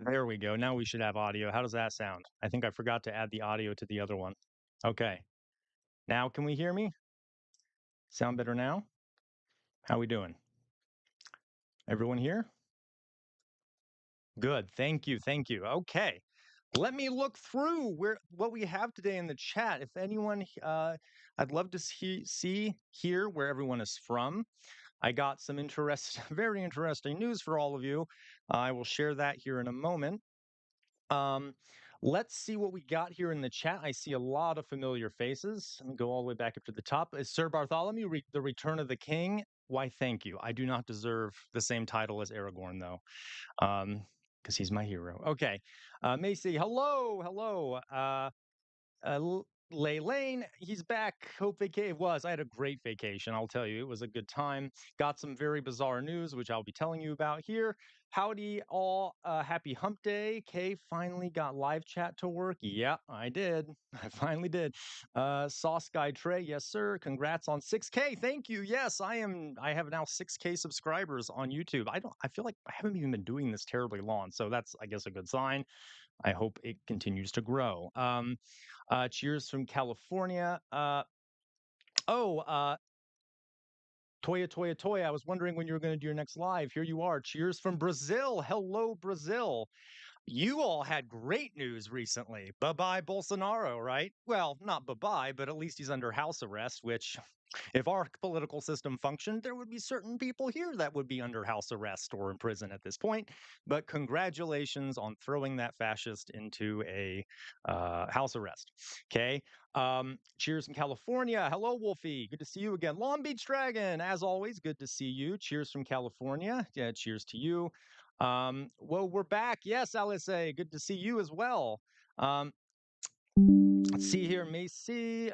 There we go. Now we should have audio. How does that sound? I think I forgot to add the audio to the other one. Okay. Now can we hear me? Sound better now? How we doing? Everyone here? Good. Thank you. Thank you. Okay. Let me look through where what we have today in the chat. If anyone I'd love to hear where everyone is from. I got some very interesting news for all of you. I will share that here in a moment. Um, let's see what we got here in the chat. I see a lot of familiar faces. Let me go all the way back up to the top. Is Sir Bartholomew, The Return of the King? Why, thank you. I do not deserve the same title as Aragorn, though, because he's my hero. Okay. Macy, hello, hello. Lay Lane, he's back. Hope vacation was. I had a great vacation. I'll tell you, it was a good time. Got some very bizarre news, which I'll be telling you about here. Howdy, all. Happy Hump Day. Kay finally got live chat to work. Yeah, I did. I finally did. Sauce Guy Trey, yes sir. Congrats on 6K. Thank you. Yes, I am. I have now 6K subscribers on YouTube. I feel like I haven't even been doing this terribly long, so that's, I guess, a good sign. I hope it continues to grow. Cheers from California. Oh, Toya, Toya, Toya. I was wondering when you were going to do your next live. Here you are. Cheers from Brazil. Hello, Brazil. You all had great news recently. Bye bye, Bolsonaro, right? Well, not bye bye, but at least he's under house arrest, which, if our political system functioned, there would be certain people here that would be under house arrest or in prison at this point. But congratulations on throwing that fascist into a house arrest. Okay. Cheers from California. Hello, Wolfie. Good to see you again. Long Beach Dragon, as always, good to see you. Cheers from California. Yeah, cheers to you. Well, we're back. Yes, LSA, good to see you as well. Let's see here, Macy.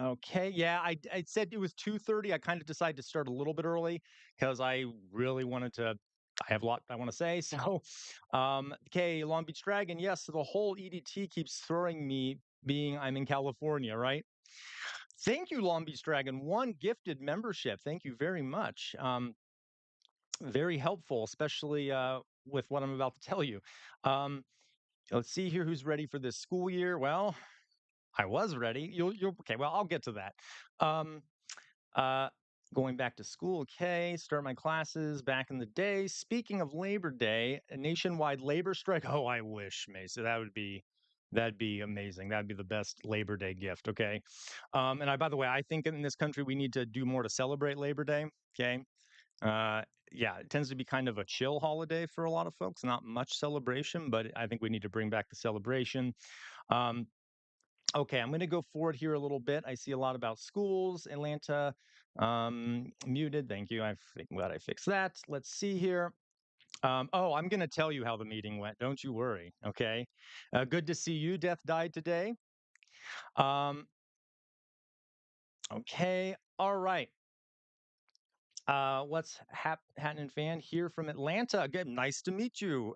Okay, yeah, I said it was 2:30. I kind of decided to start a little bit early because I really wanted to. I have a lot I want to say. So, okay, Long Beach Dragon. Yes, the whole EDT keeps throwing me being I'm in California, right? Thank you, Long Beach Dragon. One gifted membership. Thank you very much. Very helpful, especially with what I'm about to tell you. Um, let's see here who's ready for this school year. Well, I was ready. You'll okay. Well, I'll get to that. Um, uh, going back to school. Okay, start my classes back in the day. Speaking of Labor Day, a nationwide labor strike. Oh, I wish, Mesa. That'd be amazing. That'd be the best Labor Day gift. Okay. And by the way, I think in this country we need to do more to celebrate Labor Day. Okay. Uh, yeah, it tends to be kind of a chill holiday for a lot of folks. Not much celebration, but I think we need to bring back the celebration. Um, Okay, I'm going to go forward here a little bit. I see a lot about schools, Atlanta, muted. Thank you. I'm glad I fixed that. Let's see here. Oh, I'm going to tell you how the meeting went. Don't you worry. Okay. Good to see you. Death died today. Um, okay. All right. What's Hatton and Fan here from Atlanta? Good. Nice to meet you.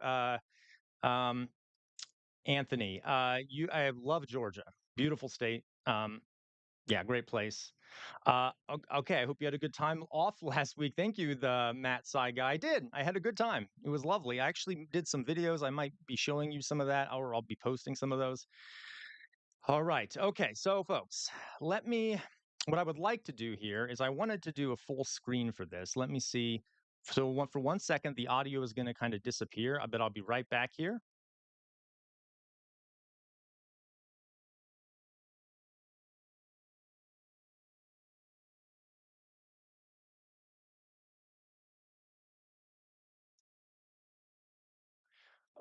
Um, Anthony. I love Georgia. Beautiful state. Yeah, great place. Okay, I hope you had a good time off last week. Thank you, the Matt Sai guy. I did. I had a good time. It was lovely. I actually did some videos. I might be showing you some of that, or I'll be posting some of those. All right. Okay, so folks, what I would like to do here is I wanted to do a full screen for this. Let me see. So for 1 second, the audio is going to kind of disappear, but I'll be right back here.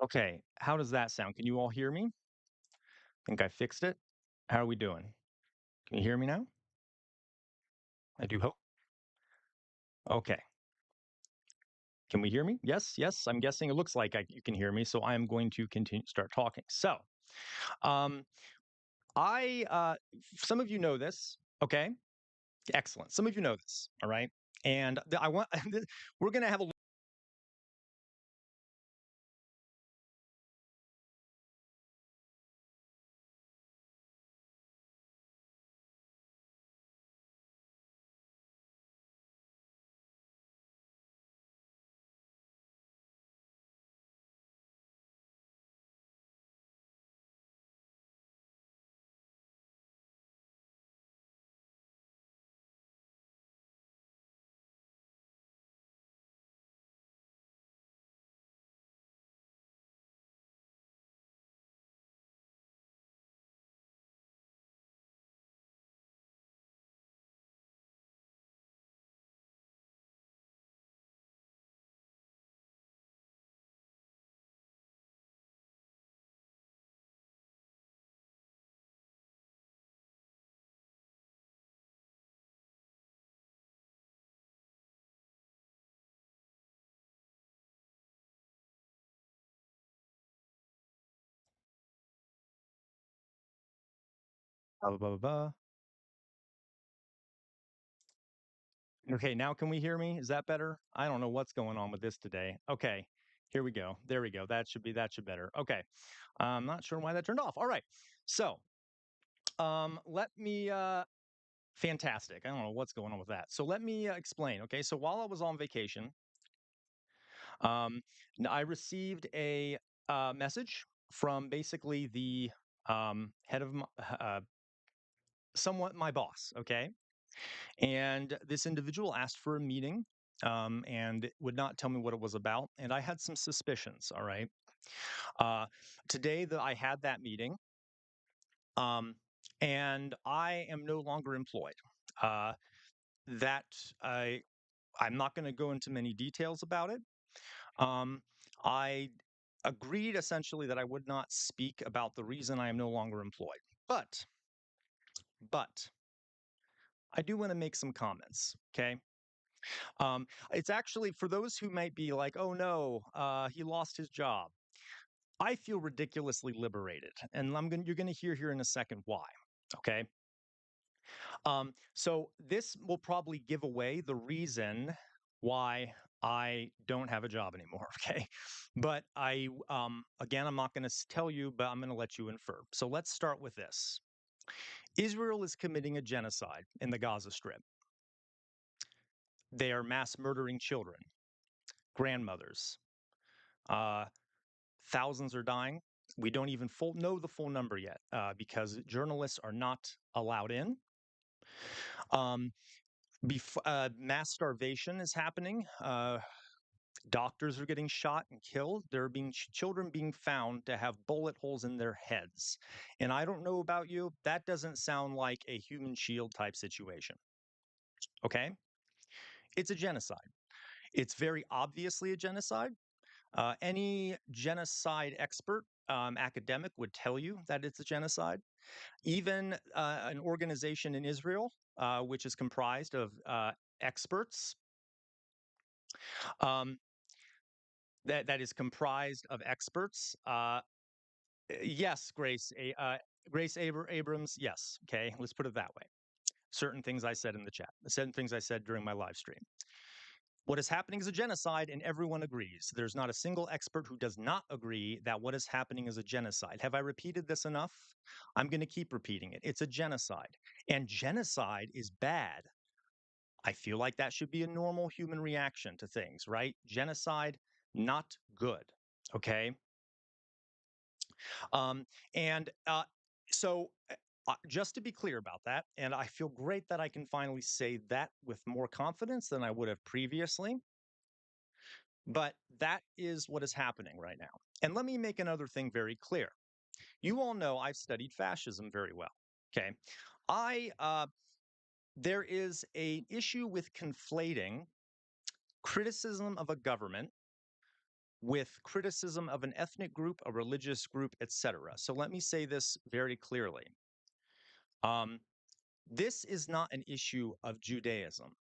Okay, how does that sound? Can you all hear me? Think I fixed it. How are we doing? Can you hear me now? I do hope. Okay. Can we hear me? Yes, yes. I'm guessing it looks like you can hear me, so I am going to start talking. So, um, I some of you know this. Okay, excellent. Some of you know this. All right, and I want we're going to have a Blah, blah, blah, blah. Okay, now can we hear me? Is that better? I don't know what's going on with this today. Okay, here we go. There we go. That should better. Okay. I'm not sure why that turned off. All right. So, let me fantastic. I don't know what's going on with that. So let me explain. Okay. So while I was on vacation, I received a message from basically the head of somewhat my boss. Okay. And this individual asked for a meeting and would not tell me what it was about. And I had some suspicions. All right. Uh, today that I had that meeting, um, and I am no longer employed. Uh, that I'm not going to go into many details about it. Um, I agreed essentially that I would not speak about the reason I am no longer employed. But, but I do want to make some comments. Okay. It's actually for those who might be like, oh no, he lost his job. I feel ridiculously liberated. And you're going to hear here in a second why. Okay. So this will probably give away the reason why I don't have a job anymore. Okay. But again, I'm not going to tell you, but I'm going to let you infer. So let's start with this. Israel is committing a genocide in the Gaza Strip. They are mass murdering children, grandmothers. Uh, Thousands are dying. We don't even know the full number yet because journalists are not allowed in. Um, Mass starvation is happening. Doctors are getting shot and killed. There are being children being found to have bullet holes in their heads. And I don't know about you, that doesn't sound like a human shield type situation. Okay? It's a genocide. It's very obviously a genocide. Any genocide expert, academic, would tell you that it's a genocide. Even an organization in Israel, which is comprised of experts, um, that is comprised of experts. Yes, Grace Abrams. Yes. Okay. Let's put it that way. Certain things I said in the chat, certain things I said during my live stream. What is happening is a genocide, and everyone agrees. There's not a single expert who does not agree that what is happening is a genocide. Have I repeated this enough? I'm going to keep repeating it. It's a genocide, and genocide is bad. I feel like that should be a normal human reaction to things, right? Genocide, not good. Okay. Um, and so, just to be clear about that, and I feel great that I can finally say that with more confidence than I would have previously. But that is what is happening right now. And let me make another thing very clear. You all know I've studied fascism very well. Okay. I There is an issue with conflating criticism of a government with criticism of an ethnic group, a religious group, etc. So let me say this very clearly. Um, this is not an issue of Judaism.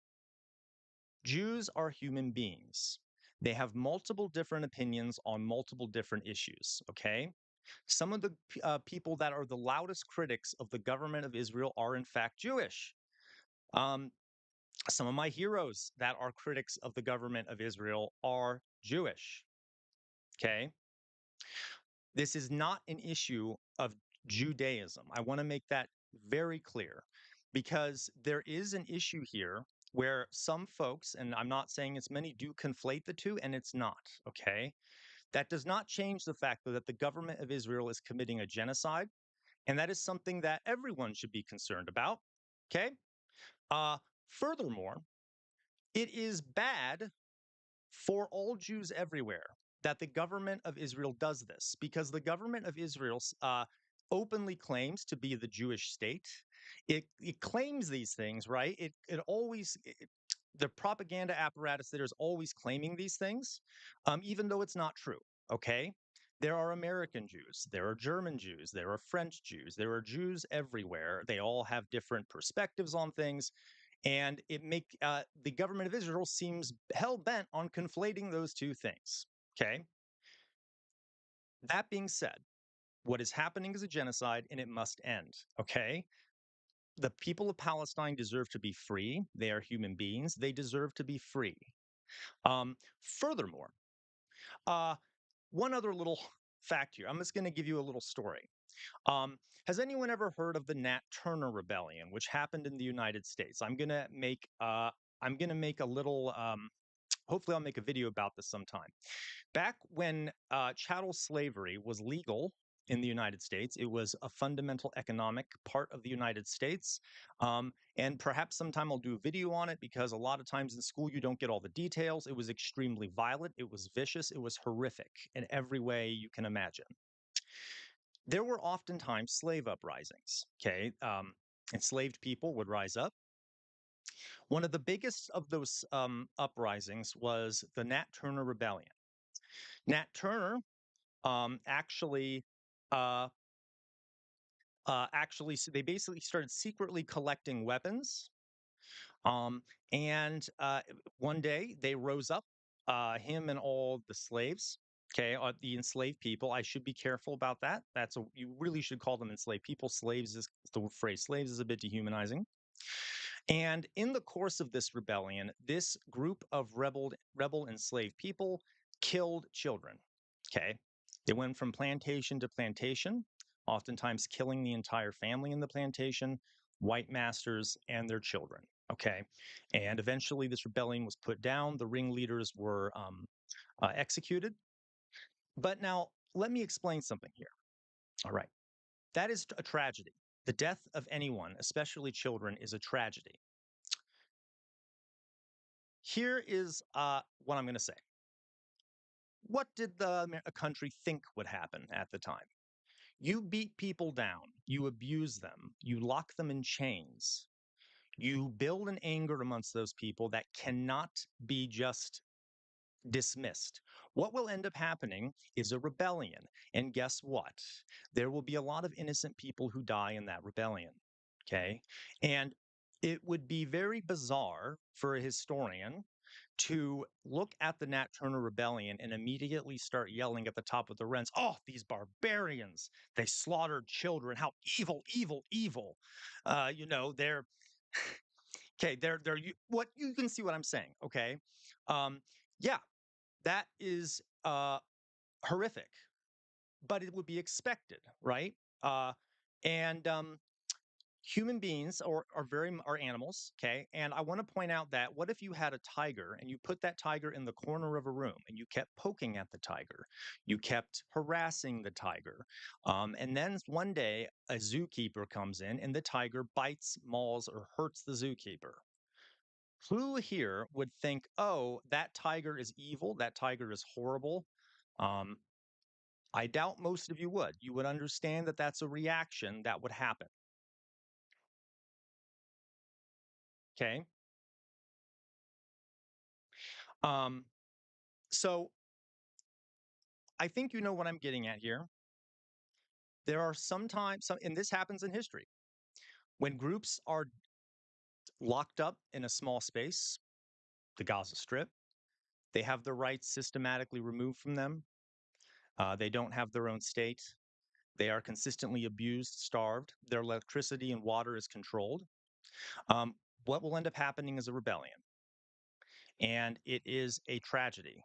Jews are human beings. They have multiple different opinions on multiple different issues. Okay. Some of the people that are the loudest critics of the government of Israel are, in fact, Jewish. Um, some of my heroes that are critics of the government of Israel are Jewish. Okay. This is not an issue of Judaism. I want to make that very clear because there is an issue here where some folks, and I'm not saying it's many, do conflate the two, and it's not. Okay. That does not change the fact that the government of Israel is committing a genocide. And that is something that everyone should be concerned about. Okay. Uh, Furthermore, it is bad for all Jews everywhere that the government of Israel does this because the government of Israel openly claims to be the Jewish state. It claims these things, right? The propaganda apparatus there is always claiming these things, even though it's not true. Okay. There are American Jews, there are German Jews, there are French Jews, there are Jews everywhere. They all have different perspectives on things. And the government of Israel seems hell bent on conflating those two things. Okay. That being said, what is happening is a genocide and it must end. Okay. The people of Palestine deserve to be free. They are human beings. They deserve to be free. Furthermore, uh, one other little fact here. I'm just going to give you a little story. Um, has anyone ever heard of the Nat Turner Rebellion, which happened in the United States? I'm gonna make a little. Hopefully, I'll make a video about this sometime. Back when chattel slavery was legal in the United States, it was a fundamental economic part of the United States. And perhaps sometime I'll do a video on it because a lot of times in school you don't get all the details. It was extremely violent, it was vicious, it was horrific in every way you can imagine. There were oftentimes slave uprisings. Okay. Enslaved people would rise up. One of the biggest of those uprisings was the Nat Turner Rebellion. Nat Turner actually uh, they basically started secretly collecting weapons. Um, and one day they rose up, him and all the slaves. Okay, the enslaved people. I should be careful about that. You really should call them enslaved people. Slaves is the phrase. Slaves is a bit dehumanizing. And in the course of this rebellion, this group of rebel enslaved people killed children. Okay. They went from plantation to plantation, oftentimes killing the entire family in the plantation, white masters and their children. Okay. And eventually this rebellion was put down. The ringleaders were executed. But now let me explain something here. All right. That is a tragedy. The death of anyone, especially children, is a tragedy. Here is what I'm going to say. What did a country think would happen at the time? You beat people down, you abuse them, you lock them in chains, you build an anger amongst those people that cannot be just dismissed. What will end up happening is a rebellion. And guess what? There will be a lot of innocent people who die in that rebellion. Okay. And it would be very bizarre for a historian to look at the Nat Turner Rebellion and immediately start yelling at the top of the rents, oh, these barbarians, they slaughtered children. How evil, evil, evil. They're okay. What you can see what I'm saying. Okay. Um, yeah, that is horrific, but it would be expected, right? And Human beings are animals, okay? And I want to point out that what if you had a tiger and you put that tiger in the corner of a room and you kept poking at the tiger, you kept harassing the tiger, and then one day a zookeeper comes in and the tiger bites, mauls, or hurts the zookeeper. Who here would think, oh, that tiger is evil, that tiger is horrible? Um, I doubt most of you would. You would understand that that's a reaction that would happen. Okay. Um, so I think you know what I'm getting at here. There are and this happens in history, when groups are locked up in a small space, the Gaza Strip, they have their rights systematically removed from them. They don't have their own state. They are consistently abused, starved. Their electricity and water is controlled. Um, what will end up happening is a rebellion. And it is a tragedy.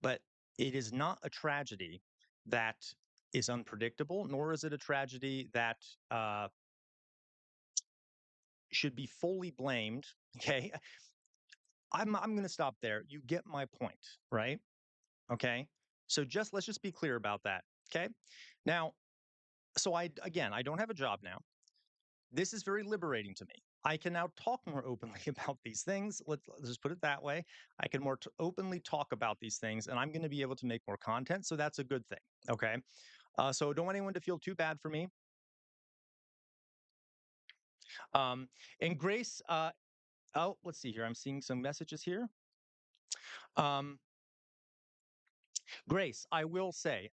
But it is not a tragedy that is unpredictable, nor is it a tragedy that should be fully blamed. Okay. I'm going to stop there. You get my point, right? Okay. So let's just be clear about that. Okay. Now, I don't have a job now. This is very liberating to me. I can now talk more openly about these things. Let's just put it that way. I can more openly talk about these things, and I'm going to be able to make more content. So that's a good thing. Okay. So don't want anyone to feel too bad for me. Um, and Grace, let's see here. I'm seeing some messages here. Um, Grace, I will say,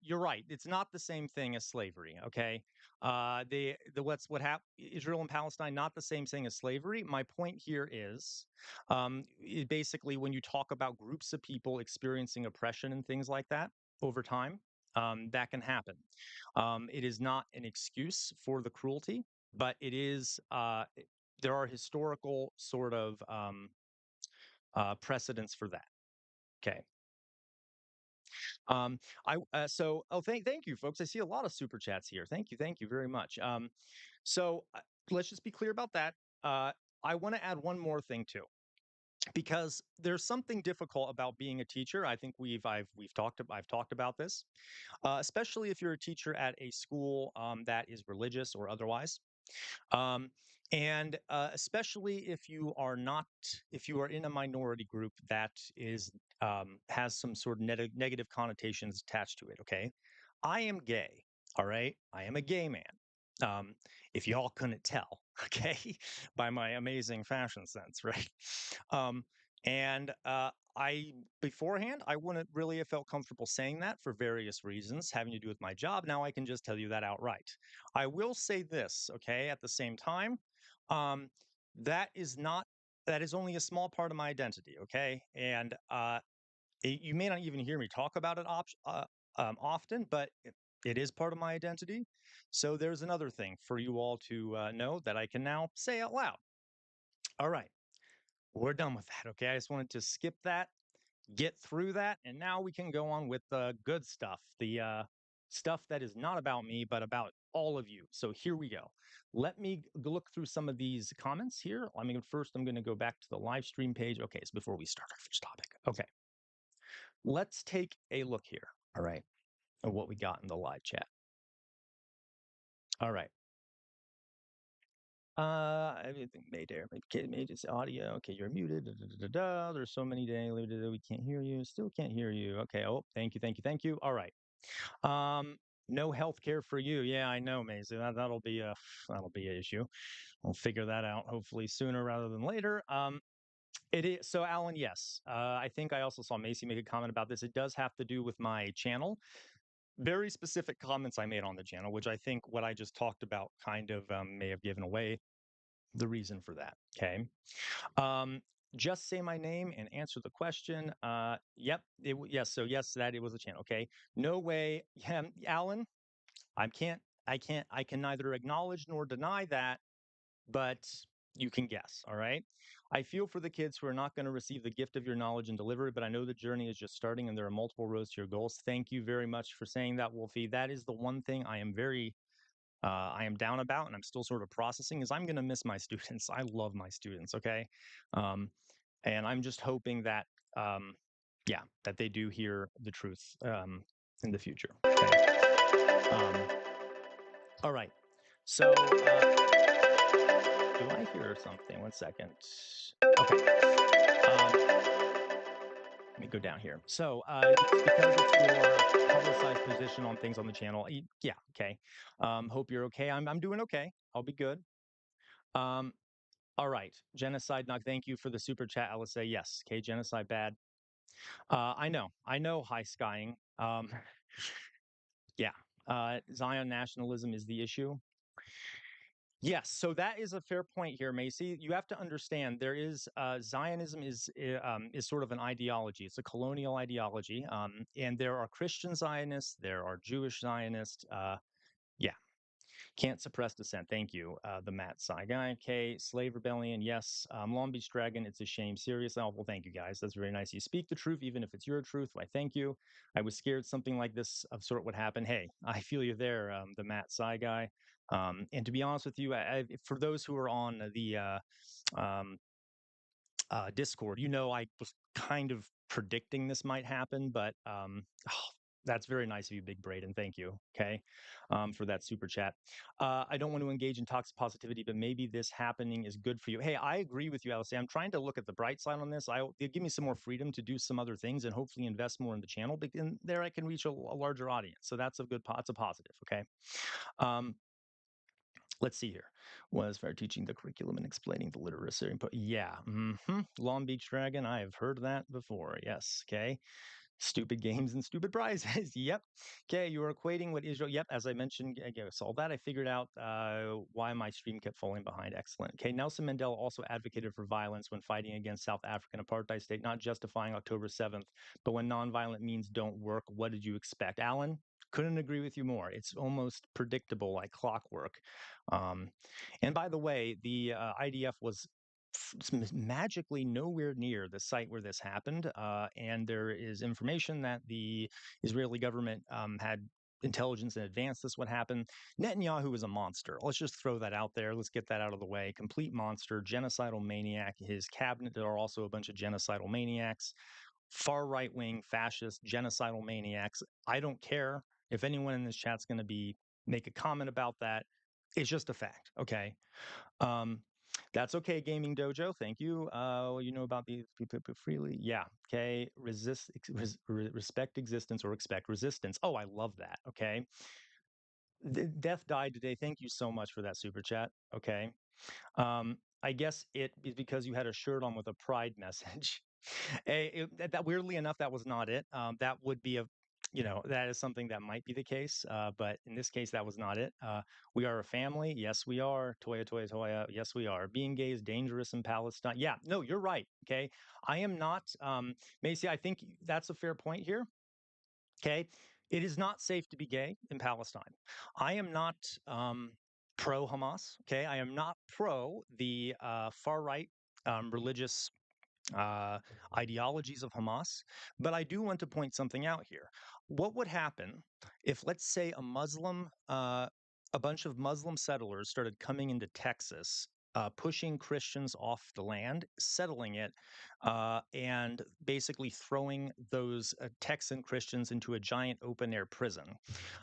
you're right. It's not the same thing as slavery. Okay, what happened? Israel and Palestine, not the same thing as slavery. My point here is, basically, when you talk about groups of people experiencing oppression and things like that over time, that can happen. It is not an excuse for the cruelty. but it is there are historical sort of precedents for that. Okay. Thank you, folks. I see a lot of super chats here. Thank you very much. So let's just be clear about that. I want to add one more thing too, because there's something difficult about being a teacher. I think I've talked about this, especially if you're a teacher at a school that is religious or otherwise. Um, and especially if you are in a minority group that is has some sort of negative connotations attached to it. Okay, I am gay. All right, I am a gay man. Um, if y'all couldn't tell, okay, by my amazing fashion sense, right? Um, and I beforehand, I wouldn't really have felt comfortable saying that for various reasons having to do with my job. Now I can just tell you that outright. I will say this, okay, at the same time, um, that is not that is only a small part of my identity, okay? And you may not even hear me talk about it often, but it is part of my identity. So there's another thing for you all to know that I can now say out loud. All right, we're done with that, okay? I just wanted to skip that, get through that, and now we can go on with the good stuff, the stuff that is not about me, but about all of you. So here we go. Let me look through some of these comments here. I mean, first, I'm going to go back to the live stream page. Okay, so before we start our first topic, okay, let's take a look here. All right, at what we got in the live chat. All right. Everything made there. Okay, made this audio. Okay, you're muted. Da, da, da, da, da. There's so many daily. We can't hear you. Still can't hear you. Okay. Oh, thank you, thank you, thank you. All right. No health care for you. Yeah, I know, Maisie. That'll be an issue. We'll figure that out hopefully sooner rather than later. It is so, Alan. Yes, I think I also saw Macy make a comment about this. It does have to do with my channel. Very specific comments I made on the channel, which I think what I just talked about kind of may have given away the reason for that. Okay. Um, just say my name and answer the question. Yep. Yes. So yes, that it was a channel. Okay. No way. Yeah, Alan. I can't. I can neither acknowledge nor deny that, but you can guess. All right. I feel for the kids who are not going to receive the gift of your knowledge and deliver it, but I know the journey is just starting and there are multiple roads to your goals. Thank you very much for saying that, Wolfie. That is the one thing I am down about, and I'm still sort of processing, is I'm going to miss my students. I love my students. Okay. Um, and I'm just hoping that, yeah, that they do hear the truth in the future. Okay. Um, all right. So, do I hear something? 1 second. Okay. Let me go down here. So, it's because it's your publicized position on things on the channel. Yeah. Okay. Hope you're okay. I'm doing okay. I'll be good. Um, all right. Genocide knock. Thank you for the super chat. I would say yes. Okay. Genocide bad. I know. I know. High skying. Yeah. Zion nationalism is the issue. Yes, so that is a fair point here, Macy. You have to understand there is Zionism is sort of an ideology. It's a colonial ideology, and there are Christian Zionists, there are Jewish Zionists. Yeah, can't suppress dissent. Thank you, the Matt Sai guy. Okay, slave rebellion. Yes, Long Beach Dragon. It's a shame. Serious. Oh, well, thank you guys. That's very nice. You speak the truth, even if it's your truth. Why, thank you. I was scared something like this of sort would happen. Hey, I feel you there, the Matt Sai guy. And to be honest with you, for those who are on the um, Discord, I was kind of predicting this might happen, but that's very nice of you, Big Braden. Thank you. Okay, for that super chat. I don't want to engage in toxic positivity, but maybe this happening is good for you. Hey, I agree with you, Alice. I'm trying to look at the bright side on this. It'll give me some more freedom to do some other things and hopefully invest more in the channel. But in there, I can reach a larger audience. So that's a good. That's a positive. Okay. Um, let's see here. Was for teaching the curriculum and explaining the literacy input. Yeah. Long Beach Dragon. I have heard that before. Yes. Okay. Stupid games and stupid prizes. Yep. Okay. You are equating what Israel. Yep. As I mentioned, I guess all that I figured out why my stream kept falling behind. Excellent. Okay. Nelson Mandela also advocated for violence when fighting against South African apartheid state, not justifying October 7th, but when nonviolent means don't work, what did you expect? Alan, Couldn't agree with you more. It's almost predictable, like clockwork. Um, and by the way, the IDF was magically nowhere near the site where this happened. And there is information that the Israeli government had intelligence in advance this would happen. Netanyahu is a monster. Let's just throw that out there. Let's get that out of the way. Complete monster, genocidal maniac. His cabinet are also a bunch of genocidal maniacs, far right wing fascist genocidal maniacs. I don't care if anyone in this chat's going to be make a comment about that. It's just a fact. Okay. Um, that's okay, Gaming Dojo. Thank you. You know about these people freely. Yeah. Okay. Respect existence or expect resistance. Oh, I love that. Okay. Death died today. Thank you so much for that super chat. Okay. I guess it is because you had a shirt on with a pride message. That weirdly enough, that was not it. That would be that is something that might be the case. But in this case, that was not it. We are a family. Yes, we are. Toya, toya, toya. Yes, we are. Being gay is dangerous in Palestine. Yeah, no, you're right. Okay. I am not, Macy, I think that's a fair point here. Okay. It is not safe to be gay in Palestine. I am not pro Hamas. Okay. I am not pro the far right religious uh, ideologies of Hamas. But I do want to point something out here. What would happen if, let's say, a bunch of Muslim settlers started coming into Texas, pushing Christians off the land, settling it, and basically throwing those Texan Christians into a giant open air prison?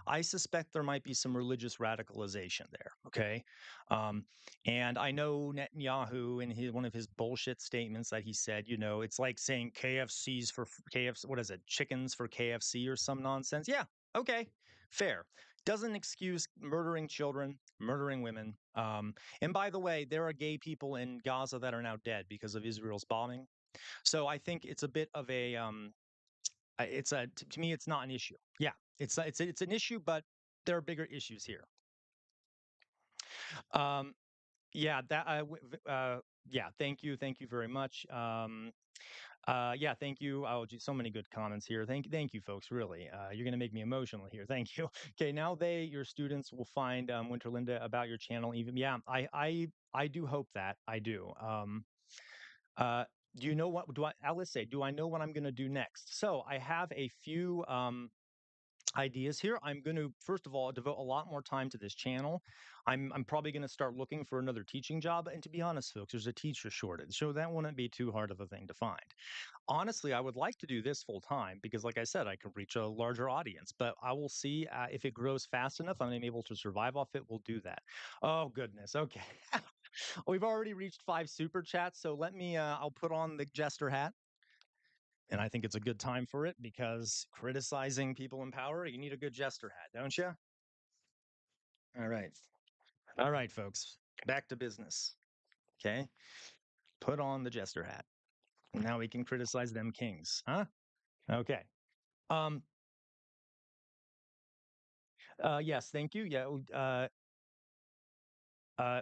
I suspect there might be some religious radicalization there. Okay. Um, and I know Netanyahu in one of his bullshit statements that he said, it's like saying KFC's for KFC, what is it, chickens for KFC or some nonsense. Yeah, okay, fair. Doesn't excuse murdering children, murdering women. And by the way, there are gay people in Gaza that are now dead because of Israel's bombing. So I think it's a bit of a, it's a to me, it's not an issue. Yeah, it's an issue, but there are bigger issues here. Um, Yeah, yeah, thank you very much. Yeah, thank you. Oh, geez, so many good comments here. Thank you, folks. Really, you're gonna make me emotional here. Thank you. Okay, now your students will find Winterlinda about your channel. Even yeah, I do hope that I do. Uh, do you know what do I? Alice say? Do I know what I'm gonna do next? So I have a few ideas here. I'm going to first of all devote a lot more time to this channel. I'm probably going to start looking for another teaching job. And to be honest, folks, there's a teacher shortage, so that wouldn't be too hard of a thing to find. Honestly, I would like to do this full time because, like I said, I can reach a larger audience. But I will see if it grows fast enough. I'm able to survive off it. We'll do that. Oh goodness. Okay. We've already reached 5 super chats, so let me. I'll put on the jester hat. And I think it's a good time for it because criticizing people in power, you need a good jester hat, don't you? All right. All right, folks. Back to business. Okay. Put on the jester hat. Now we can criticize them kings. Huh? Okay. Um, yes, thank you. Yeah. Uh,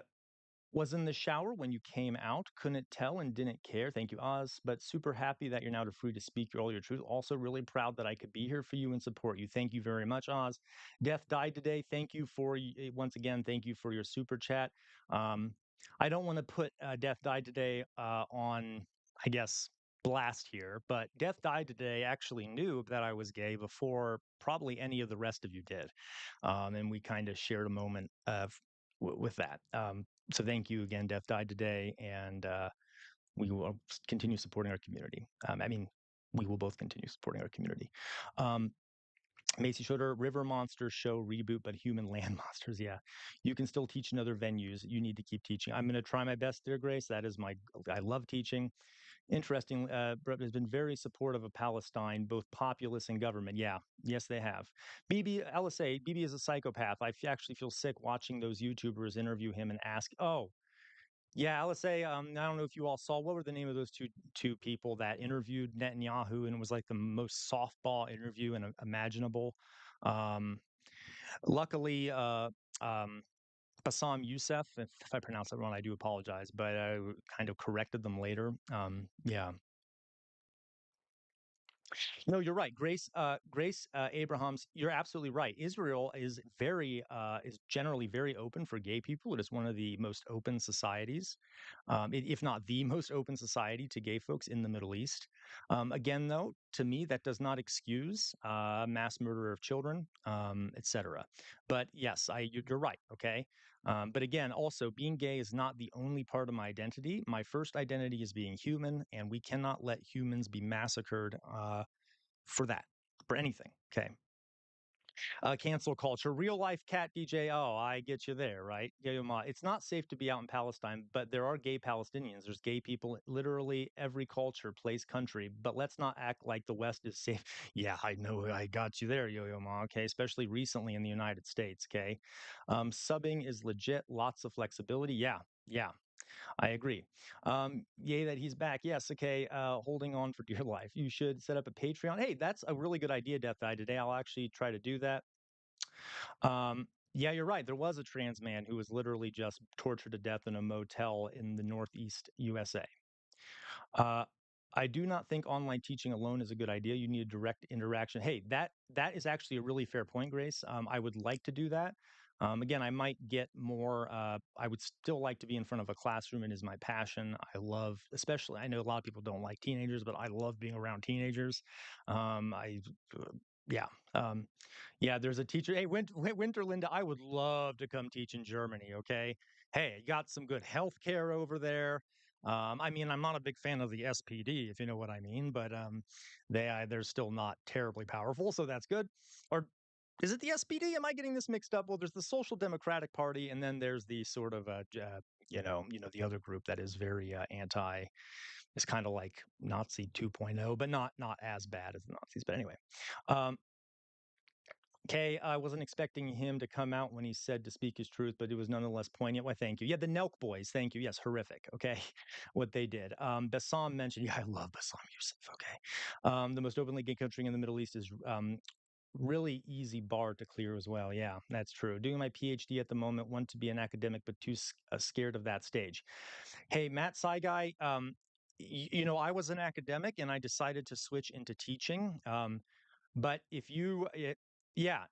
Was in the shower when you came out, couldn't tell and didn't care. Thank you, Oz. But super happy that you're now free to speak all your truth. Also, really proud that I could be here for you and support you. Thank you very much, Oz. Death died today. Thank you for once again. Thank you for your super chat. Um, I don't want to put Death died today on, I guess, blast here, but Death died today actually knew that I was gay before probably any of the rest of you did, and we kind of shared a moment of with that. So thank you again. Death died today, and we will continue supporting our community. I mean, we will both continue supporting our community. Um, Macy Schroeder, River Monsters show reboot, but human land monsters. Yeah, you can still teach in other venues. You need to keep teaching. I'm going to try my best, dear Grace. That is I love teaching. Interesting. Brett has been very supportive of Palestine, both populace and government. Yeah, yes, they have. BB, LSA, BB is a psychopath. Actually feel sick watching those YouTubers interview him and ask, oh, yeah, LSA. I don't know if you all saw what were the name of those two people that interviewed Netanyahu, and it was like the most softball interview and imaginable. Um, luckily, um, Bassam Youssef, if I pronounce that wrong, I do apologize, but I kind of corrected them later. Yeah. No, you're right. Grace Abrahams, you're absolutely right. Israel is generally very open for gay people. It is one of the most open societies, if not the most open society to gay folks in the Middle East. Again, though, to me, that does not excuse mass murder of children, etc. But yes, you're right. Okay. But again, also being gay is not the only part of my identity. My first identity is being human, and we cannot let humans be massacred. For that, for anything. Okay. Cancel culture, real life cat DJ. Oh, I get you there, right? Yeah, it's not safe to be out in Palestine, but there are gay Palestinians. There's gay people, literally every culture, place, country. But let's not act like the West is safe. Yeah, I know. I got you there, Yo Yo Ma. Okay. Especially recently in the United States. Okay. Subbing is legit, lots of flexibility. Yeah. Yeah. I agree. Yay that he's back. Yes, okay. Holding on for dear life. You should set up a Patreon. Hey, that's a really good idea, Death Eye. Today I'll actually try to do that. Yeah, you're right. There was a trans man who was literally just tortured to death in a motel in the Northeast USA. Uh, I do not think online teaching alone is a good idea. You need a direct interaction. Hey, that is actually a really fair point, Grace. I would like to do that. Again, I might get more. I would still like to be in front of a classroom. It is my passion. I love, especially. I know a lot of people don't like teenagers, but I love being around teenagers. I, yeah, um, yeah. There's a teacher. Hey, Winter Linda, I would love to come teach in Germany. Okay. Hey, you got some good health care over there. I mean, I'm not a big fan of the SPD, if you know what I mean, but they're still not terribly powerful, so that's good. Or is it the SPD? Am I getting this mixed up? Well, there's the Social Democratic Party, and then there's the sort of the other group that is very anti. It's kind of like Nazi 2.0, but not as bad as the Nazis. But anyway, um, okay, I wasn't expecting him to come out when he said to speak his truth, but it was nonetheless poignant. Why, thank you. Yeah, the Nelk Boys, thank you. Yes, horrific. Okay, what they did. Bassam mentioned, yeah, I love Bassam Youssef. Okay, the most openly gay country in the Middle East is really easy bar to clear as well. Yeah, that's true. Doing my PhD at the moment, want to be an academic, but too scared of that stage. Hey, Matt Saigai, I was an academic and I decided to switch into teaching. But if you, yeah,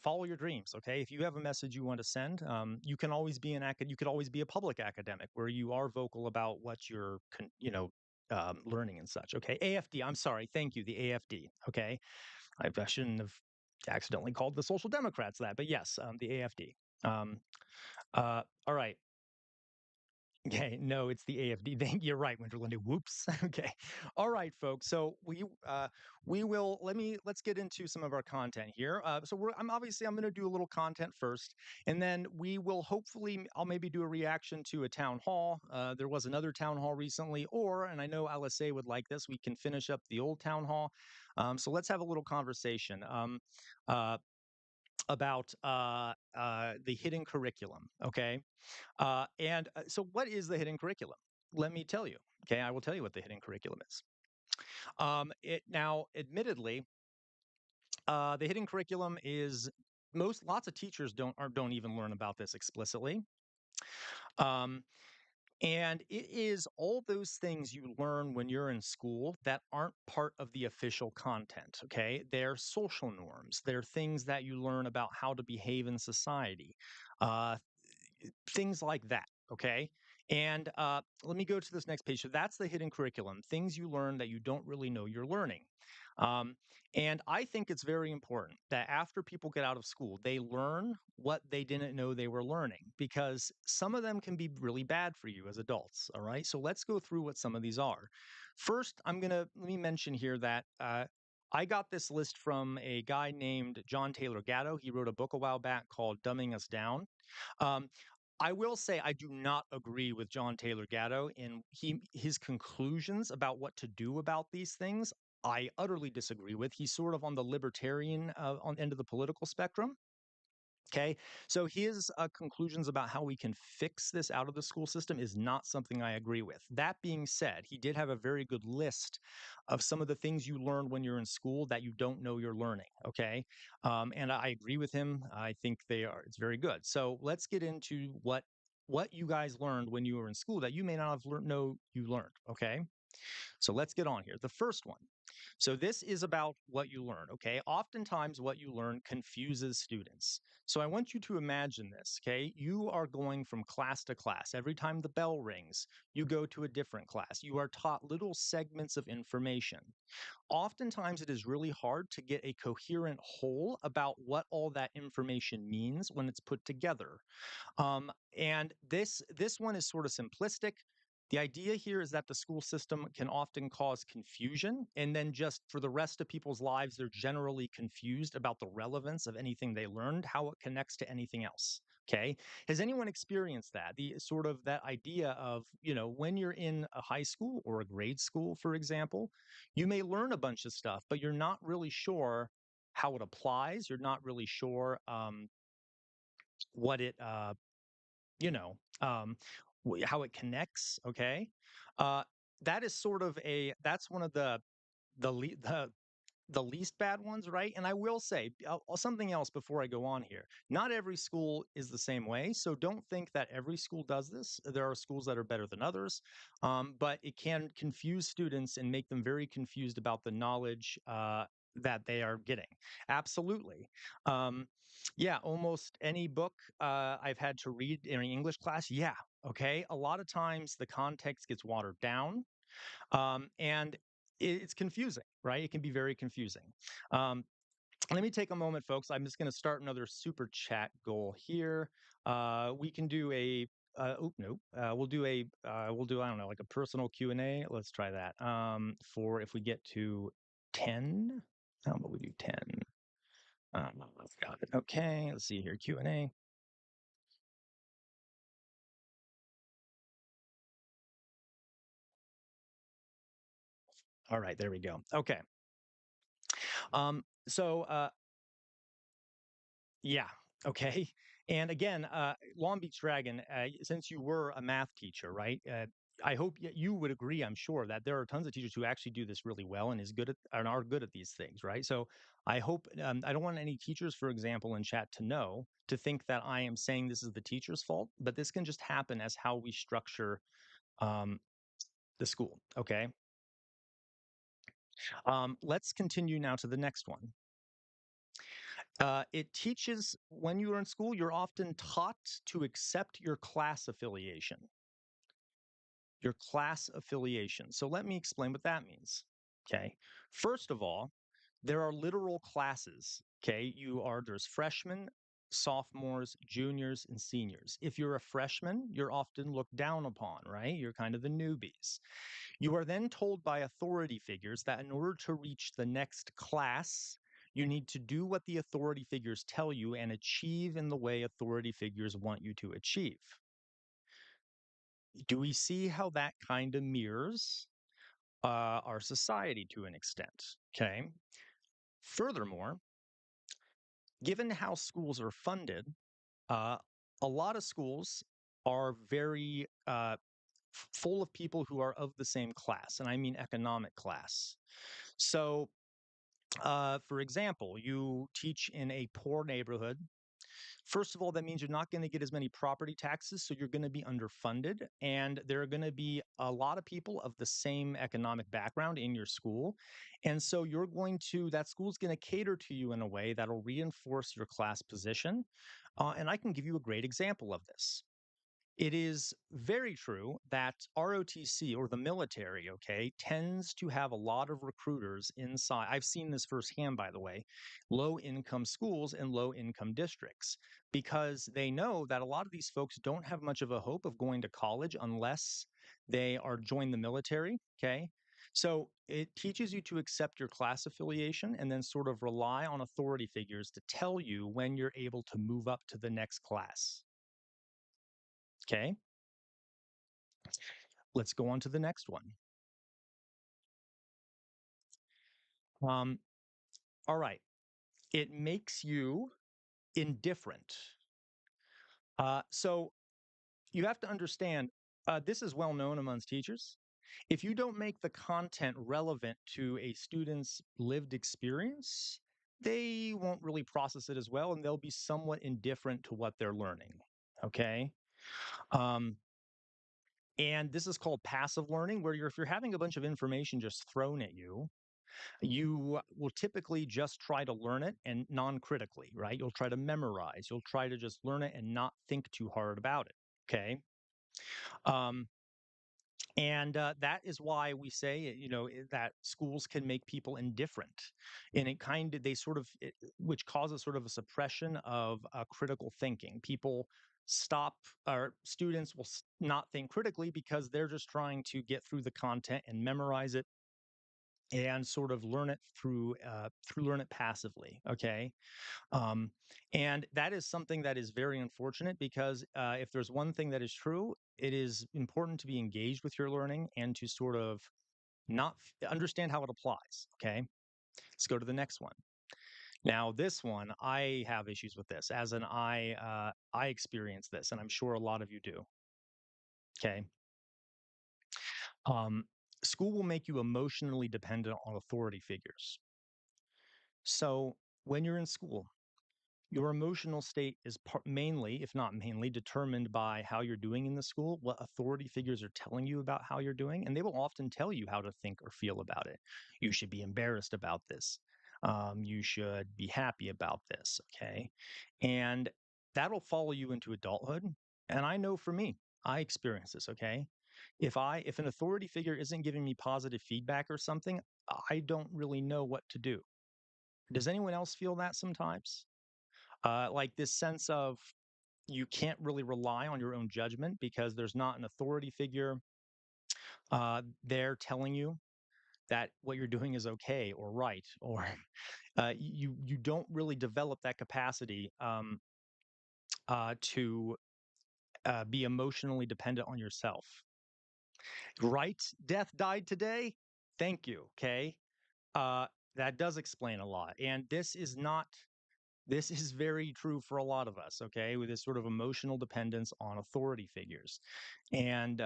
follow your dreams. Okay, if you have a message you want to send, you can always be you could always be a public academic where you are vocal about what you're, learning and such. Okay, AFD. I'm sorry. Thank you. The AFD. Okay, I shouldn't have accidentally called the Social Democrats that, but yes, the AFD. All right. Okay, no, it's the AFD. Thank you're right, Winterland. Whoops. Okay. All right, folks. So we will let's get into some of our content here. I'm going to do a little content first, and then we will hopefully I'll maybe do a reaction to a town hall. There was another town hall recently, and I know LSA would like this. We can finish up the old town hall. So let's have a little conversation. Uh, about the hidden curriculum. Okay. So, what is the hidden curriculum? Let me tell you. Okay, I will tell you what the hidden curriculum is. Admittedly, the hidden curriculum is lots of teachers don't even learn about this explicitly. Um, and it is all those things you learn when you're in school that aren't part of the official content. Okay, they're social norms. They're things that you learn about how to behave in society. Uh, Things like that. Okay. And let me go to this next page. So that's the hidden curriculum, things you learn that you don't really know you're learning. Um, and I think it's very important that after people get out of school, they learn what they didn't know they were learning because some of them can be really bad for you as adults. All right. So let's go through what some of these are. First, let me mention here that I got this list from a guy named John Taylor Gatto. He wrote a book a while back called Dumbing Us Down. Um, I will say I do not agree with John Taylor Gatto in his conclusions about what to do about these things. I utterly disagree with. He's sort of on the libertarian on end of the political spectrum. Okay. So his conclusions about how we can fix this out of the school system is not something I agree with. That being said, he did have a very good list of some of the things you learn when you're in school that you don't know you're learning. Okay. And I agree with him. I think it's very good. So let's get into what you guys learned when you were in school that you may not have know you learned. Okay. So let's get on here. The first one. So this is about what you learn, okay? Oftentimes what you learn confuses students. So I want you to imagine this, okay? You are going from class to class. Every time the bell rings, you go to a different class. You are taught little segments of information. Oftentimes it is really hard to get a coherent whole about what all that information means when it's put together. And this one is sort of simplistic. The idea here is that the school system can often cause confusion, and then just for the rest of people's lives, they're generally confused about the relevance of anything they learned, how it connects to anything else. Okay. Has anyone experienced that? The sort of that idea of, when you're in a high school or a grade school, for example, you may learn a bunch of stuff, but you're not really sure how it applies. You're not really sure what it you know, um, how it connects. Okay, uh, that is sort of that's one of the le- the least bad ones, right? And I will say something else before I go on here. Not every school is the same way, so don't think that every school does this. There are schools that are better than others, but it can confuse students and make them very confused about the knowledge that they are getting. Absolutely. Um, yeah, almost any book I've had to read in an English class. Yeah, okay. A lot of times the context gets watered down, and it's confusing, right? It can be very confusing. Um, Let me take a moment, folks. I'm just going to start another super chat goal here. We can do a nope. We'll do, I don't know, like a personal Q&A. Let's try that. For if we get to 10, how about we do 10? Got it. Okay, let's see here. Q&A. All right, there we go. Okay. So yeah. Okay. And again, Long Beach Dragon, since you were a math teacher, right? I hope you would agree, I'm sure, that there are tons of teachers who actually do this really well and are good at these things, right? So I hope I don't want any teachers, for example, in chat to think that I am saying this is the teacher's fault, but this can just happen as how we structure um, the school. Okay. Let's continue now to the next one. It teaches when you are in school, you're often taught to accept your class affiliation. Your class affiliation. So let me explain what that means. Okay. First of all, there are literal classes. Okay. There's freshmen, sophomores, juniors, and seniors. If you're a freshman, you're often looked down upon, right? You're kind of the newbies. You are then told by authority figures that in order to reach the next class, you need to do what the authority figures tell you and achieve in the way authority figures want you to achieve. Do we see how that kind of mirrors our society to an extent? Okay. Furthermore, given how schools are funded, uh, a lot of schools are very full of people who are of the same class, and I mean economic class. So, for example, you teach in a poor neighborhood. First of all, that means you're not going to get as many property taxes, so you're going to be underfunded, and there are going to be a lot of people of the same economic background in your school. And so that school's going to cater to you in a way that'll reinforce your class position. And I can give you a great example of this. It is very true that ROTC or the military, okay, tends to have a lot of recruiters inside. I've seen this firsthand, by the way, low income schools and low income districts, because they know that a lot of these folks don't have much of a hope of going to college unless they are join the military. Okay. So it teaches you to accept your class affiliation and then sort of rely on authority figures to tell you when you're able to move up to the next class. Okay. Let's go on to the next one. Um, all right. It makes you indifferent. So you have to understand this is well known amongst teachers. If you don't make the content relevant to a student's lived experience, they won't really process it as well and they'll be somewhat indifferent to what they're learning. Okay. Um, And this is called passive learning, where if you're having a bunch of information just thrown at you, you will typically just try to learn it and non-critically, right? You'll try to memorize. You'll try to just learn it and not think too hard about it. Okay. Um, and that is why we say, that schools can make people indifferent, and they sort of, which causes sort of a suppression of critical thinking. People stop, or students will not think critically because they're just trying to get through the content and memorize it and sort of learn it passively. Okay. um, and that is something that is very unfortunate because if there's one thing that is true, it is important to be engaged with your learning and to sort of not understand how it applies. Okay. Let's go to the next one. Now, this one, I have issues with this. As an I experience this, and I'm sure a lot of you do. Okay. Um, School will make you emotionally dependent on authority figures. So when you're in school, your emotional state is mainly, if not mainly, determined by how you're doing in the school, what authority figures are telling you about how you're doing, and they will often tell you how to think or feel about it. You should be embarrassed about this. You should be happy about this. Okay. And that'll follow you into adulthood. And I know for me, I experience this. Okay. If an authority figure isn't giving me positive feedback or something, I don't really know what to do. Does anyone else feel that sometimes? Like this sense of you can't really rely on your own judgment because there's not an authority figure there telling you that what you're doing is okay or right, or you don't really develop that capacity to be emotionally dependent on yourself. Right? Death died today. Thank you. Okay. Uh, that does explain a lot, and this is very true for a lot of us, okay, with this sort of emotional dependence on authority figures. And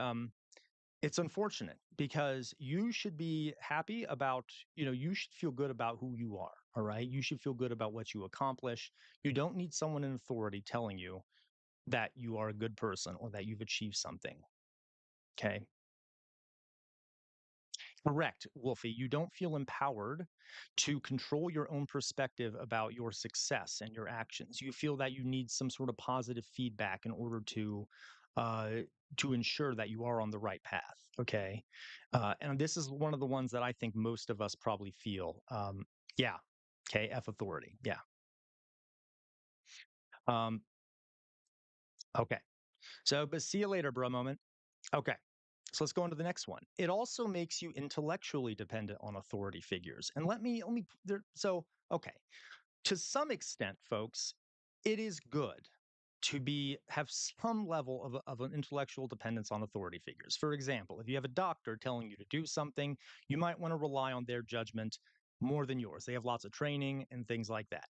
it's unfortunate because you should be happy about, you should feel good about who you are. All right. You should feel good about what you accomplish. You don't need someone in authority telling you that you are a good person or that you've achieved something. Okay. Correct, Wolfie. You don't feel empowered to control your own perspective about your success and your actions. You feel that you need some sort of positive feedback in order uh, to ensure that you are on the right path. Okay, and this is one of the ones that I think most of us probably feel. Yeah. Okay. F authority. Yeah. Um, okay. So, but see you later, bro. Moment. Okay. So let's go on to the next one. It also makes you intellectually dependent on authority figures. And let me there so okay. To some extent, folks, it is good to have some level of an intellectual dependence on authority figures. For example, if you have a doctor telling you to do something, you might want to rely on their judgment more than yours. They have lots of training and things like that.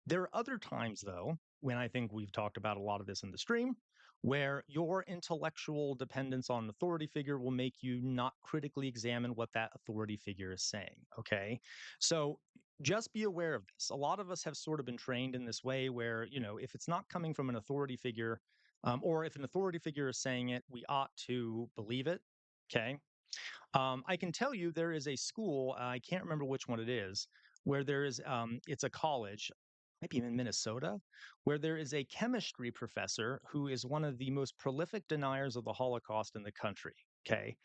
There are other times, though, when I think we've talked about a lot of this in the stream, where your intellectual dependence on an authority figure will make you not critically examine what that authority figure is saying. Okay. So just be aware of this. A lot of us have sort of been trained in this way where, if it's not coming from an authority figure, or if an authority figure is saying it, we ought to believe it. Okay. I can tell you there is a school, I can't remember which one it is, where it's a college, maybe in Minnesota, where there is a chemistry professor who is one of the most prolific deniers of the Holocaust in the country. Okay.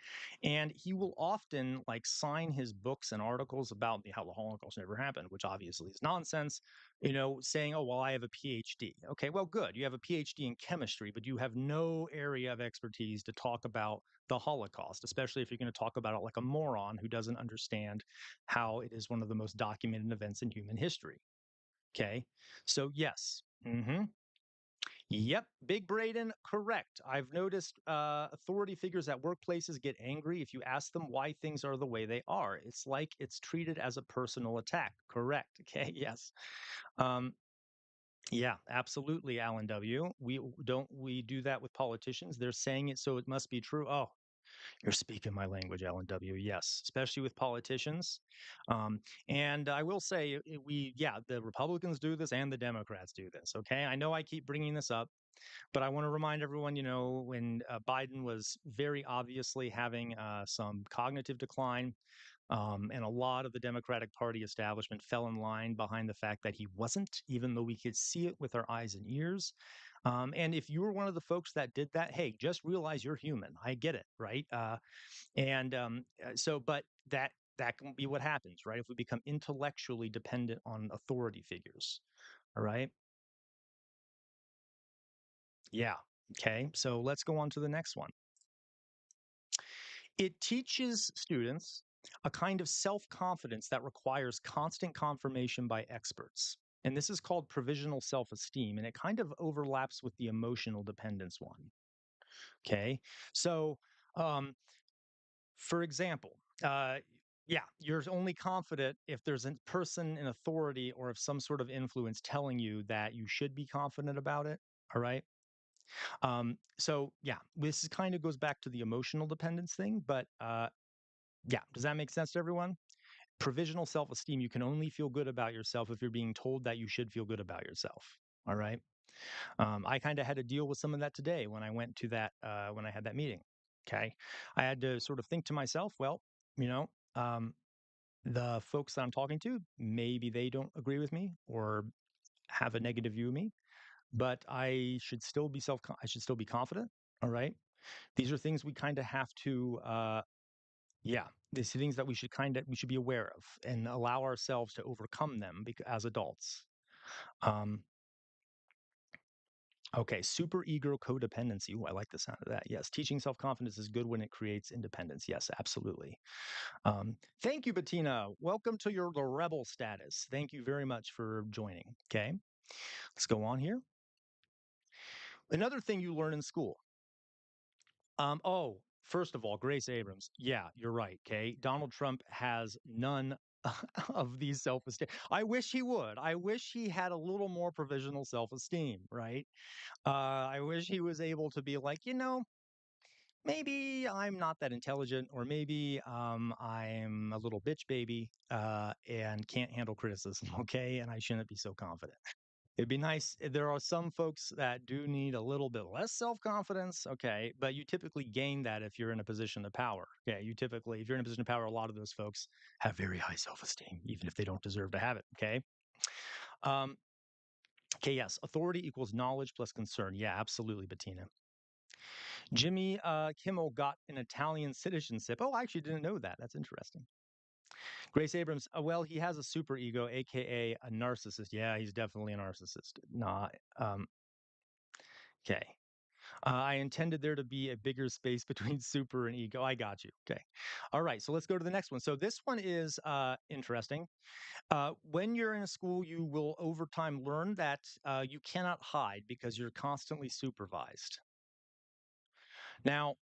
And he will often like sign his books and articles about how the Holocaust never happened, which obviously is nonsense, saying, oh, well, I have a PhD. Okay, well, good. You have a PhD in chemistry, but you have no area of expertise to talk about the Holocaust, especially if you're going to talk about it like a moron who doesn't understand how it is one of the most documented events in human history. Okay. So, yes. Yep. Big Braden, correct. I've noticed authority figures at workplaces get angry if you ask them why things are the way they are. It's like it's treated as a personal attack. Correct. Okay. Yes. Um, yeah, absolutely, Alan W. We do that with politicians. They're saying it, so it must be true. Oh, you're speaking my language, Alan W. Yes, especially with politicians. And I will say, the Republicans do this and the Democrats do this. Okay. I know I keep bringing this up. But I want to remind everyone, when Biden was very obviously having some cognitive decline, and a lot of the Democratic Party establishment fell in line behind the fact that he wasn't, even though we could see it with our eyes and ears. And if you were one of the folks that did that, hey, just realize you're human. I get it, right? But that can be what happens, right? If we become intellectually dependent on authority figures, all right? Yeah. Okay. So let's go on to the next one. It teaches students a kind of self confidence that requires constant confirmation by experts. And this is called provisional self esteem. And it kind of overlaps with the emotional dependence one. Okay. So, um, for example, yeah, you're only confident if there's a person in authority or of some sort of influence telling you that you should be confident about it. All right. So yeah, this kind of goes back to the emotional dependence thing, but yeah, does that make sense to everyone? Provisional self esteem, you can only feel good about yourself if you're being told that you should feel good about yourself. All right. I kind of had to deal with some of that today when I went to when I had that meeting. Okay. I had to sort of think to myself, well, you know, um, the folks that I'm talking to, maybe they don't agree with me or have a negative view of me, but I should still be confident. All right. These are things we kind of have to, yeah, these are things that we should be aware of and allow ourselves to overcome them as adults. Um, okay, super ego codependency. Ooh, I like the sound of that. Yes, teaching self confidence is good when it creates independence. Yes, absolutely. Thank you, Bettina. Welcome to the rebel status. Thank you very much for joining. Okay, let's go on here. Another thing you learn in school. First of all, Grace Abrams. Yeah, you're right. Okay. Donald Trump has none of these self esteem. I wish he would. I wish he had a little more provisional self esteem, right? I wish he was able to be like, maybe I'm not that intelligent, or maybe I'm a little bitch baby and can't handle criticism. Okay. And I shouldn't be so confident. It'd be nice. There are some folks that do need a little bit less self confidence. Okay. But you typically gain that if you're in a position of power. Okay. If you're in a position of power, a lot of those folks have very high self esteem, even if they don't deserve to have it. Okay. Um, okay. Yes. Authority equals knowledge plus concern. Yeah, absolutely, Bettina. Jimmy Kimmel got an Italian citizenship. Oh, I actually didn't know that. That's interesting. Grace Abrams, well, he has a super ego, aka a narcissist. Yeah, he's definitely a narcissist. Nah, okay. I intended there to be a bigger space between super and ego. I got you. Okay. All right. So let's go to the next one. So this one is interesting. When you're in a school, you will over time learn that you cannot hide because you're constantly supervised. Now,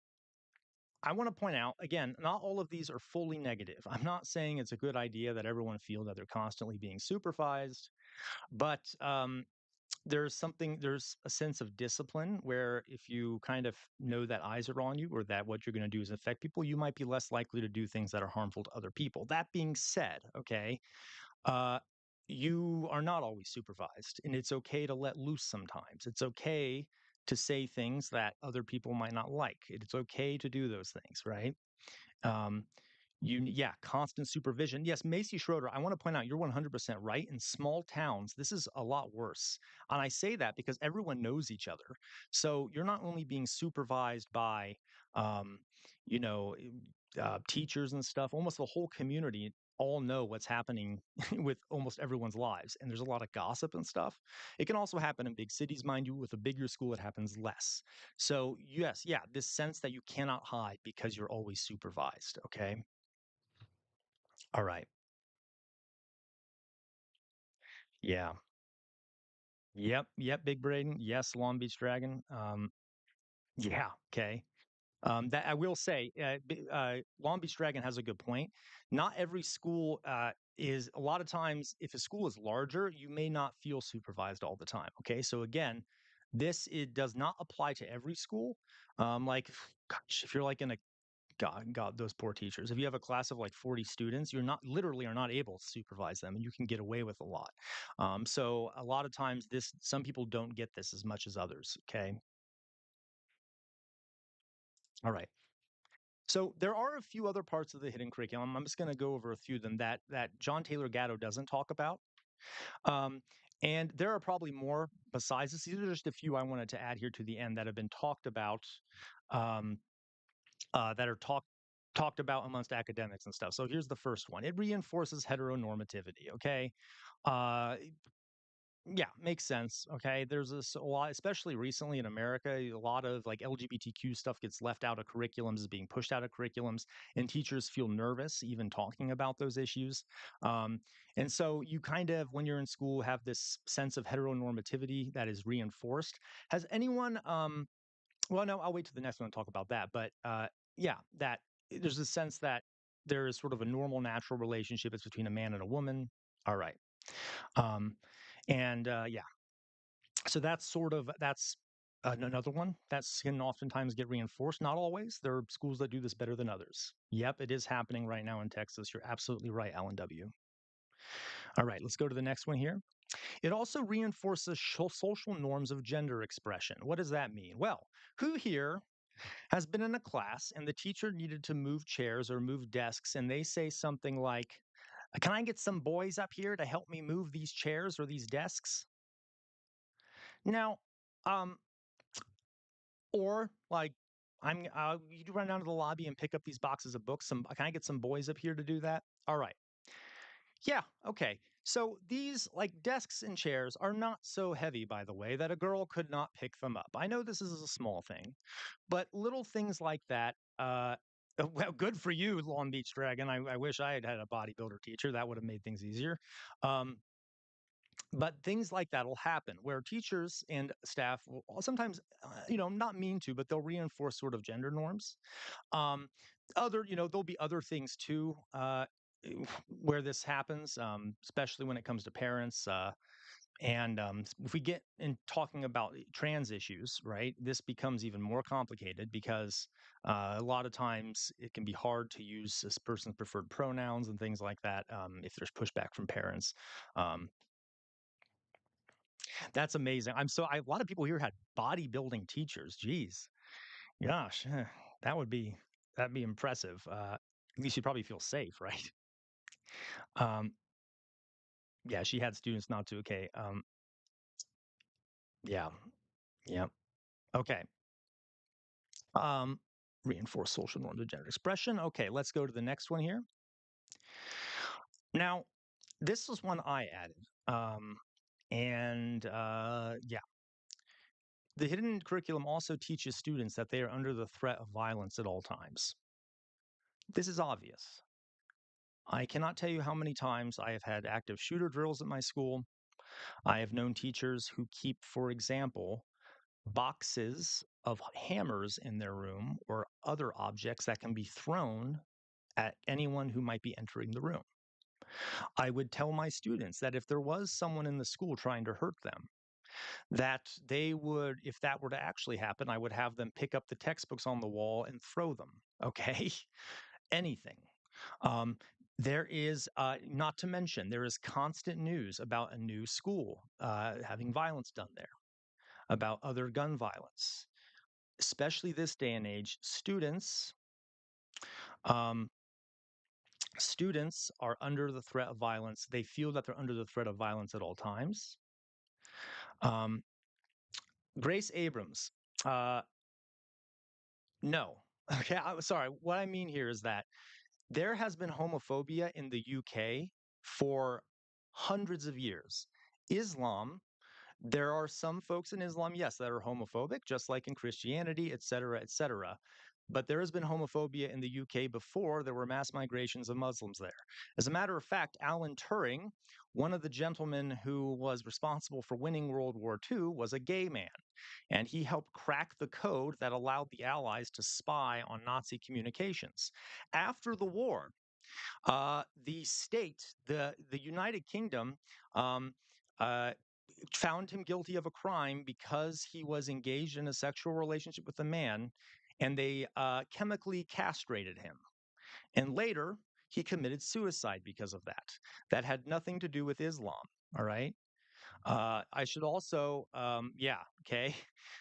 I want to point out again, not all of these are fully negative. I'm not saying it's a good idea that everyone feel that they're constantly being supervised, but there's a sense of discipline where if you kind of know that eyes are on you or that what you're going to do is affect people, you might be less likely to do things that are harmful to other people. That being said, okay, uh, you are not always supervised, and it's okay to let loose sometimes. It's okay to say things that other people might not like. It's okay to do those things, right? Um, yeah, constant supervision. Yes, Macy Schroeder, I want to point out you're 100% right. In small towns, this is a lot worse. And I say that because everyone knows each other. So you're not only being supervised by, um, you know, teachers and stuff, almost the whole community all know what's happening with almost everyone's lives. And there's a lot of gossip and stuff. It can also happen in big cities, mind you. With a bigger school, it happens less. So, yes, yeah, this sense that you cannot hide because you're always supervised. Okay. All right. Yeah. Yep. Yep. Big Braden. Yes. Long Beach Dragon. Yeah. Okay. That I will say, Long Beach Dragon has a good point. Not every school is. A lot of times, if a school is larger, you may not feel supervised all the time. Okay. So again, it does not apply to every school. Like, gosh, if you're like in a God, those poor teachers. If you have a class of like 40 students, you're not literally are not able to supervise them, and you can get away with a lot. So a lot of times, this some people don't get this as much as others. Okay, all right. So there are a few other parts of the hidden curriculum. I'm just going to go over a few of them that John Taylor Gatto doesn't talk about. Um, and there are probably more besides this. These are just a few I wanted to add here to the end that have been talked about, um, that are talked about amongst academics and stuff. So here's the first one. It reinforces heteronormativity. Okay. Uh, yeah, makes sense. Okay. There's a lot, especially recently in America, a lot of like LGBTQ stuff gets left out of curriculums, is being pushed out of curriculums, and teachers feel nervous even talking about those issues. Um, and so you kind of, when you're in school, have this sense of heteronormativity that is reinforced. Has anyone, well, no, I'll wait to the next one to talk about that. But yeah, that there's a sense that there is sort of a normal, natural relationship it's between a man and a woman. All right. Um, and yeah, so that's another one that's can oftentimes get reinforced. Not always. There are schools that do this better than others. Yep, it is happening right now in Texas. You're absolutely right, Alan W. All right, let's go to the next one here. It also reinforces social norms of gender expression. What does that mean? Well, who here has been in a class and the teacher needed to move chairs or move desks, and they say something like, "Can I get some boys up here to help me move these chairs or these desks?" Now, um, or like, you run down to the lobby and pick up these boxes of books. Can I get some boys up here to do that? All right. Yeah. Okay. So these like desks and chairs are not so heavy, by the way, that a girl could not pick them up. I know this is a small thing, but little things like that. Well, good for you, Long Beach Dragon. I wish I had had a bodybuilder teacher. That would have made things easier. Um, but things like that will happen where teachers and staff will sometimes, not mean to, but they'll reinforce sort of gender norms. Um, there'll be other things too, where this happens, especially when it comes to parents. And if we get in talking about trans issues, right, this becomes even more complicated because a lot of times it can be hard to use this person's preferred pronouns and things like that, if there's pushback from parents. Um, that's amazing. A lot of people here had bodybuilding teachers. Geez, gosh, that would be that'd be impressive. At least you'd probably feel safe, right? Um, yeah, she had students not to. Okay. Yeah. Yeah. Okay. Um, Reinforce social norms of gender expression. Okay, let's go to the next one here. Now, this is one I added. And yeah, the hidden curriculum also teaches students that they are under the threat of violence at all times. This is obvious. I cannot tell you how many times I have had active shooter drills at my school. I have known teachers who keep, for example, boxes of hammers in their room or other objects that can be thrown at anyone who might be entering the room. I would tell my students that if there was someone in the school trying to hurt them, that they would, if that were to actually happen, I would have them pick up the textbooks on the wall and throw them. Okay. Anything. Um, there is, not to mention, there is constant news about a new school having violence done there, about other gun violence. Especially this day and age, um, students are under the threat of violence. They feel that they're under the threat of violence at all times. Um, Grace Abrams, uh, no. Okay, sorry. What I mean here is that there has been homophobia in the UK for hundreds of years. Islam, there are some folks in Islam, yes, that are homophobic, just like in Christianity, et cetera, et cetera. But there has been homophobia in the UK before there were mass migrations of Muslims there. As a matter of fact, Alan Turing, one of the gentlemen who was responsible for winning World War II, was a gay man. And he helped crack the code that allowed the Allies to spy on Nazi communications. After the war, the United Kingdom, um, uh, found him guilty of a crime because he was engaged in a sexual relationship with a man, and they chemically castrated him. And later, he committed suicide because of that. That had nothing to do with Islam. All right. I should also, yeah, okay.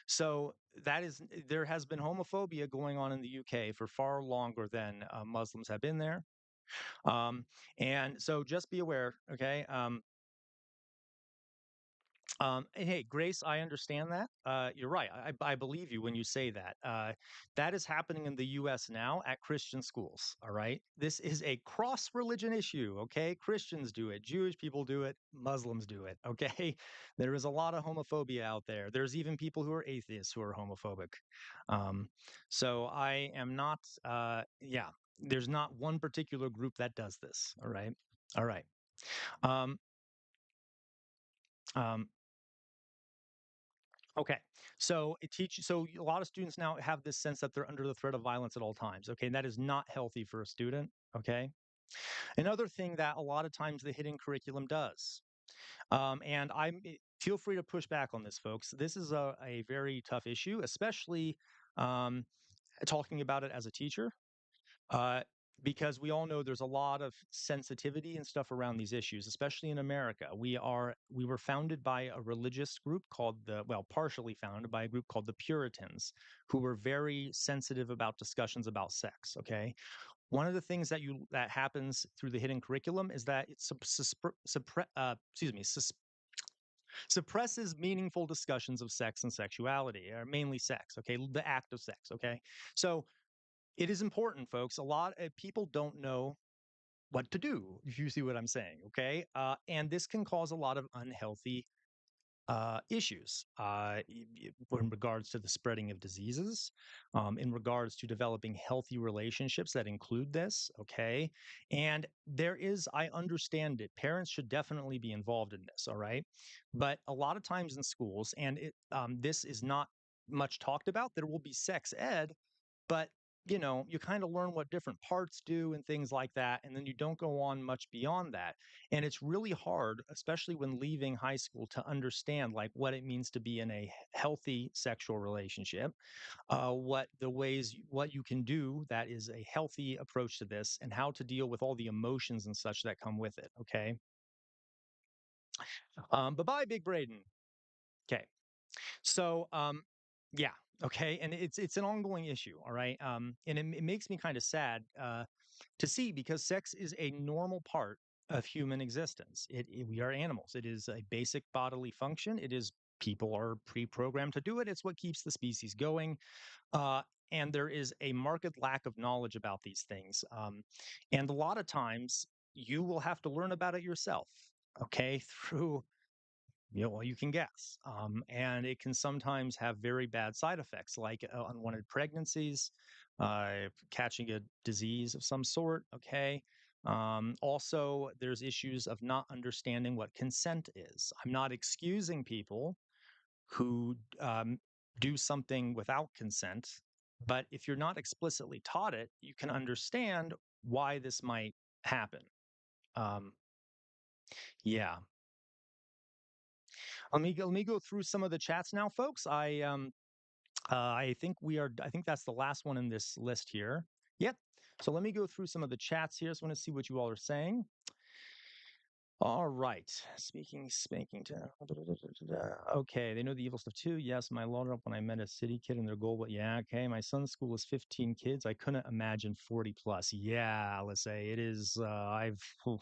So that is, there has been homophobia going on in the UK for far longer than Muslims have been there. Um, and so just be aware, okay? And hey, Grace, I understand that. You're right. I believe you when you say that. That is happening in the U.S. now at Christian schools. All right. This is a cross religion issue. Okay. Christians do it, Jewish people do it, Muslims do it. Okay. There is a lot of homophobia out there. There's even people who are atheists who are homophobic. Um, so I am not, yeah, there's not one particular group that does this. All right. All right. Um, um, Okay. So it teaches, so a lot of students now have this sense that they're under the threat of violence at all times. Okay. And that is not healthy for a student. Okay. Another thing that a lot of times the hidden curriculum does, and feel free to push back on this, folks. This is a very tough issue, especially um, talking about it as a teacher. Uh, because we all know there's a lot of sensitivity and stuff around these issues, especially in America. We were founded by a religious group called partially founded by a group called the Puritans, who were very sensitive about discussions about sex. Okay, one of the things that happens through the hidden curriculum is that it suppresses meaningful discussions of sex and sexuality, or mainly sex. Okay, the act of sex. Okay, so it is important, folks. A lot of people don't know what to do, if you see what I'm saying. Okay. And this can cause a lot of unhealthy issues in regards to the spreading of diseases, in regards to developing healthy relationships that include this. Okay. And I understand it. Parents should definitely be involved in this. All right. But a lot of times in schools, and this is not much talked about, there will be sex ed, but you kind of learn what different parts do and things like that, and then you don't go on much beyond that. And it's really hard, especially when leaving high school, to understand like what it means to be in a healthy sexual relationship, what you can do that is a healthy approach to this, and how to deal with all the emotions and such that come with it. Okay. Bye bye, Big Braden. Okay. So, yeah, okay, and it's an ongoing issue, all right, and it makes me kind of sad to see, because sex is a normal part of human existence. We are animals. It is a basic bodily function. It is People are pre-programmed to do it. It's what keeps the species going. Uh, and there is a marked lack of knowledge about these things, and a lot of times you will have to learn about it yourself. Okay, through well, you can guess. And it can sometimes have very bad side effects, like unwanted pregnancies, catching a disease of some sort. Okay. Also, there's issues of not understanding what consent is. I'm not excusing people who do something without consent, but if you're not explicitly taught it, you can understand why this might happen. Um, yeah. Let me go through some of the chats now, folks. I think that's the last one in this list here. Yep. So let me go through some of the chats here. So I want to see what you all are saying. All right. Speaking, spanking to. Okay. They know the evil stuff too. Yes. My loaded up when I met a city kid and their goal, but yeah. Okay. My son's school is 15 kids. I couldn't imagine 40 plus. Yeah. Let's say it is. I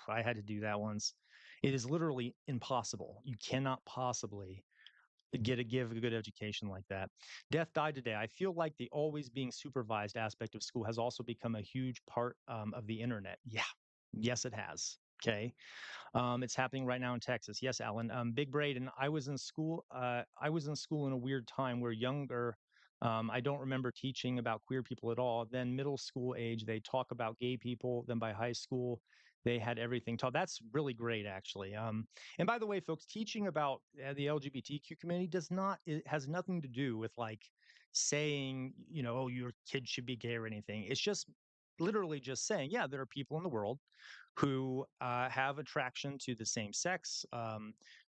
had to do that once. It is literally impossible. You cannot possibly give a good education like that. Death died today. I feel like the always being supervised aspect of school has also become a huge part of the internet. Yeah, yes, it has. Okay. It's happening right now in Texas. Yes, Alan. Big Braden. I was in school. I was in school in a weird time where younger. I don't remember teaching about queer people at all. Then middle school age, they talk about gay people. Then by high school, they had everything taught. That's really great, actually. And by the way, folks, teaching about the LGBTQ community it has nothing to do with like saying, oh, your kid should be gay or anything. It's just literally just saying, yeah, there are people in the world who have attraction to the same sex,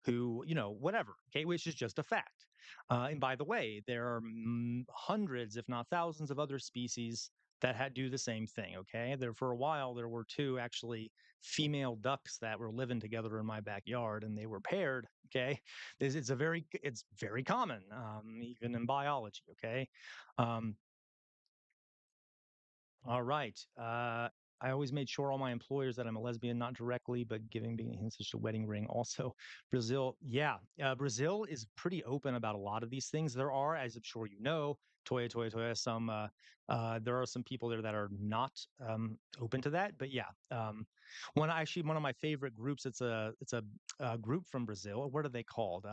who, whatever, okay, which is just a fact. And by the way, there are hundreds, if not thousands, of other species that do the same thing. Okay, there for a while there were two actually female ducks that were living together in my backyard, and they were paired. Okay, it's very common, even in biology. Okay, um, all right. I always made sure all my employers that I'm a lesbian, not directly, but giving being hints to a wedding ring. Also, Brazil, yeah, Brazil is pretty open about a lot of these things. There are, as I'm sure you know, Toya, some there are some people there that are not open to that. But yeah, one of my favorite groups. It's a group from Brazil. What are they called?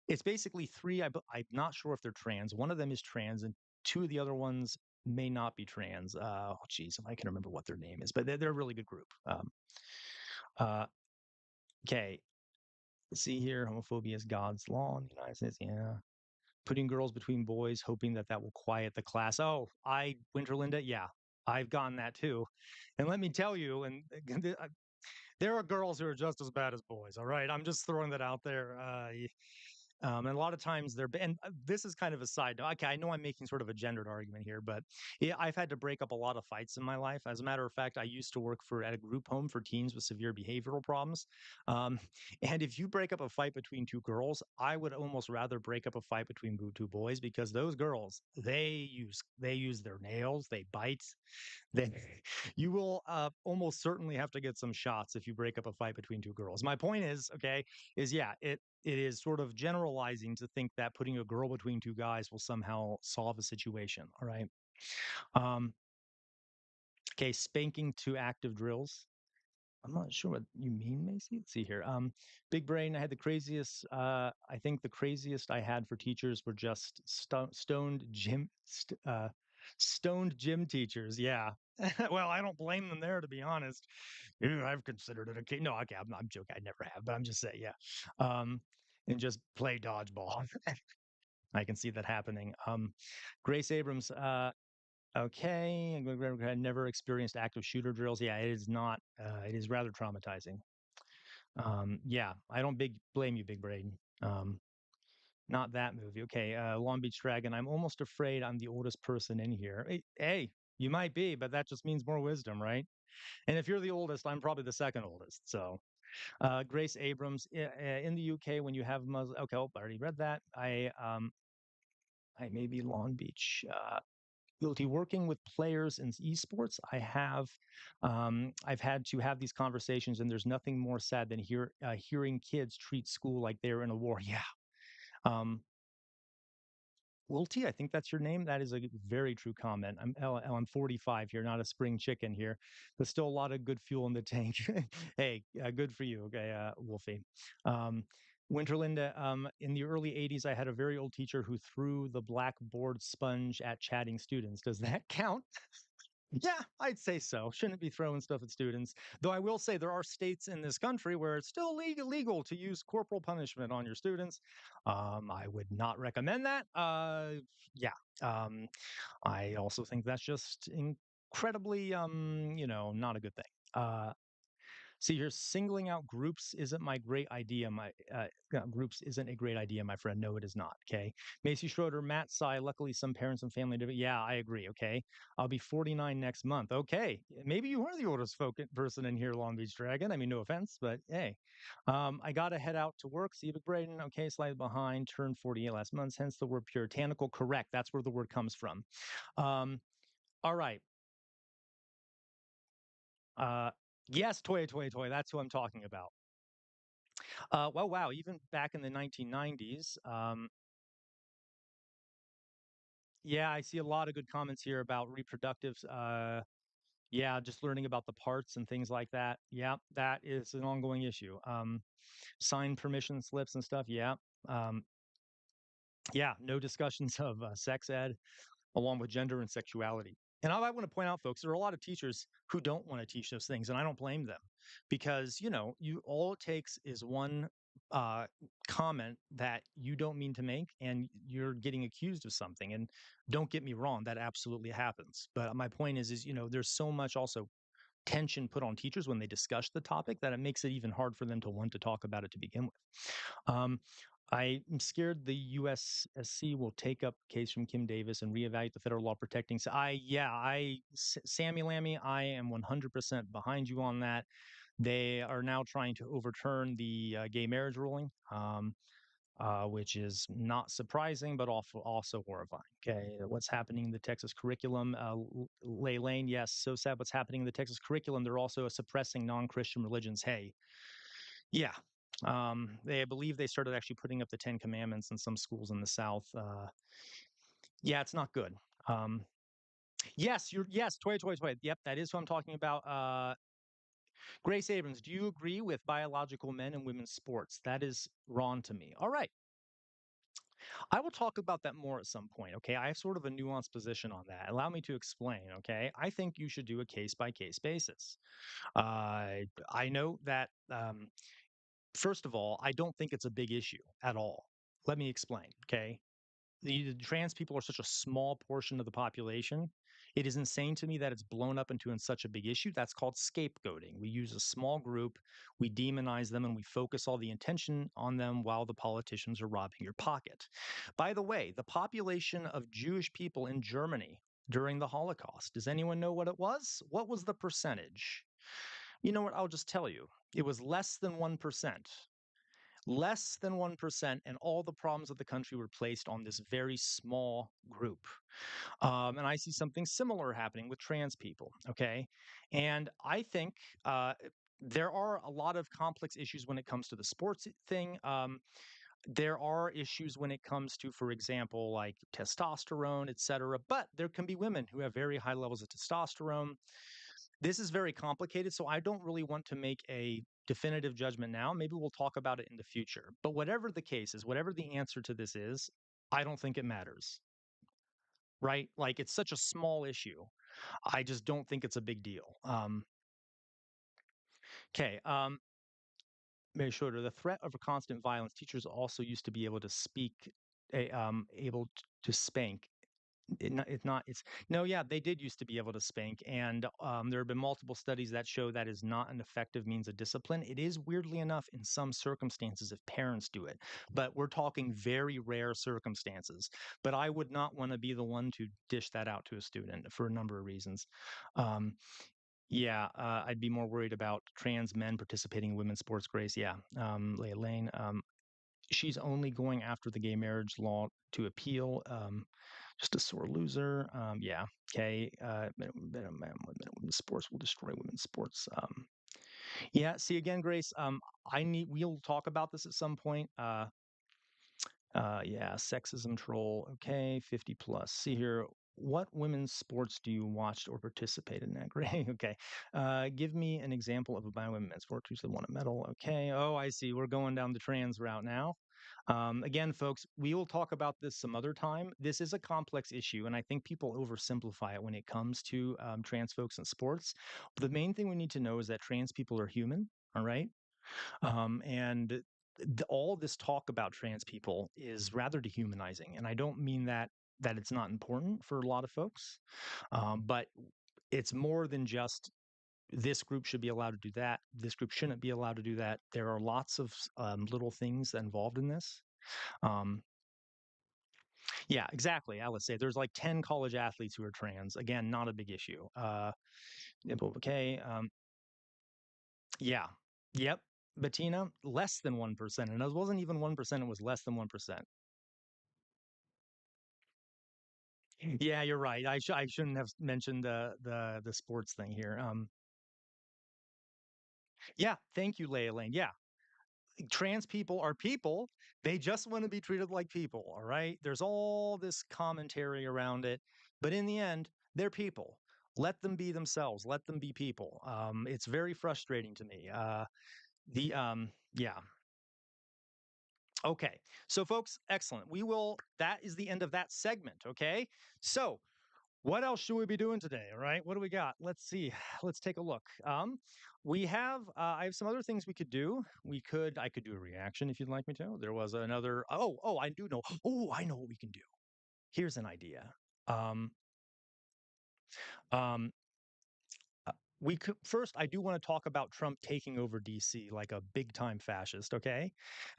It's basically three. I'm not sure if they're trans. One of them is trans, and two of the other ones may not be trans. Oh, geez, if I can remember what their name is, but they're a really good group. Uh, okay, let's see here. Homophobia is God's law in the United States. Yeah. Putting girls between boys, hoping that that will quiet the class. Oh, Winterlinda, yeah, I've gotten that too. And let me tell you, and there are girls who are just as bad as boys. All right, I'm just throwing that out there. And a lot of times and this is kind of a side note. Okay, I know I'm making sort of a gendered argument here, but yeah, I've had to break up a lot of fights in my life. As a matter of fact, I used to work at a group home for teens with severe behavioral problems. Um, and if you break up a fight between two girls, I would almost rather break up a fight between two boys because those girls, they use their nails, they bite, they you will almost certainly have to get some shots if you break up a fight between two girls. My point is, okay, is yeah, it is sort of generalizing to think that putting a girl between two guys will somehow solve a situation. All right. Um, okay, spanking to active drills. I'm not sure what you mean, Macy. Let's see here. Big brain. I had the craziest. I think the craziest I had for teachers were just stoned gym teachers. Yeah. Well, I don't blame them there, to be honest. Yeah, I've considered it a case. No, okay, I'm joking. I never have, but I'm just saying, yeah. Um, and just play dodgeball. I can see that happening. Grace Abrams. Okay, I never experienced active shooter drills. Yeah, it is not. It is rather traumatizing. Yeah, I don't big blame you, Big Braden. Not that movie. Okay, Long Beach Dragon. I'm almost afraid I'm the oldest person in here. Hey, you might be, but that just means more wisdom, right? And if you're the oldest, I'm probably the second oldest. So, Grace Abrams in the UK when you have Muslim. Okay, oh, I already read that. I may be Long Beach. Guilty working with players in esports. I've had to have these conversations, and there's nothing more sad than hearing kids treat school like they're in a war. Yeah. Um, Wilty, I think that's your name. That is a very true comment. I'm 45 here, not a spring chicken here. There's still a lot of good fuel in the tank. Hey, good for you. Okay, Wolfie. Um, Winterlinda, in the early 80s, I had a very old teacher who threw the blackboard sponge at chatting students. Does that count? Yeah, I'd say so. Shouldn't be throwing stuff at students. Though I will say there are states in this country where it's still legal to use corporal punishment on your students. I would not recommend that. Yeah. Um, I also think that's just incredibly, not a good thing. See, you're singling out groups isn't my great idea. Groups isn't a great idea, my friend. No, it is not. Okay. Macy Schroeder, Matt Sy. Luckily, some parents and family do. Yeah, I agree. Okay. I'll be 49 next month. Okay. Maybe you are the oldest person in here, Long Beach Dragon. I mean, no offense, but hey, I got to head out to work. See you, Braden. Okay. Slightly behind. Turned 48 last month. Hence the word puritanical. Correct. That's where the word comes from. All right. Uh, yes, Toy. That's who I'm talking about. Well, wow, even back in the 1990s. Yeah, I see a lot of good comments here about reproductive. Yeah, just learning about the parts and things like that. Yeah, that is an ongoing issue. Sign permission slips and stuff. Yeah. Um, yeah, no discussions of sex ed along with gender and sexuality. And I want to point out, folks, there are a lot of teachers who don't want to teach those things, and I don't blame them because you all it takes is one uh, comment that you don't mean to make, and you're getting accused of something. And don't get me wrong, that absolutely happens. But my point is there's so much also tension put on teachers when they discuss the topic that it makes it even hard for them to want to talk about it to begin with. Um, I'm scared the USSC will take up a case from Kim Davis and reevaluate the federal law protecting. So Sammy Lammy, I am 100% behind you on that. They are now trying to overturn the gay marriage ruling. Which is not surprising, but also horrifying. Okay, what's happening in the Texas curriculum? Lane, yes, so sad what's happening in the Texas curriculum. They're also suppressing non-Christian religions. Hey, yeah. They I believe they started actually putting up the Ten Commandments in some schools in the South. Yeah, it's not good. Um, yes, toy. Yep, that is who I'm talking about. Grace Abrams, do you agree with biological men and women's sports? That is wrong to me. All right. I will talk about that more at some point. Okay. I have sort of a nuanced position on that. Allow me to explain. Okay. I think you should do a case by case basis. I know that, first of all, I don't think it's a big issue at all. Let me explain. Okay. The trans people are such a small portion of the population. It is insane to me that it's blown up into such a big issue. That's called scapegoating. We use a small group, we demonize them, and we focus all the attention on them while the politicians are robbing your pocket. By the way, the population of Jewish people in Germany during the Holocaust, does anyone know what it was? What was the percentage? You know what? I'll just tell you. It was less than 1%. Less than 1%, and all the problems of the country were placed on this very small group. And I see something similar happening with trans people. Okay. And I think there are a lot of complex issues when it comes to the sports thing. There are issues when it comes to, for example, like testosterone, et cetera. But there can be women who have very high levels of testosterone. This is very complicated, so I don't really want to make a definitive judgment now. Maybe we'll talk about it in the future. But whatever the case is, whatever the answer to this is, I don't think it matters, right? Like it's such a small issue. I just don't think it's a big deal. Okay. Very shorter. The threat of a constant violence. Teachers also used to be able to speak, to spank. It's not. It's no. Yeah, they did used to be able to spank, and there have been multiple studies that show that is not an effective means of discipline. It is weirdly enough in some circumstances if parents do it, but we're talking very rare circumstances. But I would not want to be the one to dish that out to a student for a number of reasons. Um, yeah, I'd be more worried about trans men participating in women's sports. Grace, yeah, Leah Lane. She's only going after the gay marriage law to appeal. Just a sore loser. Yeah. Okay. Women's sports will destroy women's sports. Yeah. See again, Grace. We'll talk about this at some point. Yeah. Sexism troll. Okay. 50 plus. See here. What women's sports do you watch or participate in? That great. Okay. Give me an example of a bi women's sport who said won a medal. Okay. Oh, I see. We're going down the trans route now. Again, folks, we will talk about this some other time. This is a complex issue, and I think people oversimplify it when it comes to trans folks in sports. But the main thing we need to know is that trans people are human, all right? And all this talk about trans people is rather dehumanizing, and I don't mean that it's not important for a lot of folks, but it's more than just this group should be allowed to do that. This group shouldn't be allowed to do that. There are lots of little things involved in this. Um, yeah, exactly. I would say there's like 10 college athletes who are trans. Again, not a big issue. Okay. Yeah. Yep. Bettina, less than 1%. And it wasn't even 1%, it was less than 1%. Yeah, you're right. I shouldn't have mentioned the sports thing here. Yeah, thank you, Leia Lane. Yeah, trans people are people. They just want to be treated like people. All right. There's all this commentary around it. But in the end, they're people. Let them be themselves. Let them be people. It's very frustrating to me. Yeah. Okay. So, folks, excellent. That is the end of that segment. Okay. So, what else should we be doing today? All right. What do we got? Let's see. Let's take a look. I have some other things we could do. I could do a reaction if you'd like me to. There was another, I do know. Oh, I know what we can do. Here's an idea. Um, um, we could first. I do want to talk about Trump taking over DC like a big time fascist. Okay,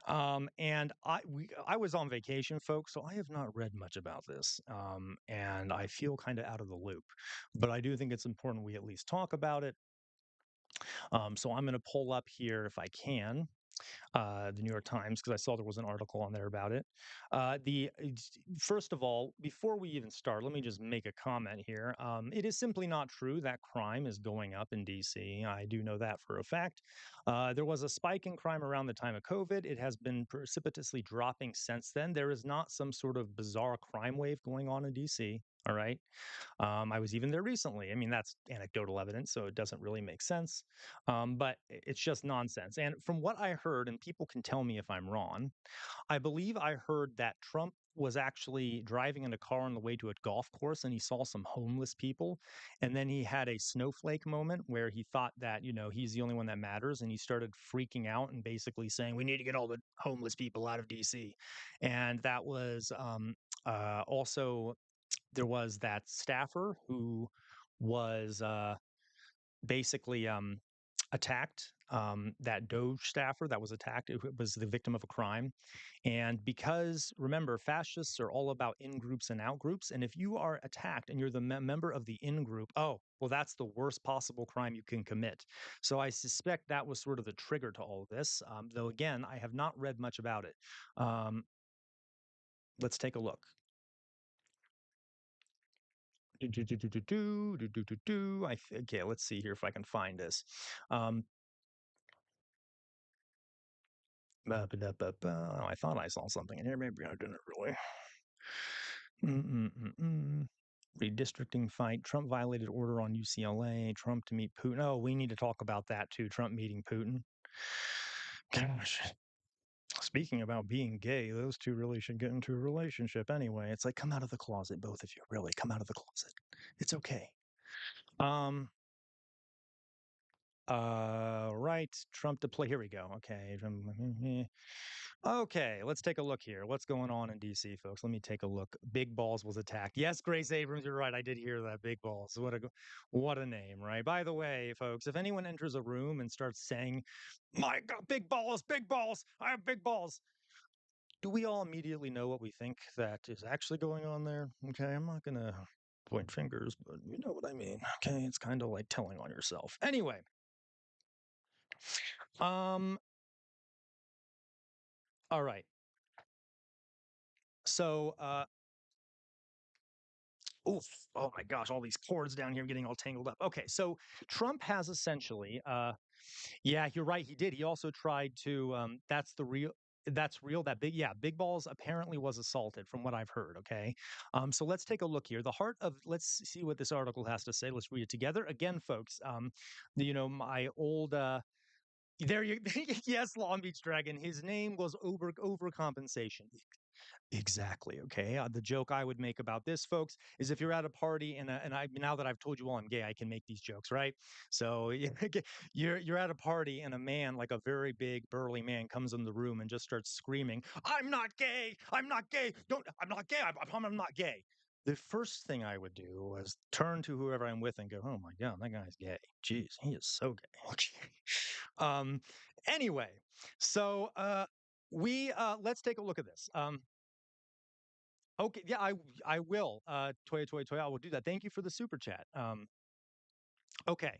and I was on vacation, folks, so I have not read much about this, and I feel kind of out of the loop. But I do think it's important we at least talk about it. So I'm going to pull up here if I can the New York Times because I saw there was an article on there about it. First of all, before we even start, let me just make a comment here. It is simply not true that crime is going up in DC. I do know that for a fact. There was a spike in crime around the time of COVID. It has been precipitously dropping since then. There is not some sort of bizarre crime wave going on in DC. All right. I was even there recently. I mean, that's anecdotal evidence, so it doesn't really make sense. But it's just nonsense. And from what I heard, and people can tell me if I'm wrong, I believe I heard that Trump was actually driving in a car on the way to a golf course and he saw some homeless people. And then he had a snowflake moment where he thought that, he's the only one that matters. And he started freaking out and basically saying, we need to get all the homeless people out of DC. And that was also there was that staffer who was basically attacked. That Doge staffer that was attacked was the victim of a crime. And because remember, fascists are all about in groups and out groups. And if you are attacked and you're the member of the in group, oh, well, that's the worst possible crime you can commit. So I suspect that was sort of the trigger to all of this. Though, again, I have not read much about it. Um, let's take a look. Okay, let's see here if I can find this. Um, I thought I saw something in here. Maybe I didn't really. Mm-mm-mm-mm. Redistricting fight. Trump violated order on UCLA. Trump to meet Putin. Oh, we need to talk about that too. Trump meeting Putin. Gosh. Speaking about being gay, those two really should get into a relationship anyway. It's like, come out of the closet, both of you. Really, come out of the closet. It's okay. Um, right. Trump to play. Here we go. Okay. Okay. Let's take a look here. What's going on in DC, folks? Let me take a look. Big Balls was attacked. Yes, Grace Abrams, you're right. I did hear that. Big Balls. What a name, right? By the way, folks, if anyone enters a room and starts saying, "My God, big balls, I have big balls," do we all immediately know what we think that is actually going on there? Okay, I'm not gonna point fingers, but you know what I mean. Okay, it's kind of like telling on yourself. Anyway, um, all right. So, oof, oh my gosh, all these cords down here getting all tangled up. Okay, so Trump has essentially, yeah, you're right. He did. He also tried to. That's the real. That's real. That big, yeah, Big Balls apparently was assaulted, from what I've heard. Okay, so let's take a look here. The heart of. Let's see what this article has to say. Let's read it together again, folks. My old. There you. Yes, Long Beach Dragon. His name was overcompensation. Exactly. Okay. The joke I would make about this, folks, is if you're at a party and I now that I've told you all I'm gay, I can make these jokes, right? So you're at a party and a man, like a very big burly man, comes in the room and just starts screaming, "I'm not gay! I'm not gay! Don't! I'm not gay! I'm not gay!" The first thing I would do was turn to whoever I'm with and go, "Oh my god, that guy's gay! Jeez, he is so gay." um. Anyway, so we let's take a look at this. Okay, yeah, I will. Toya, I will do that. Thank you for the super chat. Okay.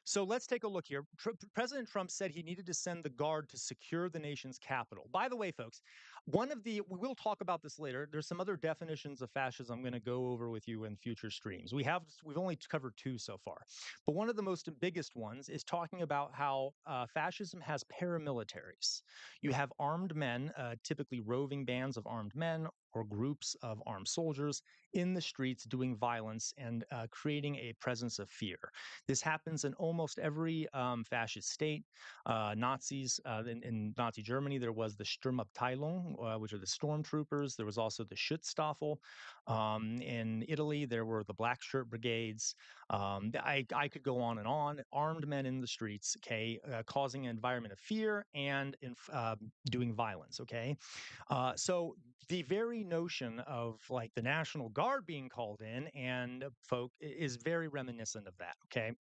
So let's take a look here. President Trump said he needed to send the guard to secure the nation's capital. By the way, folks, we will talk about this later. There's some other definitions of fascism I'm going to go over with you in future streams. We've only covered two so far, but one of the most biggest ones is talking about how fascism has paramilitaries. You have armed men, typically roving bands of armed men or groups of armed soldiers in the streets doing violence and creating a presence of fear. This happens in almost every fascist state. Nazis in Nazi Germany, there was the Sturmabteilung, which are the stormtroopers. There was also the Schutzstaffel. In Italy, there were the Black Shirt Brigades. I could go on and on. Armed men in the streets, okay, causing an environment of fear and doing violence, okay. So the very notion of like the National Guard being called in and folk is very reminiscent of that. Okay.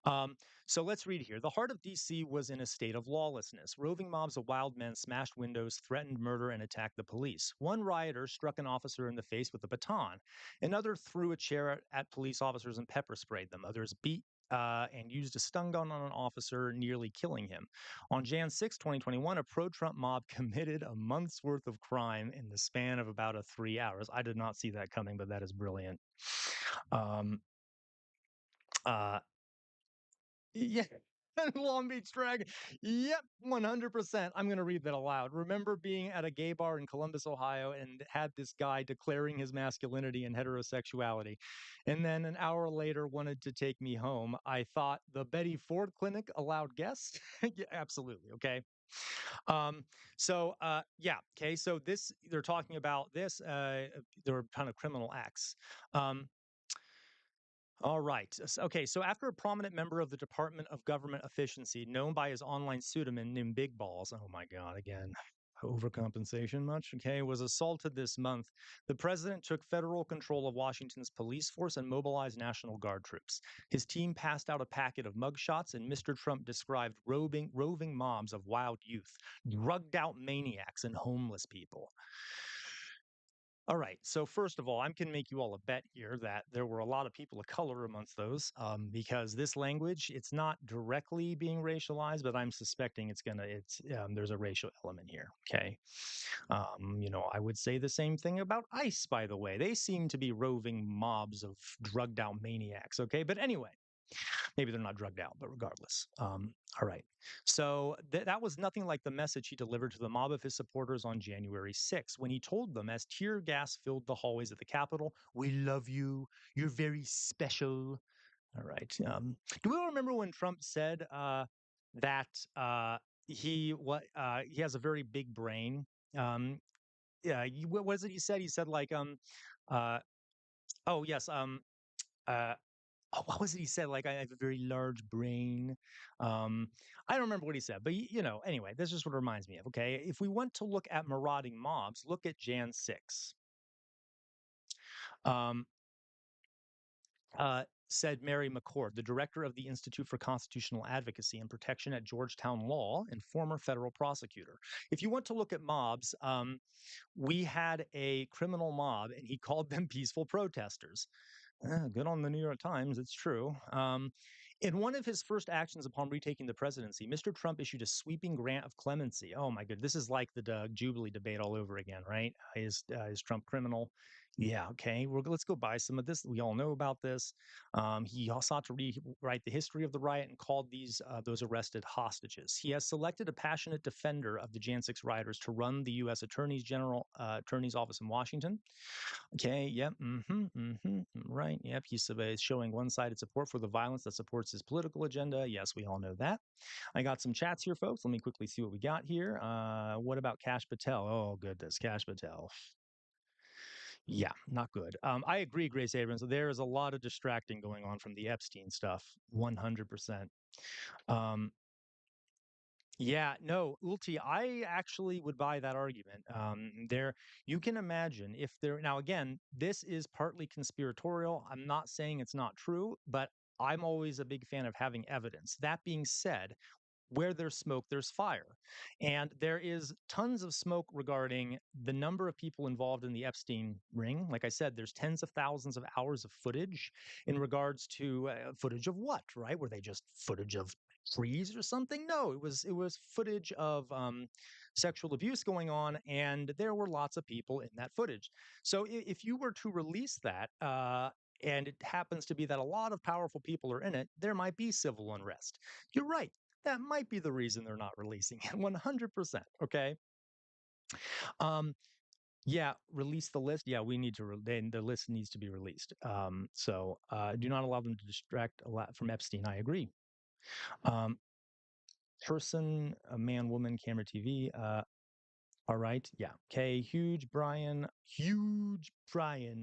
Um, so let's read here. The heart of DC was in a state of lawlessness. Roving mobs of wild men smashed windows, threatened murder, and attacked the police. One rioter struck an officer in the face with a baton. Another threw a chair at police officers and pepper sprayed them. Others beat and used a stun gun on an officer, nearly killing him. On Jan 6, 2021, a pro Trump mob committed a month's worth of crime in the span of about 3 hours. I did not see that coming, but that is brilliant. Um, uh, Yeah. Long Beach Dragon. Yep, 100%. I'm going to read that aloud. Remember being at a gay bar in Columbus, Ohio, and had this guy declaring his masculinity and heterosexuality. And then an hour later wanted to take me home. I thought the Betty Ford Clinic allowed guests. Yeah, absolutely. Okay. Um, yeah. Okay. So they're talking about this, there were kind of criminal acts. Um, all right. Okay. So after a prominent member of the Department of Government Efficiency, known by his online pseudonym named Big Balls, oh my God, again, overcompensation much? Okay. Was assaulted this month, the president took federal control of Washington's police force and mobilized National Guard troops. His team passed out a packet of mugshots, and Mr. Trump described roving mobs of wild youth, drugged out maniacs, and homeless people. All right. So first of all, I can make you all a bet here that there were a lot of people of color amongst those, because this language, it's not directly being racialized, but I'm suspecting there's a racial element here. Okay. I would say the same thing about ICE, by the way. They seem to be roving mobs of drugged out maniacs. Okay. But anyway, maybe they're not drugged out, but regardless. All right. So that was nothing like the message he delivered to the mob of his supporters on January 6th, when he told them, as tear gas filled the hallways of the Capitol, "We love you. You're very special." All right. Do we all remember when Trump said that he has a very big brain? Um, yeah. What was it he said? He said like uh, oh yes uh, oh, what was it he said? Like, I have a very large brain. Um, I don't remember what he said, but anyway, this is what it reminds me of. Okay. If we want to look at marauding mobs, look at Jan 6. Um, said Mary McCord, the director of the Institute for Constitutional Advocacy and Protection at Georgetown Law and former federal prosecutor. If you want to look at mobs, we had a criminal mob and he called them peaceful protesters. Good on the New York Times. It's true. In one of his first actions upon retaking the presidency, Mr. Trump issued a sweeping grant of clemency. Oh my good, this is like the Doug Jubilee debate all over again, right? Is Trump criminal? Yeah, okay. Let's go buy some of this. We all know about this. He also sought to rewrite the history of the riot and called those arrested hostages. He has selected a passionate defender of the Jan 6 rioters to run the U.S. Attorney's Office in Washington. Okay. Yep. Right. Yep. He's showing one-sided support for the violence that supports his political agenda. Yes, we all know that. I got some chats here, folks. Let me quickly see what we got here. What about Cash Patel? Oh, goodness, Cash Patel. Yeah, not good. I agree, Grace Abrams. There is a lot of distracting going on from the Epstein stuff. 100%. Um, yeah, no, Ulti, I actually would buy that argument. You can imagine if there, now again, this is partly conspiratorial. I'm not saying it's not true, but I'm always a big fan of having evidence. That being said, where there's smoke, there's fire. And there is tons of smoke regarding the number of people involved in the Epstein ring. Like I said, there's tens of thousands of hours of footage in regards to footage of what, right? Were they just footage of trees or something? No, it was footage of sexual abuse going on, and there were lots of people in that footage. So if you were to release that, and it happens to be that a lot of powerful people are in it, there might be civil unrest. You're right. That might be the reason they're not releasing it. 100%. Okay. Um, yeah, release the list. Yeah, we need to. The list needs to be released. Do not allow them to distract a lot from Epstein. I agree. Um, person, a man, woman, camera, TV. All right. Yeah. Okay. Huge Brian.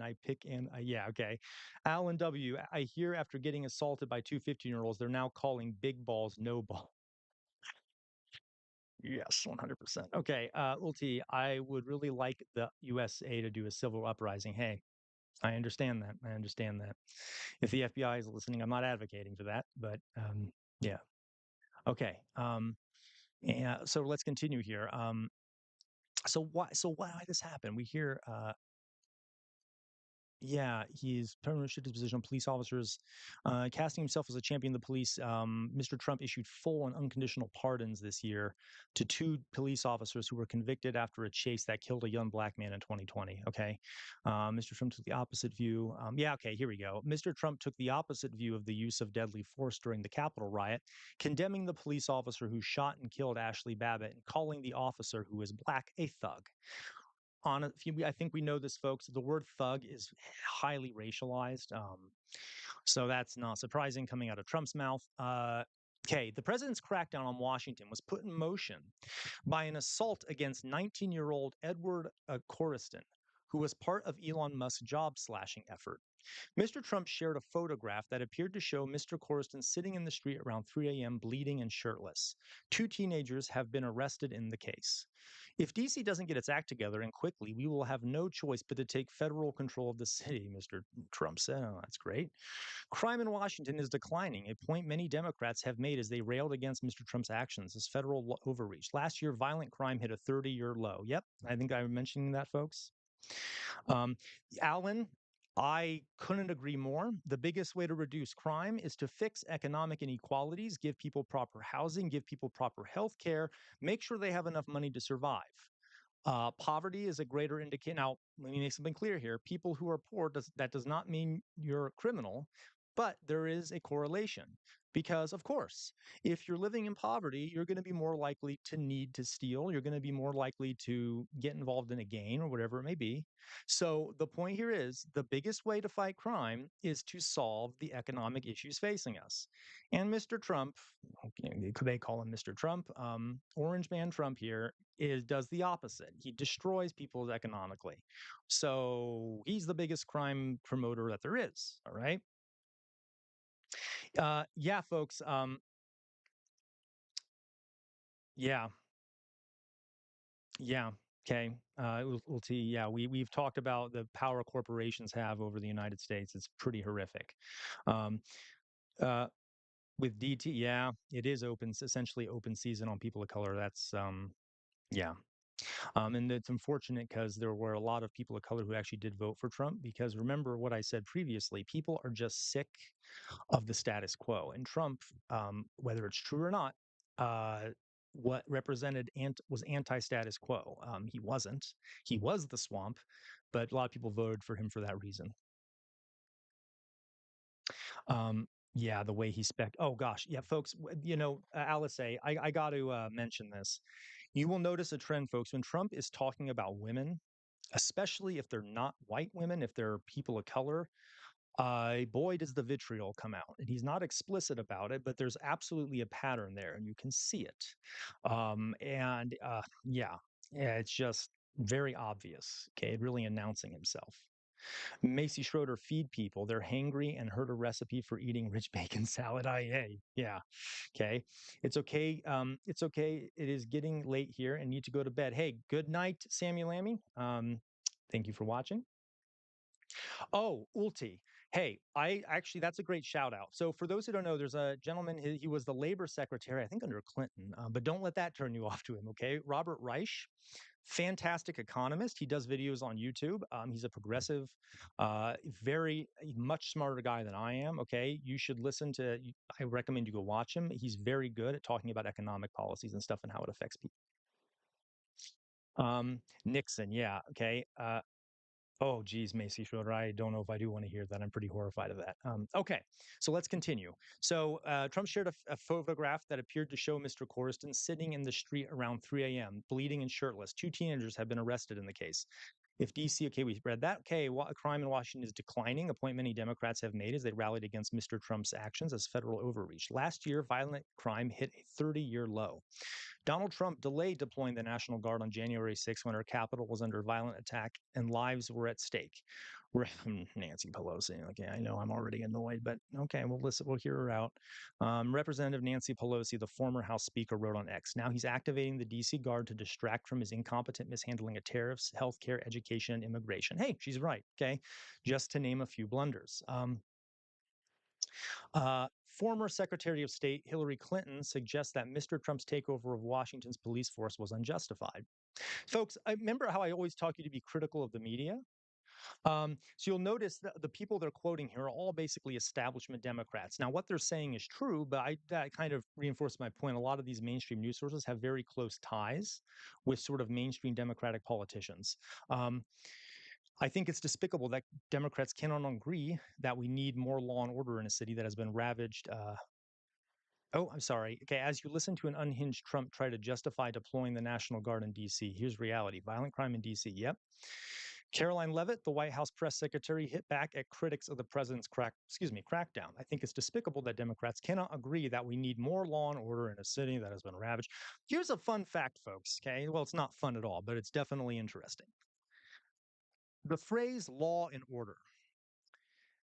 I pick and yeah. Okay. Alan W. I hear after getting assaulted by two 15-year-olds, they're now calling big balls no ball. Yes, 100%. Okay, Ulti, I would really like the USA to do a civil uprising. Hey, I understand that. I understand that. If the FBI is listening, I'm not advocating for that, but yeah. Okay. And so let's continue here. Why this happened? We hear yeah, he's permanently shifted his position on police officers, casting himself as a champion of the police. Mr. Trump issued full and unconditional pardons this year to two police officers who were convicted after a chase that killed a young black man in 2020. Okay. Mr. Trump took the opposite view. Yeah, okay, here we go. Mr. Trump took the opposite view of the use of deadly force during the Capitol riot, condemning the police officer who shot and killed Ashley Babbitt and calling the officer who was black a thug. I think we know this, folks. The word thug is highly racialized. So that's not surprising coming out of Trump's mouth. Okay, the president's crackdown on Washington was put in motion by an assault against 19-year-old Edward Coriston, who was part of Elon Musk's job slashing effort. Mr. Trump shared a photograph that appeared to show Mr. Coriston sitting in the street around 3 a.m., bleeding and shirtless. Two teenagers have been arrested in the case. If DC doesn't get its act together and quickly, we will have no choice but to take federal control of the city, Mr. Trump said. Oh, that's great. Crime in Washington is declining, a point many Democrats have made as they railed against Mr. Trump's actions as federal overreach. Last year, violent crime hit a 30-year low. Yep, I think I was mentioning that, folks. Um, Alan, I couldn't agree more. The biggest way to reduce crime is to fix economic inequalities, give people proper housing, give people proper health care, make sure they have enough money to survive. Poverty is a greater indicator. Now, let me make something clear here. People who are poor, that does not mean you're a criminal, but there is a correlation. Because, of course, if you're living in poverty, you're going to be more likely to need to steal. You're going to be more likely to get involved in a gang or whatever it may be. So, the point here is the biggest way to fight crime is to solve the economic issues facing us. And Mr. Trump, they call him Mr. Trump, Orange Man Trump here, does the opposite. He destroys people economically. So he's the biggest crime promoter that there is. All right. Yeah, folks. Yeah, yeah. Okay. We'll see. Yeah, we've talked about the power corporations have over the United States. It's pretty horrific. Um, uh, with DT, yeah, it is open, essentially open season on people of color. That's yeah. And it's unfortunate because there were a lot of people of color who actually did vote for Trump. Because remember what I said previously, people are just sick of the status quo. And Trump, whether it's true or not, uh, what represented was anti-status quo. He wasn't. He was the swamp, but a lot of people voted for him for that reason. Yeah, the way he spec. Oh gosh, yeah, folks. Alice, I got to mention this. You will notice a trend, folks, when Trump is talking about women, especially if they're not white women, if they're people of color, boy, does the vitriol come out. And he's not explicit about it, but there's absolutely a pattern there, and you can see it. Yeah, it's just very obvious. Okay, really announcing himself. Macy Schroeder feed people. They're hangry and heard a recipe for eating rich bacon salad. Yeah. Okay. It's okay. It's okay. It is getting late here and need to go to bed. Hey, good night, Sammy Lammy. Thank you for watching. Oh, Ulti. Hey, I actually, that's a great shout out. So, for those who don't know, there's a gentleman, he was the labor secretary, I think under Clinton, but don't let that turn you off to him, okay? Robert Reich, fantastic economist. He does videos on YouTube. He's a progressive, very much smarter guy than I am, okay? You should listen to, I recommend you go watch him. He's very good at talking about economic policies and stuff and how it affects people. Nixon, yeah, okay. Oh, geez, Macy Schroeder. I don't know if I do want to hear that. I'm pretty horrified of that. Okay, so let's continue. So Trump shared a photograph that appeared to show Mr. Coriston sitting in the street around 3 a.m., bleeding and shirtless. Two teenagers have been arrested in the case. If DC, okay, we read that. Okay, crime in Washington is declining. A point many Democrats have made as they rallied against Mr. Trump's actions as federal overreach. Last year, violent crime hit a 30-year low. Donald Trump delayed deploying the National Guard on January 6th when our capital was under violent attack and lives were at stake. Nancy Pelosi. Okay, I know I'm already annoyed, but okay, we'll listen. We'll hear her out. Representative Nancy Pelosi, the former House Speaker, wrote on X. Now he's activating the D.C. Guard to distract from his incompetent mishandling of tariffs, healthcare, education, and immigration. Hey, she's right. Okay, just to name a few blunders. Former Secretary of State Hillary Clinton suggests that Mr. Trump's takeover of Washington's police force was unjustified. Folks, I remember how I always taught you to be critical of the media. So you'll notice that the people they're quoting here are all basically establishment Democrats. Now, what they're saying is true, but that kind of reinforced my point. A lot of these mainstream news sources have very close ties with sort of mainstream Democratic politicians. Um, I think it's despicable that Democrats cannot agree that we need more law and order in a city that has been ravaged. Oh, I'm sorry. Okay, as you listen to an unhinged Trump try to justify deploying the National Guard in D.C., here's reality: violent crime in D.C. Yep. Caroline Levitt, the White House press secretary, hit back at critics of the president's crackdown. I think it's despicable that Democrats cannot agree that we need more law and order in a city that has been ravaged. Here's a fun fact, folks. Okay, well, it's not fun at all, but it's definitely interesting. The phrase "law and order"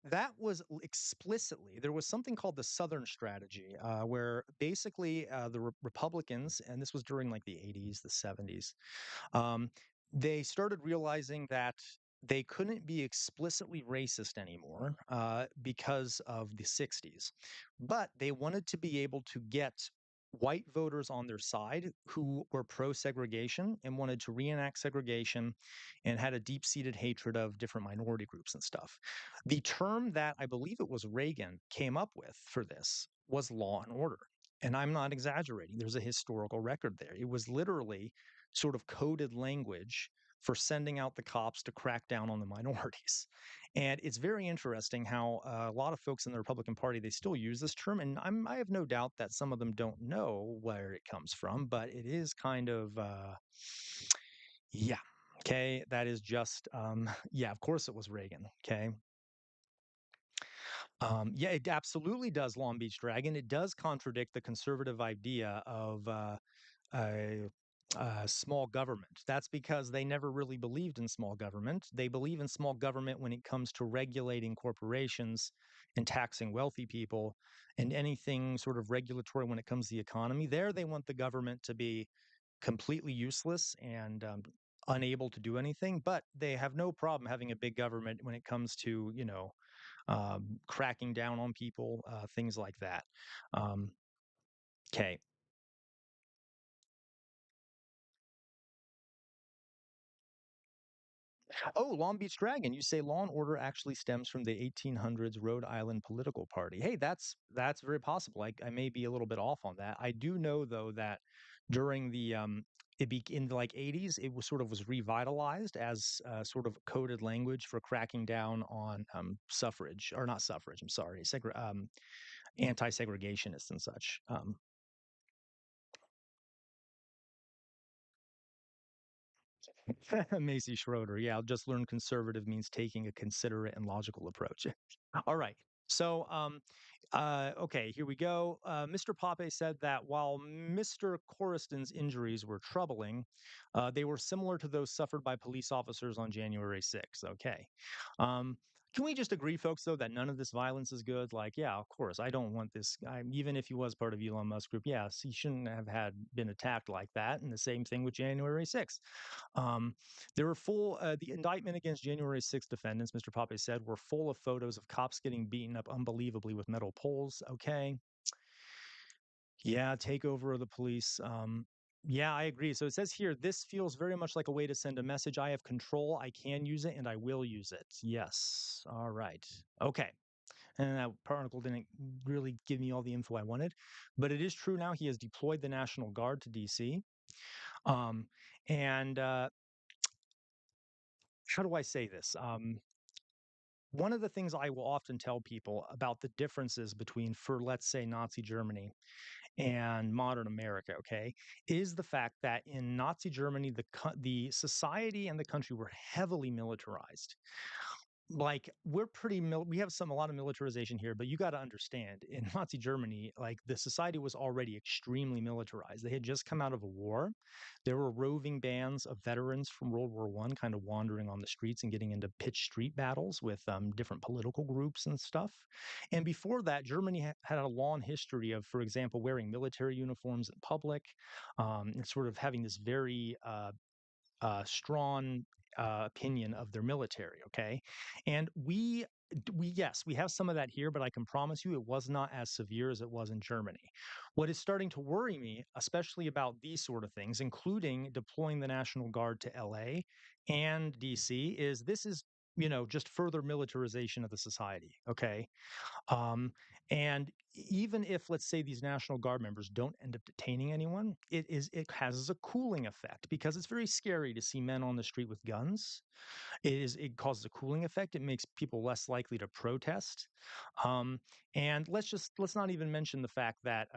that was explicitly there was something called the Southern Strategy, where basically the Republicans, and this was during like the 80s, the 70s, um, they started realizing that they couldn't be explicitly racist anymore because of the 60s, but they wanted to be able to get white voters on their side who were pro segregation and wanted to reenact segregation and had a deep seated hatred of different minority groups and stuff. The term that I believe it was Reagan came up with for this was law and order. And I'm not exaggerating. There's a historical record there. It was literally sort of coded language for sending out the cops to crack down on the minorities. And it's very interesting how a lot of folks in the Republican Party, they still use this term. And I have no doubt that some of them don't know where it comes from, but it is kind of, yeah. Okay. That is just, yeah, of course it was Reagan. Okay. Yeah, it absolutely does, Long Beach Dragon. It does contradict the conservative idea of uh, small government. That's because they never really believed in small government. They believe in small government when it comes to regulating corporations and taxing wealthy people and anything sort of regulatory when it comes to the economy. There, they want the government to be completely useless and unable to do anything, but they have no problem having a big government when it comes to, cracking down on people, things like that. Okay. Oh, Long Beach Dragon. You say law and order actually stems from the 1800s Rhode Island political party. Hey, that's very possible. I may be a little bit off on that. I do know though that during the in the like 80s, it was sort of was revitalized as sort of coded language for cracking down on suffrage or not suffrage. I'm sorry, anti-segregationists and such. Macy Schroeder. Yeah, I'll just learn conservative means taking a considerate and logical approach. All right. So, okay, here we go. Mr. Pape said that while Mr. Coriston's injuries were troubling, they were similar to those suffered by police officers on January 6th. Okay. Um, can we just agree, folks, though, that none of this violence is good? Like, yeah, of course, I don't want this guy, even if he was part of Elon Musk group. Yes, he shouldn't have had been attacked like that. And the same thing with January 6th. Um, there were the indictment against January 6th defendants, Mr. Pape said, were full of photos of cops getting beaten up unbelievably with metal poles. Okay. Yeah, takeover of the police. Yeah, I agree. So it says here, this feels very much like a way to send a message. I have control. I can use it and I will use it. Yes. All right. Okay. And that article didn't really give me all the info I wanted, but it is true now. He has deployed the National Guard to DC. Um, and how do I say this? One of the things I will often tell people about the differences between, for let's say, Nazi Germany and modern America, okay, is the fact that in Nazi Germany, the society and the country were heavily militarized. like we're we have a lot of militarization here, but you got to understand in Nazi Germany, like the society was already extremely militarized. They had just come out of a war. There were roving bands of veterans from World War I kind of wandering on the streets and getting into pitched street battles with different political groups and stuff. And before that, Germany had a long history of, for example, wearing military uniforms in public, and sort of having this very strong opinion of their military. Okay, and yes, we have some of that here, but I can promise you it was not as severe as it was in Germany. What is starting to worry me, especially about these sort of things, including deploying the National Guard to LA and DC, is this is just further militarization of the society. Okay, um, and even if, let's say, these National Guard members don't end up detaining anyone, it has a cooling effect because it's very scary to see men on the street with guns. It causes a cooling effect. It makes people less likely to protest. Um, and let's not even mention the fact that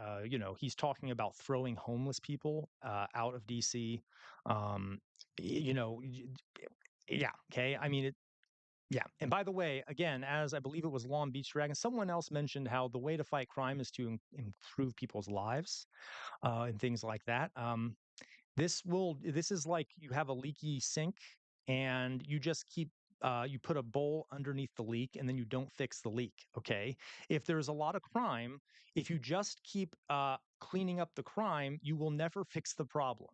he's talking about throwing homeless people out of DC. Um, you know, yeah, okay. I mean, yeah. And by the way, again, as I believe it was Long Beach Dragon, someone else mentioned how the way to fight crime is to improve people's lives and things like that. This is like you have a leaky sink and you just keep, you put a bowl underneath the leak and then you don't fix the leak. Okay. If there's a lot of crime, if you just keep cleaning up the crime, you will never fix the problem.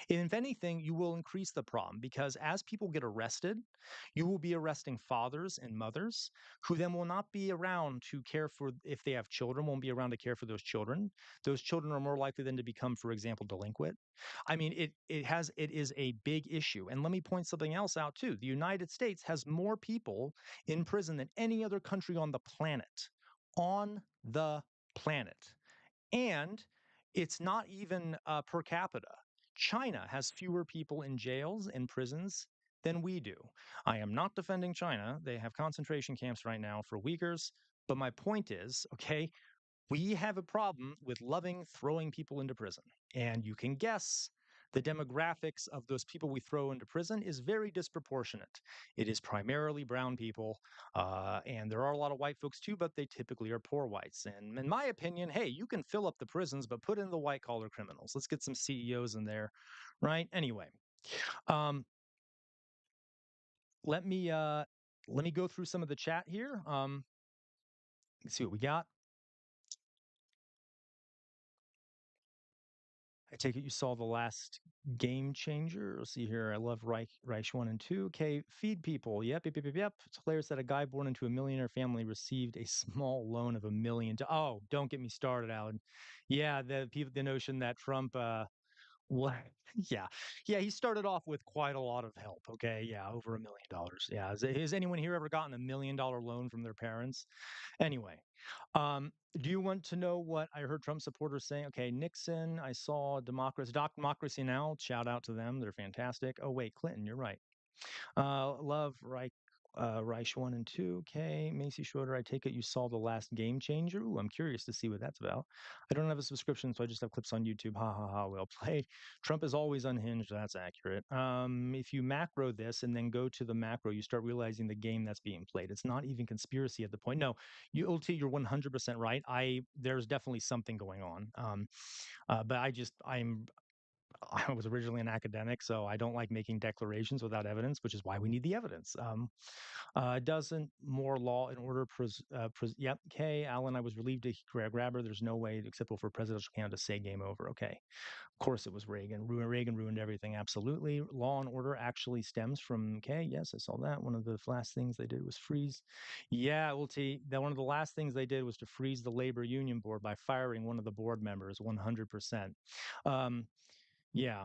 If anything, you will increase the problem because as people get arrested, you will be arresting fathers and mothers who then will not be around to care for, if they have children, won't be around to care for those children. Those children are more likely than to become, for example, delinquent. I mean, it is a big issue. And let me point something else out too. The United States has more people in prison than any other country on the planet. On the planet. And it's not even per capita. China has fewer people in jails and prisons than we do. I am not defending China. They have concentration camps right now for Uyghurs. But my point is, okay, we have a problem with loving throwing people into prison. And you can guess the demographics of those people we throw into prison is very disproportionate. It is primarily brown people, and there are a lot of white folks too, but they typically are poor whites. And in my opinion, hey, you can fill up the prisons, but put in the white collar criminals. Let's get some CEOs in there, right? Anyway, um, let me let me go through some of the chat here. Let's see what we got. I take it you saw the last Game Changer. Let's see here. I love Reich 1 and 2. Okay, feed people. Yep, yep, yep, yep, yep. It's hilarious that a guy born into a millionaire family received a small loan of $1 million. Oh, don't get me started, Alan. Yeah, the notion that Trump what? Yeah. Yeah, he started off with quite a lot of help. Okay. Yeah, over $1 million. Yeah. Has anyone here ever gotten $1 million loan from their parents? Anyway, do you want to know what I heard Trump supporters saying? Okay, Nixon, I saw Democracy Now! Shout out to them. They're fantastic. Oh, wait, Clinton, you're right. Love Reich 1 and 2. Okay. Macy Schroeder, I take it you saw the last Game Changer. Ooh, I'm curious to see what that's about. I don't have a subscription, so I just have clips on YouTube. Ha ha ha. Well played. Trump is always unhinged. That's accurate. If you macro this and then go to the macro, you start realizing the game that's being played. It's not even conspiracy at the point. No, you're 100% right. There's definitely something going on. But I was originally an academic, so I don't like making declarations without evidence, which is why we need the evidence. Doesn't more law and order? Yep. Okay, Alan, I was relieved to grab her. There's no way acceptable for a presidential candidate to say game over. Okay, of course it was Reagan. Reagan ruined everything. Absolutely. Law and order actually stems from. Okay, yes, I saw that. One of the last things they did was freeze. Yeah, well, that one of the last things they did was to freeze the labor union board by firing one of the board members. 100%. Um, yeah,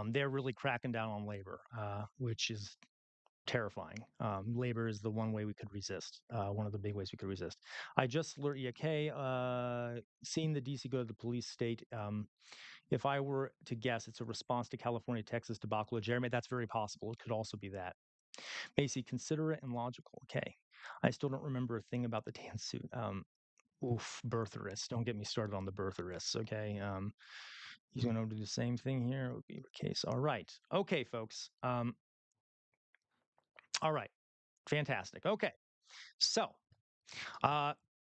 they're really cracking down on labor, which is terrifying. Labor is the one way we could resist. One of the big ways we could resist. I just learned, yeah, okay, seeing the DC go to the police state. If I were to guess, it's a response to California, Texas debacle of Jeremy. That's very possible. It could also be that. Macy, considerate and logical. Okay. I still don't remember a thing about the dance suit. Oof, birtherists. Don't get me started on the birtherists. Okay. He's going to do the same thing here. Would be the case. All right. Okay, folks. All right. Fantastic. Okay. So, uh,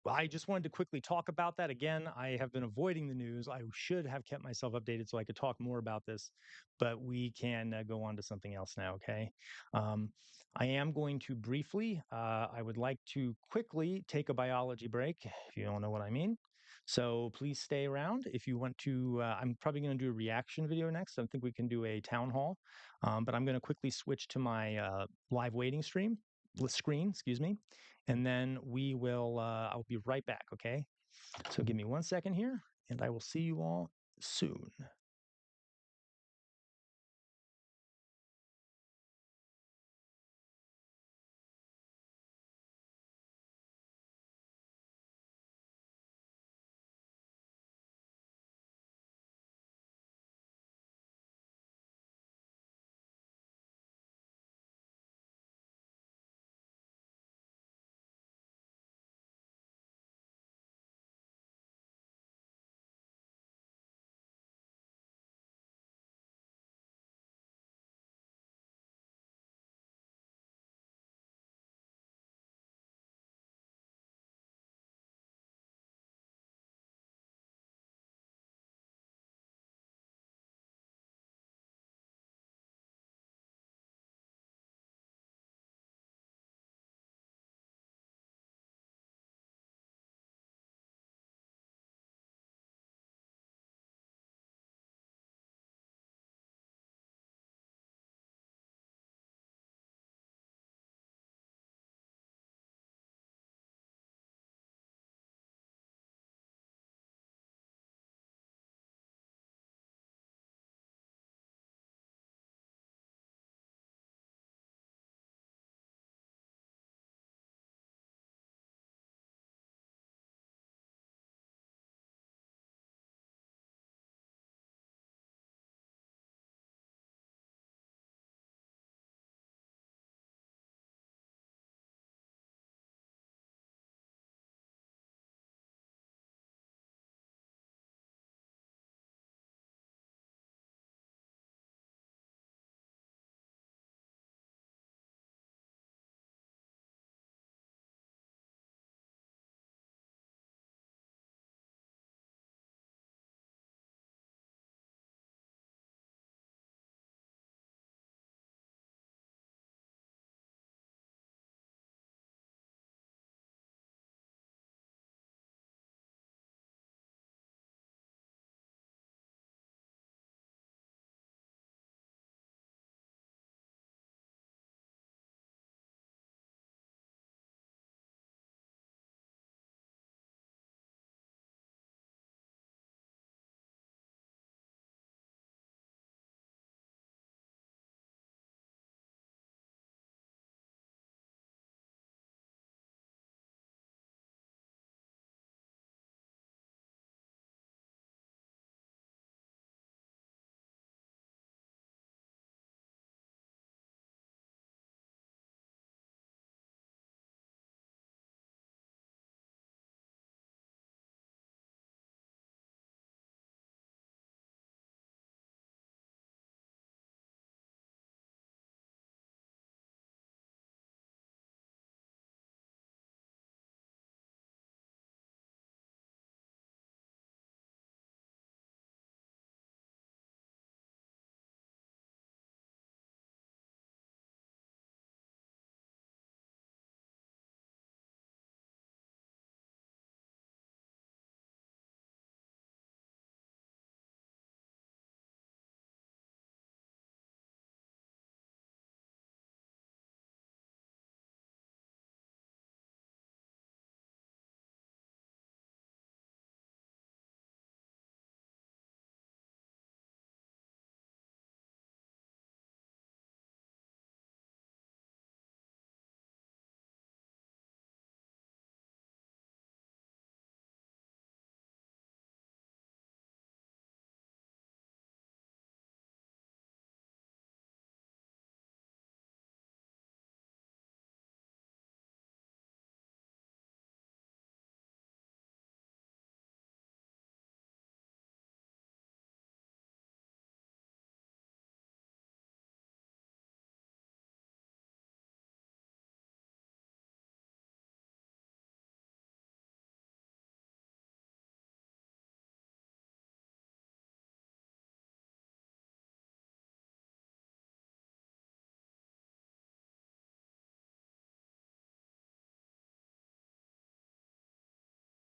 I just wanted to quickly talk about that again. I have been avoiding the news. I should have kept myself updated so I could talk more about this, but we can go on to something else now. Okay. Um, I am going to briefly, I would like to quickly take a biology break, if you don't know what I mean. So please stay around if you want to. I'm probably going to do a reaction video next. I think we can do a town hall, but I'm going to quickly switch to my live waiting screen, excuse me, and then we will I'll be right back, okay? So give me 1 second here, and I will see you all soon.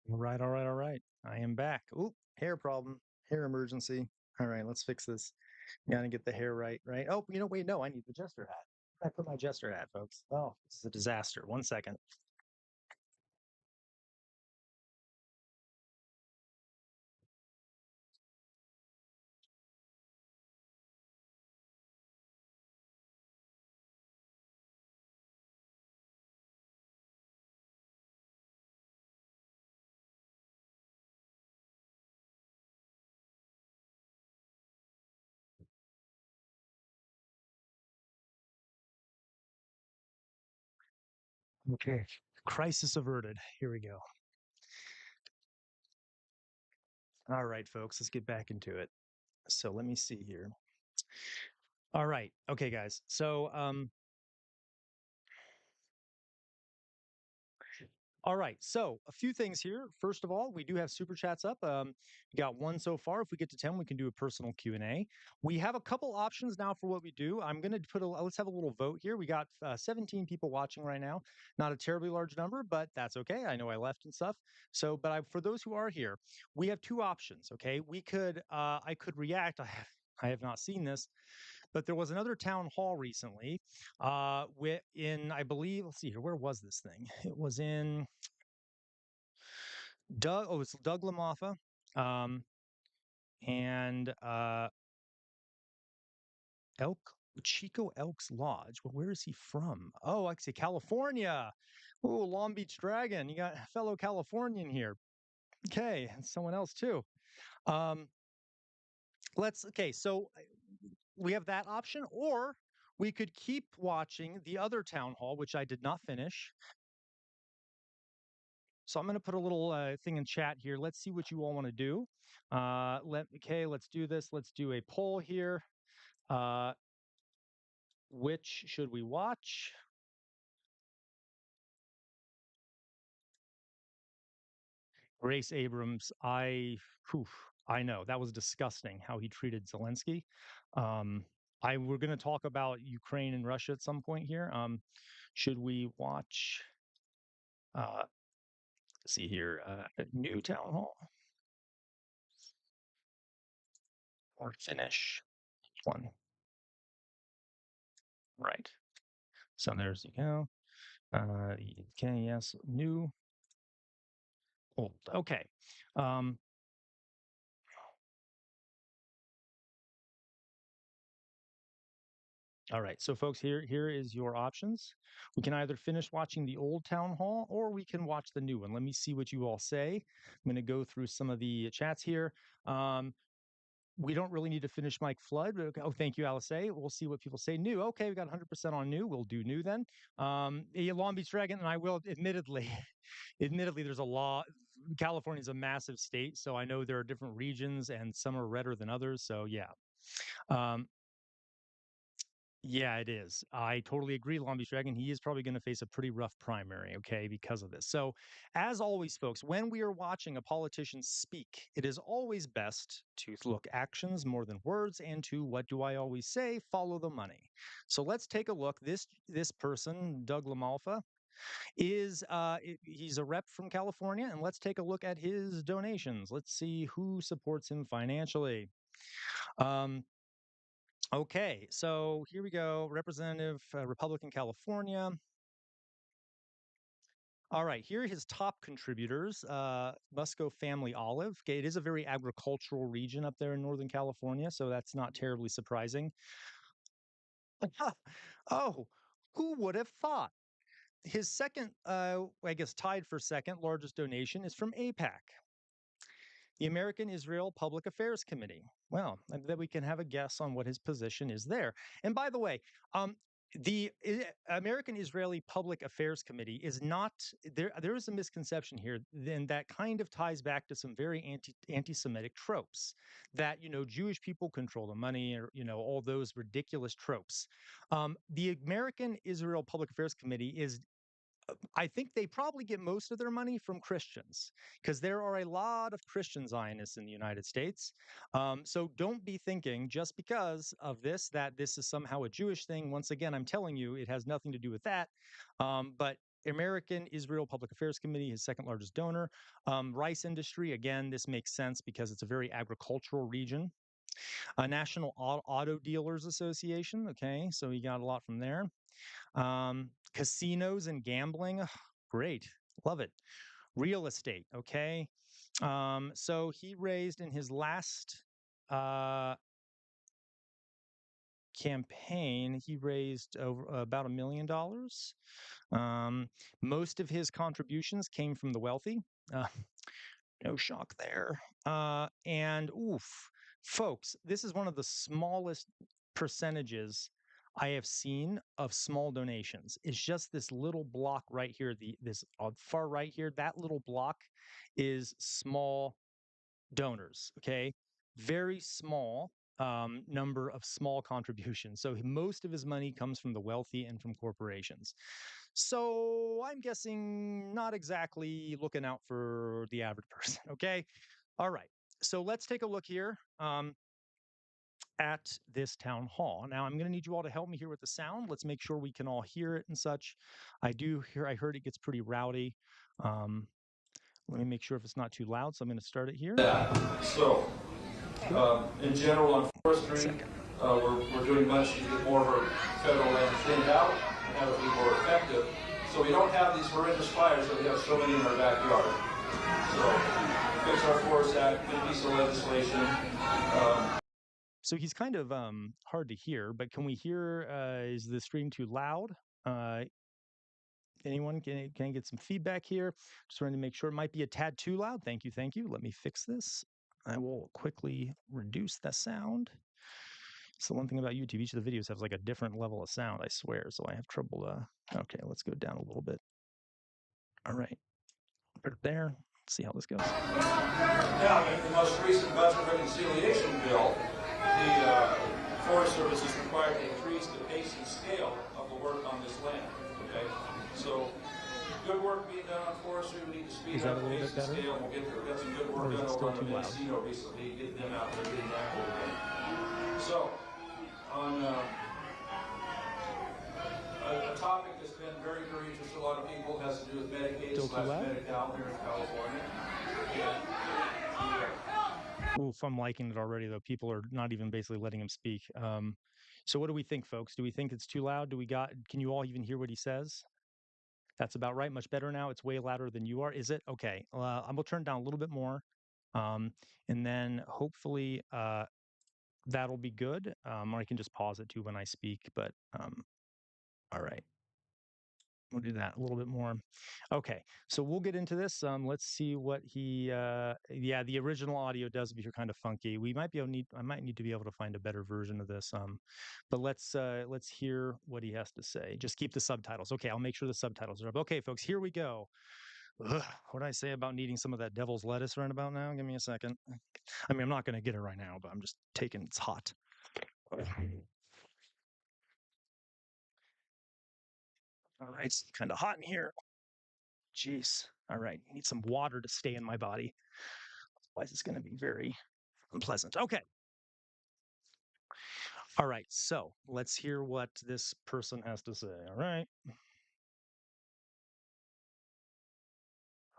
All right, all right, all right. I am back. Ooh, hair problem, hair emergency. All right, let's fix this. Gotta get the hair right, right? Oh, wait, no, I need the jester hat. I put my jester hat, folks. Oh, this is a disaster. 1 second. Okay. Crisis averted. Here we go. All right, folks, let's get back into it. So let me see here. All right. Okay, guys. So all right. So a few things here. First of all, we do have super chats up. We got one so far. If we get to 10, we can do a personal Q&A. We have a couple options now for what we do. I'm going to put let's have a little vote here. We got 17 people watching right now. Not a terribly large number, but that's okay. I know I left and stuff. So, but for those who are here, we have two options. Okay. I could react. I have not seen this, but there was another town hall recently, I believe, let's see here, where was this thing? It was in it's Doug Lamotha, um, and Elk Chico Elks Lodge. Well, where is he from? Oh, I see, California. Oh, Long Beach Dragon. You got a fellow Californian here. Okay, and someone else too. Um, okay. So we have that option, or we could keep watching the other town hall, which I did not finish. So I'm going to put a little thing in chat here. Let's see what you all want to do. Let's do this. Let's do a poll here. Uh, which should we watch? Grace Abrams. Whew, I know that was disgusting how he treated Zelensky. Um, we're going to talk about Ukraine and Russia at some point here. Should we watch? Uh, see here, new town hall or finish one? Right. So there's you go. Okay, yes, new, old. Okay. Um, all right. So folks, here is your options. We can either finish watching the old town hall or we can watch the new one. Let me see what you all say. I'm going to go through some of the chats here. We don't really need to finish Mike Flood. Oh, thank you, Alice. We'll see what people say. New. Okay, we got 100% on new. We'll do new then. Yeah, Long Beach Dragon, and I will admittedly, admittedly, there's a law. California is a massive state, so I know there are different regions, and some are redder than others. So yeah, um, yeah, it is. I totally agree, Long Beach Dragon. He is probably going to face a pretty rough primary, okay, because of this. So, as always, folks, when we are watching a politician speak, it is always best to look actions more than words, and to, what do I always say, follow the money. So let's take a look. This person, Doug Lamalfa, he's a rep from California, and let's take a look at his donations. Let's see who supports him financially. Um, Okay, so here we go. Representative, Republican California. All right, here are his top contributors. Musco Family Olive. Okay, it is a very agricultural region up there in Northern California, so that's not terribly surprising. Oh, who would have thought? His second, I guess tied for second largest donation is from APAC, the American Israel Public Affairs Committee. Well, that we can have a guess on what his position is there. And by the way, the American Israeli Public Affairs Committee is not there. There is a misconception here, then that kind of ties back to some very anti-Semitic tropes that Jewish people control the money, or all those ridiculous tropes. The American Israel Public Affairs Committee is I think they probably get most of their money from Christians because there are a lot of Christian Zionists in the United States. So don't be thinking just because of this that this is somehow a Jewish thing. Once again, I'm telling you, it has nothing to do with that. But American Israel Public Affairs Committee, his second largest donor. Rice industry, again, this makes sense because it's a very agricultural region. National Auto Dealers Association, okay, so he got a lot from there. Casinos and gambling, great, love it. Real estate, okay. So he raised in his last campaign, he raised over about $1 million. Most of his contributions came from the wealthy. No shock there. And oof, folks, this is one of the smallest percentages I have seen of small donations. It's just this little block right here, this far right here, that little block is small donors, okay? Very small number of small contributions. So most of his money comes from the wealthy and from corporations. So I'm guessing not exactly looking out for the average person, okay? All right. So let's take a look here at this town hall. Now I'm going to need you all to help me here with the sound. Let's make sure we can all hear it and such. I heard it gets pretty rowdy. Let me make sure if it's not too loud. So I'm going to start it here. Yeah. So, in general, on forestry, we're doing much to get more of our federal land thinned out and have it be more effective. So we don't have these horrendous fires that we have so many in our backyard. So, fix our Forest Act, good piece of legislation. So he's kind of hard to hear, but can we hear? Is the stream too loud? Anyone can I get some feedback here? Just trying to make sure it might be a tad too loud. Thank you, thank you. Let me fix this. I will quickly reduce the sound. So one thing about YouTube, each of the videos has like a different level of sound, I swear. So I have trouble. Okay, let's go down a little bit. All right, put it there. Let's see how this goes. Now, in the most recent budget reconciliation bill, the Forest Service is required to increase the pace and scale of the work on this land. Okay, so good work being done on forestry. We need to speed up the pace and scale. We'll get there. We've got some good work done over on the Mendocino recently, getting them out there, getting that moving. So, on a topic that's been very, very interesting to a lot of people has to do with Medicaid / Medi-Cal here in California. Oof, I'm liking it already, though. People are not even basically letting him speak. So what do we think, folks? Do we think it's too loud? Can you all even hear what he says? That's about right. Much better now. It's way louder than you are. Is it? Okay. I'm going to turn it down a little bit more. And then hopefully that'll be good. Or I can just pause it too when I speak. But all right. We'll do that a little bit more. Okay, so we'll get into this. Let's see what he. Yeah, the original audio does appear kind of funky. We might I might need to be able to find a better version of this. But let's hear what he has to say. Just keep the subtitles. Okay, I'll make sure the subtitles are up. Okay, folks, here we go. Ugh, what did I say about needing some of that devil's lettuce right about now? Give me a second. I mean, I'm not going to get it right now, but I'm just taking it's hot. All right, it's kind of hot in here. Jeez. All right, need some water to stay in my body. Otherwise, it's going to be very unpleasant. Okay. All right, so let's hear what this person has to say. All right.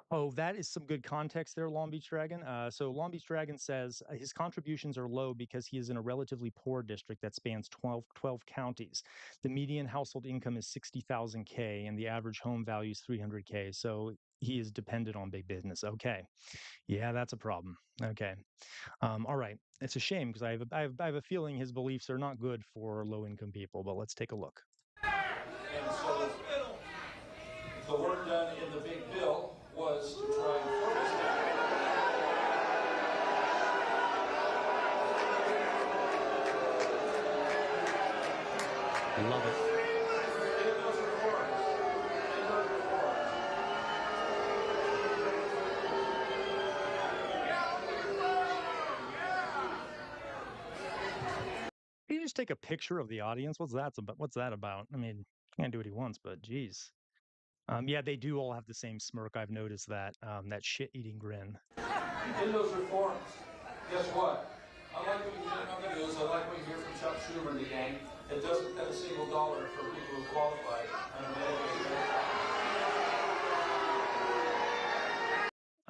Oh, that is some good context there, Long Beach Dragon. So Long Beach Dragon says his contributions are low because he is in a relatively poor district that spans 12 counties. The median household income is 60,000 K and the average home value is 300 K. So he is dependent on big business. Okay. Yeah, that's a problem. Okay. All right. It's a shame because I have a feeling his beliefs are not good for low-income people, but let's take a look. And so the work done in the big bill was to try and focus that. Love it. Can you just take a picture of the audience? What's that about? I mean, he can't do what he wants, but geez. Yeah, they do all have the same smirk. I've noticed that that shit-eating grin. In those reforms, guess what? I like what you hear on the news. I like what you hear from Chuck Schumer and the gang. It doesn't cut a single dollar for people who qualify under Medicaid.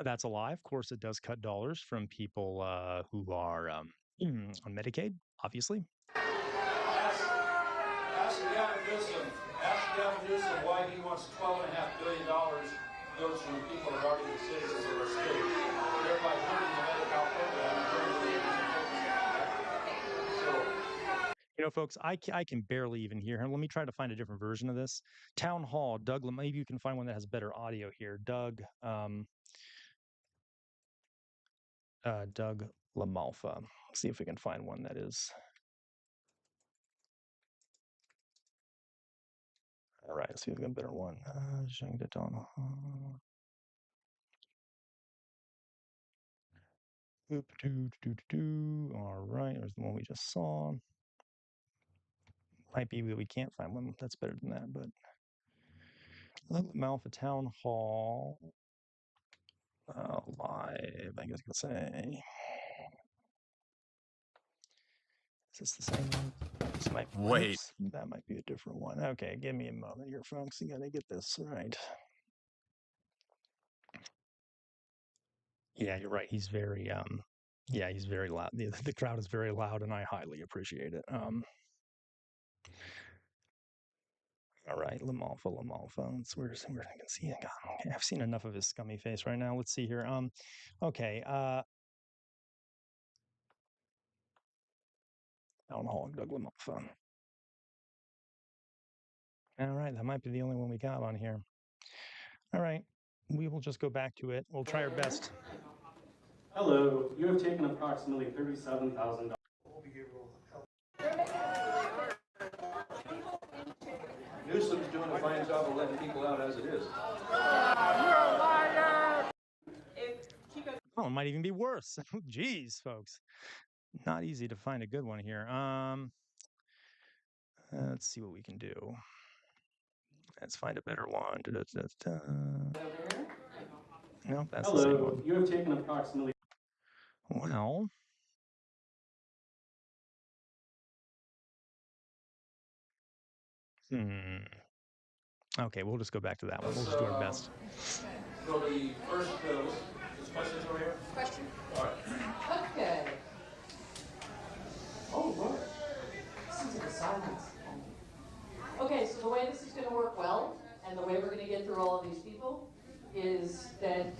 That's a lie. Of course, it does cut dollars from people who are on Medicaid, obviously. Ask Gavin Newsom why he wants $12.5 billion goes from people that are already the citizens of our state, thereby hurting the Medi-Cal program and hurting the You know, folks, I can barely even hear him. Let me try to find a different version of this. Town Hall, Doug, maybe you can find one that has better audio here. Doug LaMalfa. See if we can find one that is. All right, let's see if we got a better one. All right, there's the one we just saw. Might be that we can't find one that's better than that, but Malfa Town Hall live, I guess I could say. Is this the same one? This might be, Wait. oops, that might be a different one. Okay, give me a moment here, folks. You gotta get this right. Yeah, you're right. He's very yeah, he's very loud. The crowd is very loud, and I highly appreciate it. All right, Lamalfa. It's where I can see it. God, okay, I've seen enough of his scummy face right now. Let's see here. Okay. Town Hall, Doug Lamalfa. All right, that might be the only one we got on here. All right, we will just go back to it. We'll try our best. Hello, you have taken approximately $37,000. Newsom's doing a fine job of letting people out as it is. Oh, it might even be worse. Jeez, folks. Not easy to find a good one here. Let's see what we can do. Let's find a better one. Nope, that's the same one. You have taken approximately. Well, okay, we'll just go back to that one. We'll just do our best. So the first, this question's over here? Question. All right. Okay. Oh, look. Listen to the silence. Okay, so the way this is going to work well, and the way we're going to get through all of these people, is that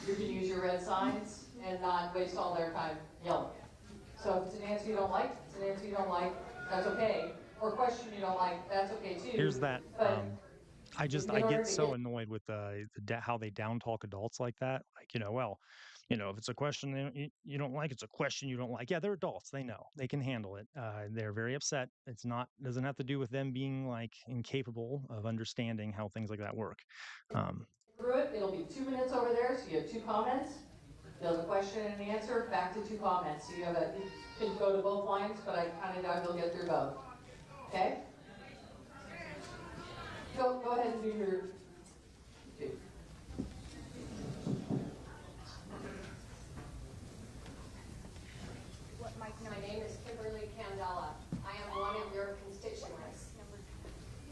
you can use your red signs and not waste all their time yelling. So if it's an answer you don't like, it's an answer you don't like, that's okay. Or a question you don't like, that's okay too. Here's that. I get so annoyed with how they down talk adults like that. Like, well, if it's a question you don't like, it's a question you don't like. Yeah, they're adults. They know. They can handle it. They're very upset. Doesn't have to do with them being like incapable of understanding how things like that work. Through it, it'll be 2 minutes over there, so you have 2 comments. There's a question and an answer, back to 2 comments. So you can go to both lines, but I kind of doubt you'll get through both. Okay? Go ahead and do your. My name is Kimberly Candela. I am one of your constituents.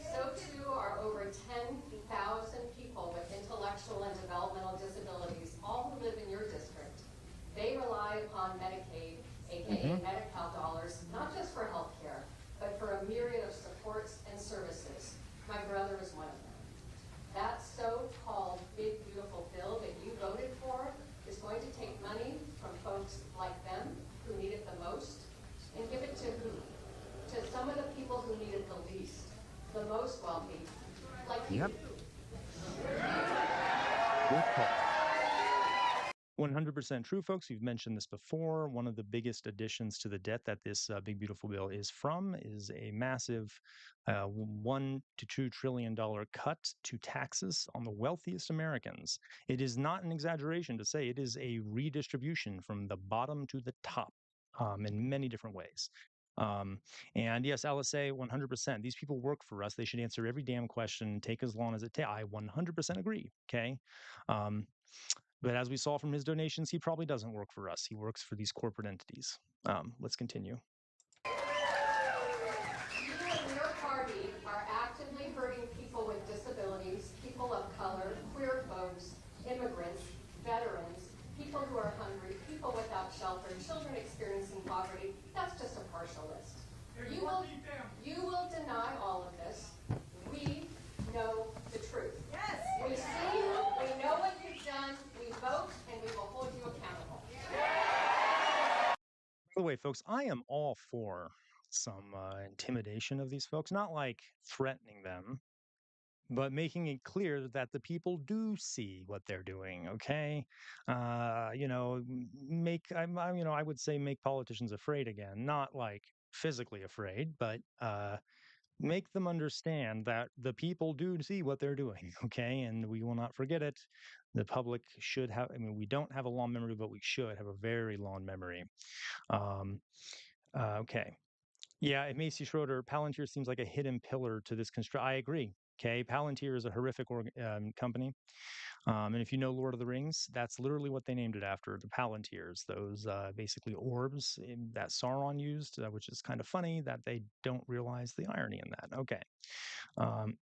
So too are over 10,000 people with intellectual and developmental disabilities, all who live in your district. They rely upon Medicaid, aka Medi-Cal dollars, not just for health care, but for a myriad of supports and services. My brother is one of them. That so-called big, beautiful bill that you voted for is going to take money from folks like them who need it the most and give it to who? To some of the people who need it the least, the most wealthy, like you. Yep. Good call. 100% true, folks. We've mentioned this before. One of the biggest additions to the debt that this big, beautiful bill is a massive $1 to $2 trillion cut to taxes on the wealthiest Americans. It is not an exaggeration to say it is a redistribution from the bottom to the top in many different ways. And yes, LSA, 100%. These people work for us. They should answer every damn question, take as long as it takes. I 100% agree. Okay. But as we saw from his donations, he probably doesn't work for us. He works for these corporate entities. Let's continue. You and your party are actively hurting people with disabilities, people of color, queer folks, immigrants, veterans, shelter, children experiencing poverty. That's just a partial list. You will deny all of this. We know the truth. Yes. We've seen, we know what you've done, we vote, and we will hold you accountable. By the way, folks, I am all for some intimidation of these folks, not like threatening them, but making it clear that the people do see what they're doing. Okay, make I would say make politicians afraid again, not like physically afraid, but make them understand that the people do see what they're doing. Okay, and we will not forget it. The public should have. I mean, we don't have a long memory, but we should have a very long memory. Um, okay. Yeah, Macy Schroeder, Palantir seems like a hidden pillar to this construct. I agree. Okay, Palantir is a horrific company. And if you know Lord of the Rings, that's literally what they named it after, the Palantirs, those basically orbs that Sauron used, which is kind of funny that they don't realize the irony in that. Okay. Um,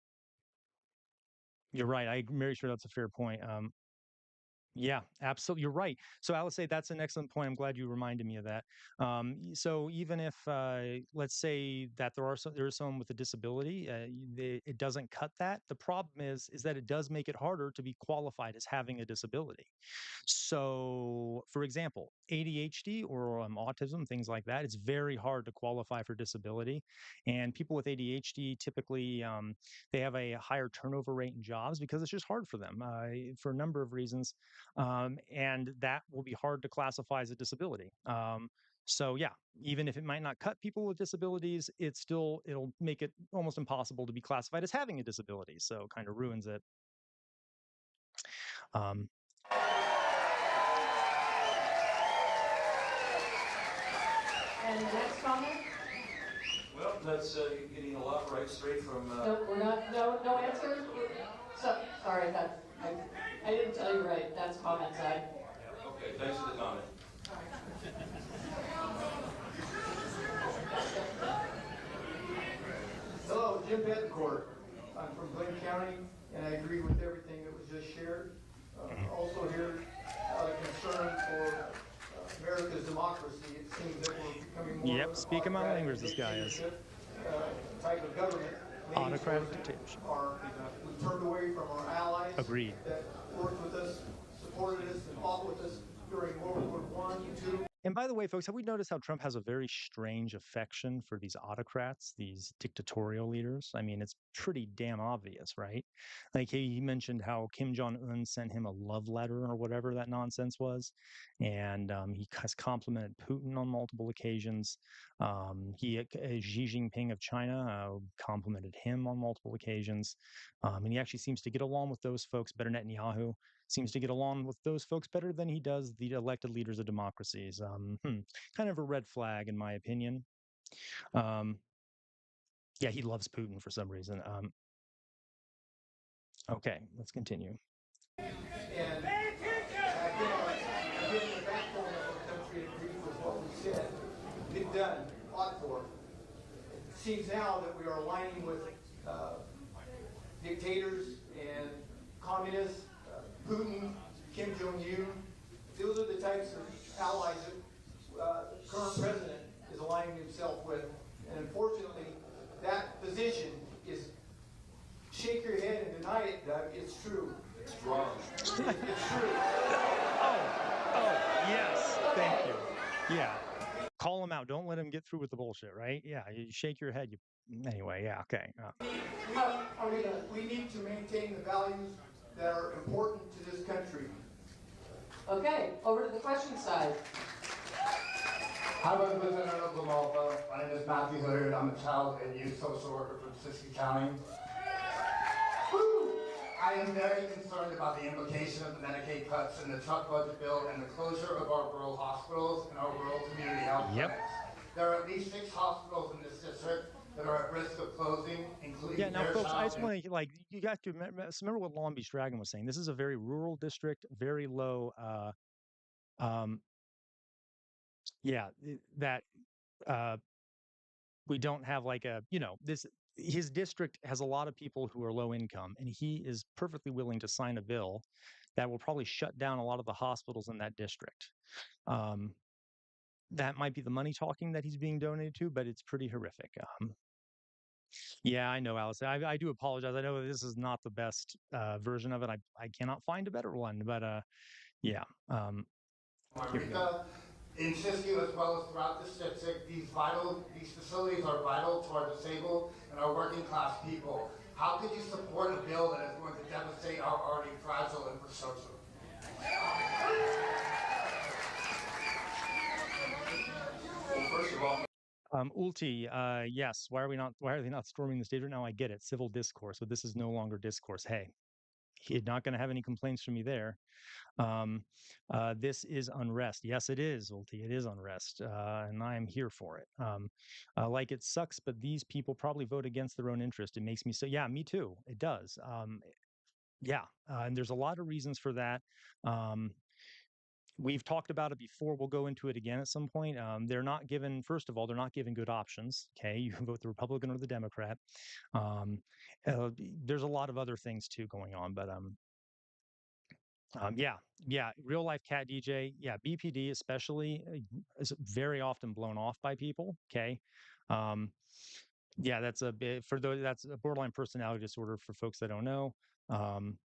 you're right. I'm very sure that's a fair point. Yeah, absolutely. You're right. So I would say that's an excellent point. I'm glad you reminded me of that. So even if, let's say that there is someone with a disability, it doesn't cut that. The problem is that it does make it harder to be qualified as having a disability. So, for example, ADHD or autism, things like that, it's very hard to qualify for disability. And people with ADHD typically they have a higher turnover rate in jobs because it's just hard for them for a number of reasons, and that will be hard to classify as a disability. So yeah, even if it might not cut people with disabilities, it'll make it almost impossible to be classified as having a disability. So kind of ruins it. Um, And the next comment? Well, that's getting a lot right straight from. No, we're not, no answer? So, sorry, I didn't tell you right, that's comment side. Okay, thanks for the comment. Hello, Jim Betancourt. I'm from Glenn County, and I agree with everything that was just shared. Also here, out of concern for America's democracy, it seems that we're becoming more yep, speaking my language, this guy is. Type of government. Autocratic dictatorship. We turned away from our allies. Agreed. That worked with us, supported us, and fought with us during World War I, II. And by the way, folks, have we noticed how Trump has a very strange affection for these autocrats, these dictatorial leaders? I mean, it's pretty damn obvious, right? Like he mentioned how Kim Jong-un sent him a love letter or whatever that nonsense was. And he has complimented Putin on multiple occasions. Xi Jinping of China complimented him on multiple occasions. And he actually seems to get along with those folks better. Netanyahu seems to get along with those folks better than he does the elected leaders of democracies. Kind of a red flag, in my opinion. Yeah, he loves Putin for some reason. Okay, let's continue. And again, the backbone of our country agrees with what we said, been done, fought for. It seems now that we are aligning with dictators and communists, Putin, Kim Jong-un. Those are the types of allies that the current president is aligning himself with. And unfortunately, that position is, shake your head and deny it, Doug, it's true. It's wrong. It's true. Oh, yes. Thank you. Yeah. Call him out. Don't let him get through with the bullshit, right? Yeah. You shake your head. Anyway, yeah. Okay. We need to maintain the values that are important to this country. Okay, over to the question side. Hi, Vice President Oklahoma. My name is Matthew Hilliard. I'm a child and youth social worker from Siskiyou County. I am very concerned about the implication of the Medicaid cuts in the Trump budget bill and the closure of our rural hospitals and our rural community health clinics. There are at least 6 hospitals in this district that are at risk of closing, including yeah. Now, folks, I just want to you got to remember what Long Beach Dragon was saying. This is a very rural district, very low. Yeah, that we don't have like a this. His district has a lot of people who are low income, and he is perfectly willing to sign a bill that will probably shut down a lot of the hospitals in that district. that might be the money talking that he's being donated to, but it's pretty horrific. Yeah, I know, Alice. I do apologize. I know this is not the best version of it. I cannot find a better one, but yeah. Here we go. Marika, in Siskiyou as well as throughout the district, these facilities are vital to our disabled and our working class people. How could you support a bill that is going to devastate our already fragile infrastructure? Well, first of all, Ulti, yes. Why are we not? Why are they not storming the stage right now? I get it. Civil discourse, but this is no longer discourse. Hey, he's not going to have any complaints from me there. Um, this is unrest. Yes, it is, Ulti. It is unrest, and I am here for it. Like it sucks, but these people probably vote against their own interest. It makes me so. Yeah, me too. It does. Yeah, and there's a lot of reasons for that. Um, we've talked about it before. We'll go into it again at some point. They're not given, first of all, they're not given good options. Okay, you can vote the Republican or the Democrat. Um, there's a lot of other things too going on, but yeah, yeah, real life cat DJ, yeah, BPD especially is very often blown off by people. Okay, um, yeah, that's a bit for those. That's a borderline personality disorder for folks that don't know. Um,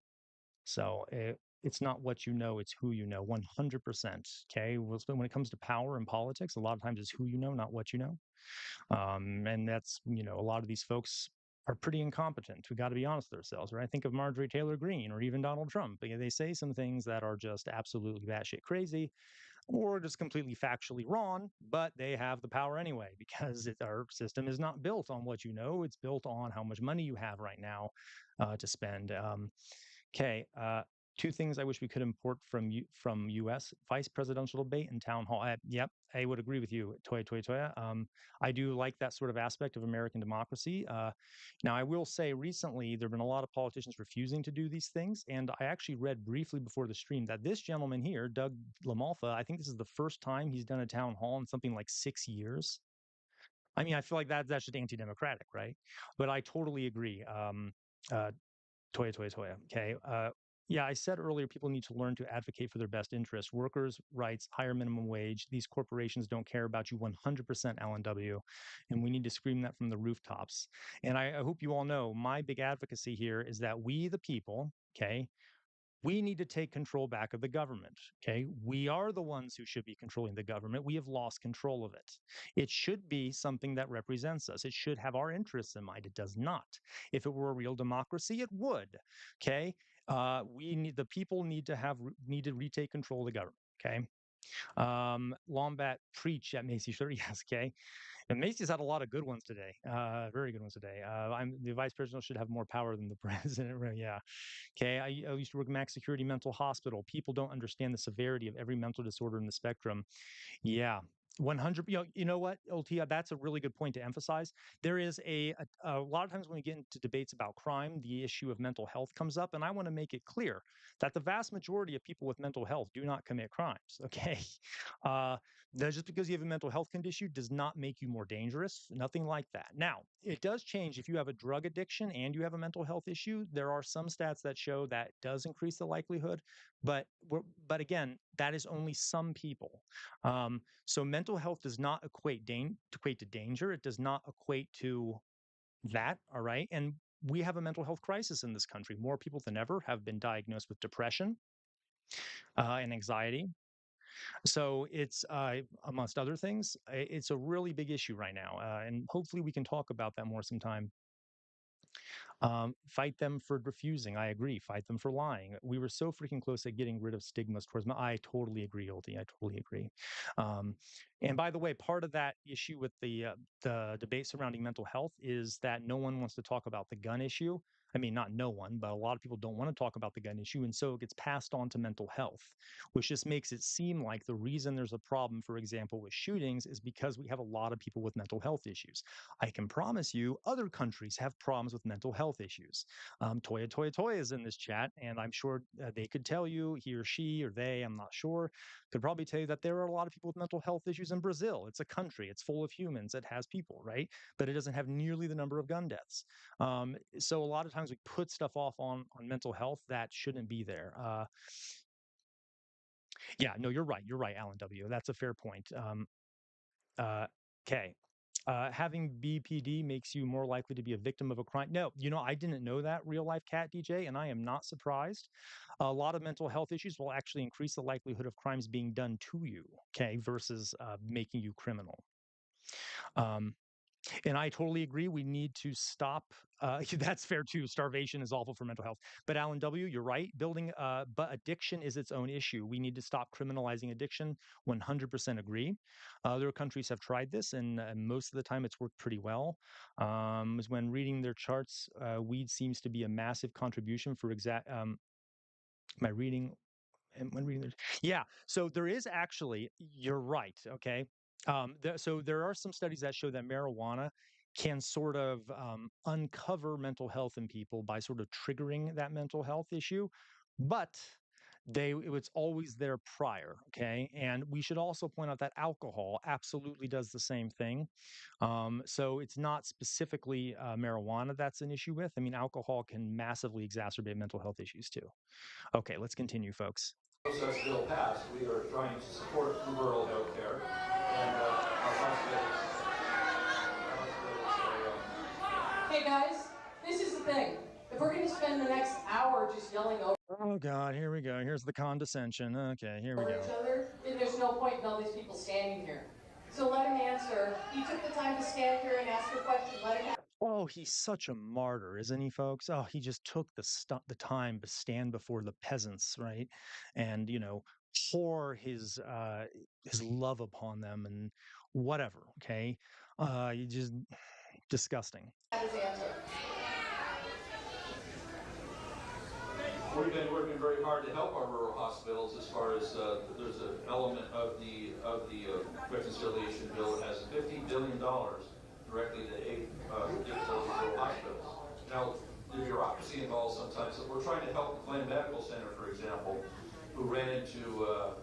it's not what you know, it's who you know, 100%. Okay. Well, so when it comes to power and politics, a lot of times it's who you know, not what you know. And that's, a lot of these folks are pretty incompetent. We got to be honest with ourselves, right? Think of Marjorie Taylor Greene or even Donald Trump. They say some things that are just absolutely batshit crazy or just completely factually wrong, but they have the power anyway because our system is not built on what you know. It's built on how much money you have right now to spend. Okay. Two things I wish we could import from U.S. vice presidential debate and town hall. Yep, I would agree with you, Toya. I do like that sort of aspect of American democracy. Now, I will say recently there have been a lot of politicians refusing to do these things, and I actually read briefly before the stream that this gentleman here, Doug LaMalfa, I think this is the first time he's done a town hall in something like 6 years. I mean, I feel like that's just anti-democratic, right? But I totally agree. Uh, Toya. Okay. Yeah, I said earlier, people need to learn to advocate for their best interests. Workers' rights, higher minimum wage. These corporations don't care about you 100%, Alan W. And we need to scream that from the rooftops. And I hope you all know my big advocacy here is that we, the people, okay, we need to take control back of the government. Okay. We are the ones who should be controlling the government. We have lost control of it. It should be something that represents us. It should have our interests in mind. It does not. If it were a real democracy, it would. Okay. The people need to retake control of the government. Okay. Lombat preach at Macy Sure. Yes. Okay. And Macy's had a lot of good ones today. Very good ones today. The vice president should have more power than the president. Yeah. Okay, I used to work at Max Security Mental Hospital. People don't understand the severity of every mental disorder in the spectrum. Yeah. 100 you know what LT, that's a really good point to emphasize. There is a lot of times when we get into debates about crime, the issue of mental health comes up, and I want to make it clear that the vast majority of people with mental health do not commit crimes. Okay. uh just because you have a mental health condition does not make you more dangerous. Nothing like that. Now, it does change if you have a drug addiction and you have a mental health issue. There are some stats that show that does increase the likelihood, but again, that is only some people. So mental health does not equate to danger. It does not equate to that. All right, and we have a mental health crisis in this country. More people than ever have been diagnosed with depression and anxiety. So it's amongst other things, it's a really big issue right now, and hopefully we can talk about that more sometime. Fight them for refusing. I agree. Fight them for lying. We were so freaking close at getting rid of stigmas towards. I totally agree, Oldie. I totally agree. Um, and by the way, part of that issue with the debate surrounding mental health is that no one wants to talk about the gun issue. I mean, not no one, but a lot of people don't want to talk about the gun issue, and so it gets passed on to mental health, which just makes it seem like the reason there's a problem, for example, with shootings, is because we have a lot of people with mental health issues. I can promise you other countries have problems with mental health issues. Toya is in this chat, and I'm sure they could tell you, he or she or they, I'm not sure, could probably tell you that there are a lot of people with mental health issues in Brazil. It's a country, it's full of humans, it has people, right? But it doesn't have nearly the number of gun deaths. So a lot of times we put stuff off on mental health that shouldn't be there. Yeah, no, you're right. You're right, Alan W. That's a fair point. Okay. Having BPD makes you more likely to be a victim of a crime. No, I didn't know that, real life cat DJ, and I am not surprised. A lot of mental health issues will actually increase the likelihood of crimes being done to you, okay, versus making you criminal. Um, and I totally agree. We need to stop. That's fair too. Starvation is awful for mental health. But Alan W., you're right. But addiction is its own issue. We need to stop criminalizing addiction. 100% agree. Other countries have tried this, and most of the time it's worked pretty well. Is when reading their charts, weed seems to be a massive contribution for exact. My reading and when reading, yeah. So there is actually, you're right. Okay. So there are some studies that show that marijuana can sort of uncover mental health in people by sort of triggering that mental health issue, but it's always there prior. Okay, and we should also point out that alcohol absolutely does the same thing. So it's not specifically marijuana that's an issue with. I mean, alcohol can massively exacerbate mental health issues too. Okay, let's continue, folks. Such bill passed, we are trying to support rural health care, and our Hey guys, this is the thing. If we're going to spend the next hour just yelling over Oh God, here we go. Here's the condescension. Okay, here we go. each other, then there's no point in all these people standing here. So let him answer. He took the time to stand here and ask a question. Let him. Oh, he's such a martyr, isn't he, folks? Oh, he just took the time to stand before the peasants, right? And pour his love upon them and whatever. Okay, you just disgusting. His answer. We've been working very hard to help our rural hospitals as far as there's an element of the reconciliation bill that has $50 billion directly to aid difficulty rural hospitals. Now, the bureaucracy involved sometimes. So we're trying to help the Glenn Medical Center, for example, who ran into a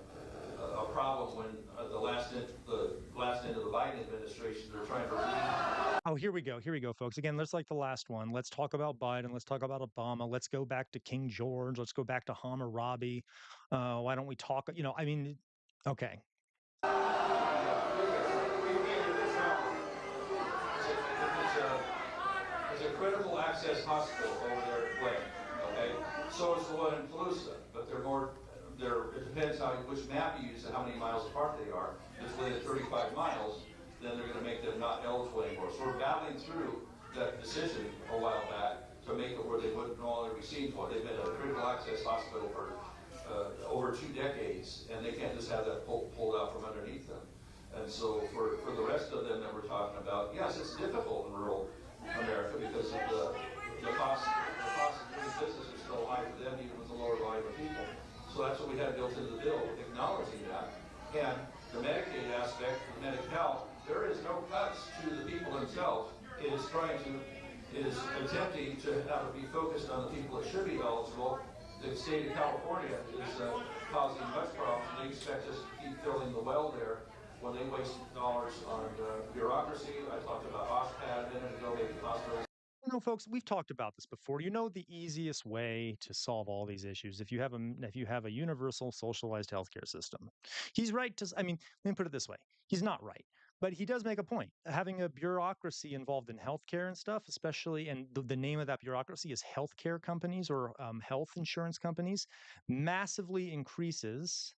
problem when the last end of the Biden administration, they're trying to. Oh, here we go. Here we go, folks. Again, let's like the last one. Let's talk about Biden. Let's talk about Obama. Let's go back to King George. Let's go back to Hammurabi. Why don't we talk? I mean, okay. It's a critical access hospital over there at Glenn. Okay, so is the one in Palouse, but they're more. It depends which map you use and how many miles apart they are. If it's within 35 miles, then they're going to make them not eligible anymore. So we're battling through that decision a while back to make it where they wouldn't no longer be seen for. They've been a critical access hospital for over 2 decades, and they can't just have that pulled out from underneath them. And so for the rest of them that we're talking about, yes, it's difficult in rural America because of the cost of doing business is still high for them, even with the lower volume of people. So that's what we had built into the bill, acknowledging that. And the Medicaid aspect, the Medi-Cal, there is no cuts to the people themselves. It is attempting to have it be focused on the people that should be eligible. The state of California is causing much problems. They expect us to keep filling the well there when they waste dollars on bureaucracy. I talked about OSPAD a minute ago, making hospitals. Folks, we've talked about this before. The easiest way to solve all these issues if you have a universal socialized healthcare system. He's right to. I mean, let me put it this way: he's not right, but he does make a point. Having a bureaucracy involved in healthcare and stuff, especially, and the name of that bureaucracy is healthcare companies or health insurance companies, massively increases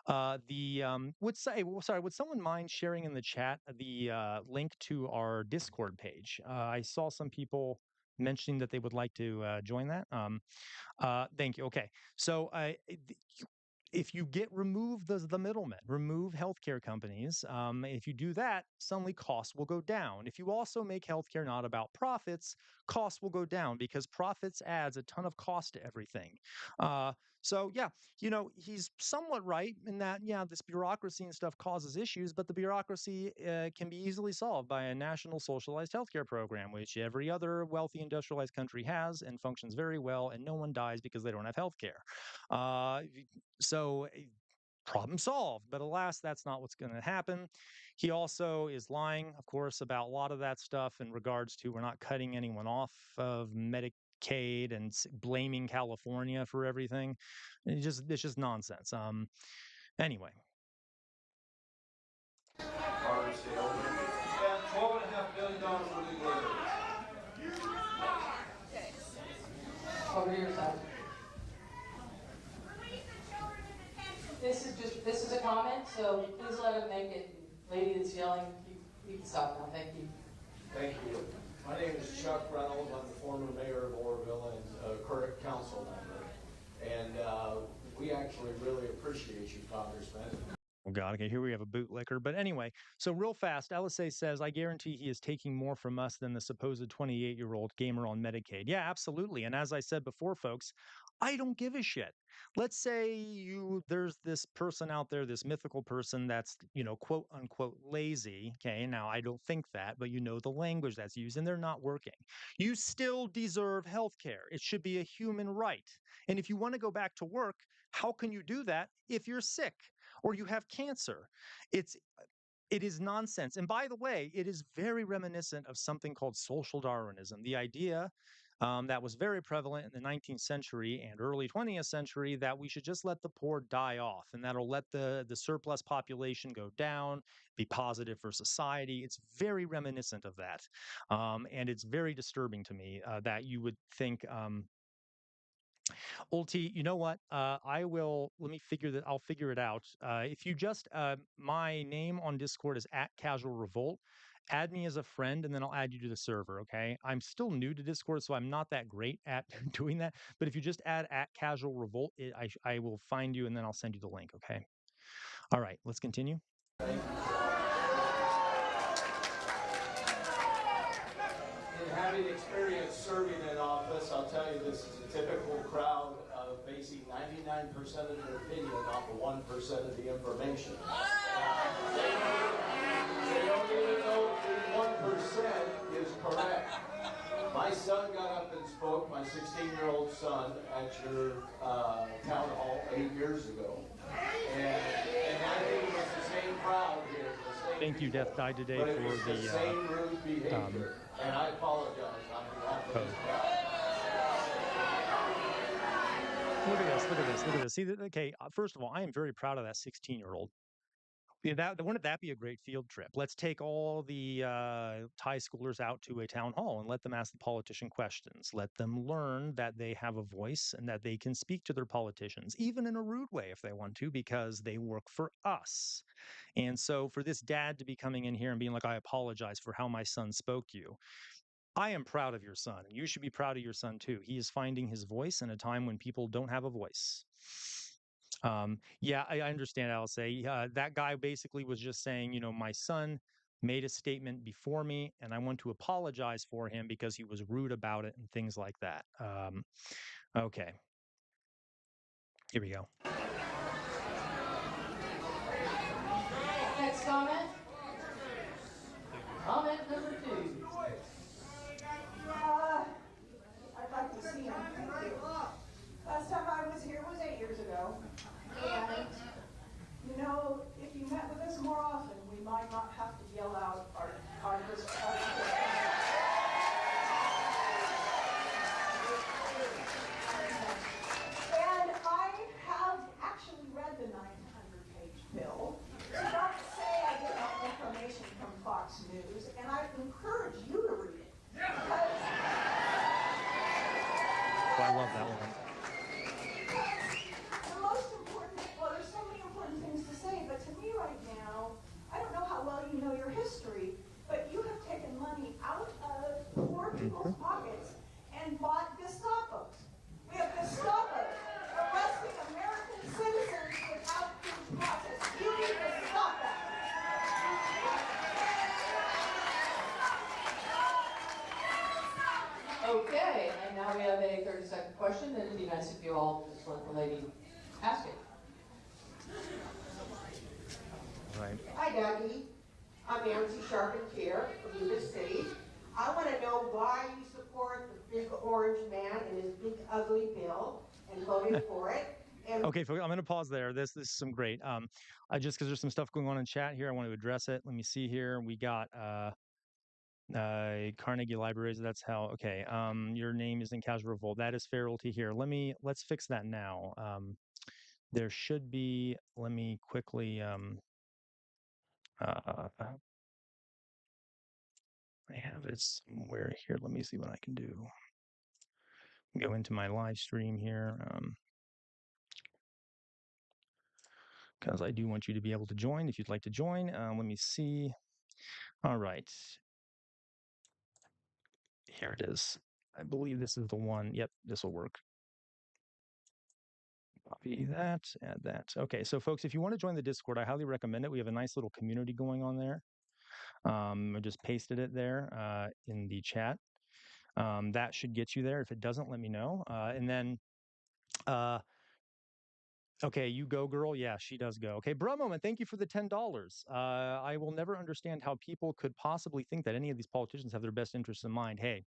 would someone mind sharing in the chat the link to our Discord page? I saw some people mentioning that they would like to join that. Thank you. Okay, so if you remove the middlemen, remove healthcare companies, if you do that, suddenly costs will go down. If you also make healthcare not about profits, costs will go down because profits adds a ton of cost to everything. So yeah, he's somewhat right in that, yeah, this bureaucracy and stuff causes issues, but the bureaucracy can be easily solved by a national socialized healthcare program, which every other wealthy industrialized country has and functions very well, and no one dies because they don't have healthcare. So problem solved. But alas, that's not what's going to happen. He also is lying, of course, about a lot of that stuff in regards to we're not cutting anyone off of Medicaid and blaming California for everything. It's just nonsense. Anyway. Harvard State over to your side. This is a comment, so please let him make it. Lady that's yelling, you can stop now. Thank you. Thank you. My name is Chuck Reynolds. I'm the former mayor of Oroville and current council member. And we actually really appreciate you, Congressman. Oh God, okay, here we have a bootlicker. But anyway, so real fast, LSA says, I guarantee he is taking more from us than the supposed 28-year-old gamer on Medicaid. Yeah, absolutely. And as I said before, folks, I don't give a shit. Let's say there's this person out there, this mythical person that's, quote unquote lazy. Okay, now I don't think that, but you know the language that's used and they're not working. You still deserve health care. It should be a human right. And if you want to go back to work, how can you do that if you're sick or you have cancer? It is nonsense. And by the way, it is very reminiscent of something called social Darwinism, the idea that was very prevalent in the 19th century and early 20th century that we should just let the poor die off and that'll let the surplus population go down, be positive for society. It's very reminiscent of that. And it's very disturbing to me that you would think Ulti, you know what? Let me figure that. I'll figure it out. If you just, my name on Discord is at CasualRevolt. Add me as a friend, and then I'll add you to the server. Okay. I'm still new to Discord, so I'm not that great at doing that. But if you just add at CasualRevolt, I will find you, and then I'll send you the link. Okay. All right. Let's continue. In having experience serving in office, I'll tell you this is a typical crowd basing 99% of their opinion off of 1% of the information. They don't even know if 1% is correct. My son got up and spoke, my 16-year-old son, at your town hall 8 years ago. And I think it was the same crowd here. Thank you, Death Died Today, but it for was the same rude behavior. And I apologize on behalf of this crowd. Look at this. Look at this. Look at this. See, okay. First of all, I am very proud of that 16-year-old. Wouldn't that be a great field trip? Let's take all the high schoolers out to a town hall and let them ask the politician questions. Let them learn that they have a voice and that they can speak to their politicians, even in a rude way if they want to, because they work for us. And so for this dad to be coming in here and being like, I apologize for how my son spoke to you. I am proud of your son. You should be proud of your son too. He is finding his voice in a time when people don't have a voice. Yeah, I understand. I'll say that guy basically was just saying, my son made a statement before me, and I want to apologize for him because he was rude about it and things like that. Okay, here we go. Next comment. Comment number 2. I'd like to see him. Thank you. Last time I was here was 8 years ago. And, if you met with us more often, we might not have to yell out our And I have actually read the 900-page bill. So not to say I get my information from Fox News, and I encourage you to read it. Because I love that one. the most important, there's so many important things to say, but to me right now, I don't know how well you know your history, but you have taken money out of poor people's pockets and bought Gestapos. We have Gestapos arresting American citizens without due process. You need to stop that. Okay, and now we have a 30-second question, and it'd be nice if you all just let the lady ask it. Right. Hi, Dougie. I'm Nancy Charpentier of Yuba City. I want to know why you support the big orange man and his big ugly bill and voted for it. And Okay, folks, I'm going to pause there. This is some great. Just because there's some stuff going on in chat here, I want to address it. Let me see here. We got Carnegie Libraries. That's how. Okay. Your name is in Casual Revolt. That is Feralty here. Let's fix that now. There should be. Let me quickly. I have it somewhere here. Let me see what I can do. Go into my live stream here because I do want you to be able to join if you'd like to join. Let me see. All right. Here it is. I believe this is the one. Yep, this will work. Copy that, add that. Okay, so folks, if you want to join the Discord, I highly recommend it. We have a nice little community going on there. I just pasted it there in the chat. That should get you there. If it doesn't, let me know. And then, okay, you go, girl. Yeah, she does go. Okay, bro, moment. Thank you for the $10. I will never understand how people could possibly think that any of these politicians have their best interests in mind. Hey,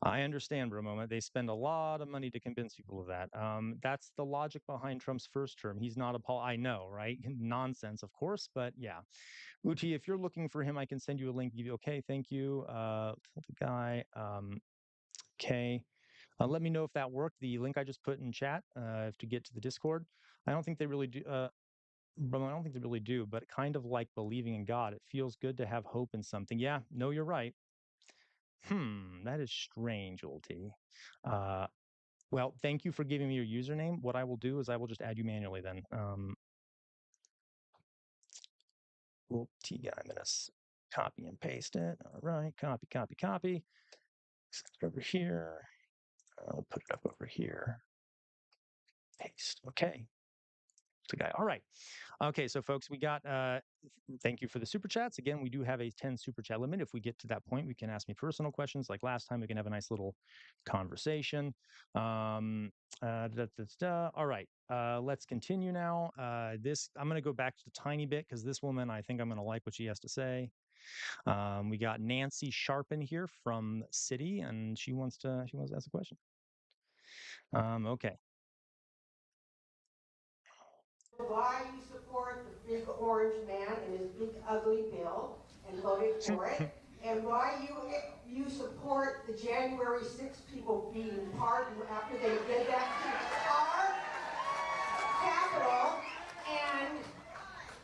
I understand, bro, moment. They spend a lot of money to convince people of that. That's the logic behind Trump's first term. He's not a I know, right? Nonsense, of course, but yeah. Uti, if you're looking for him, I can send you a link. Okay, thank you. Tell the guy. Okay. Let me know if that worked. The link I just put in chat to get to the Discord. I don't think they really do. Bro, I don't think they really do, but kind of like believing in God. It feels good to have hope in something. Yeah, no, you're right. That is strange, old T. Well, thank you for giving me your username. What I will do is I will just add you manually then. Old T guy, I'm gonna copy and paste it. All right, copy, copy, copy. Over here. I'll put it up over here. Paste. Okay. The guy. All right. Okay, so folks, we got thank you for the super chats. Again, we do have a 10 super chat limit. If we get to that point, we can ask me personal questions. Like last time, we can have a nice little conversation. All right, let's continue now. This I'm going to go back just a tiny bit because this woman, I think I'm going to like what she has to say. We got Nancy Sharpen here from City, and she wants to ask a question. Okay. Why you support the big orange man and his big ugly bill and voted for it, and why you support the January 6th people being pardoned after they did that to our Capitol, and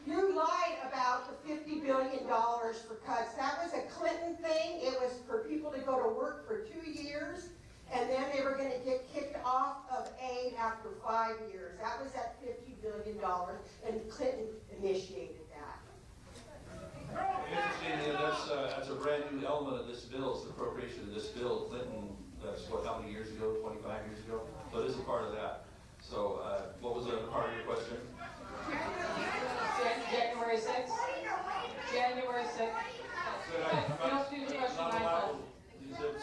you lied about the $50 billion for cuts. That was a Clinton thing. It was for people to go to work for 2 years, and then they were going to get kicked off of aid after 5 years. That was that $50 billion, and Clinton initiated that. Interesting, that's a brand new element of this bill, is the appropriation of this bill. Clinton, that's what, how many years ago, 25 years ago? But it's a part of that. So what was the part of your question? January 6th? January 6th. You don't do the question I thought.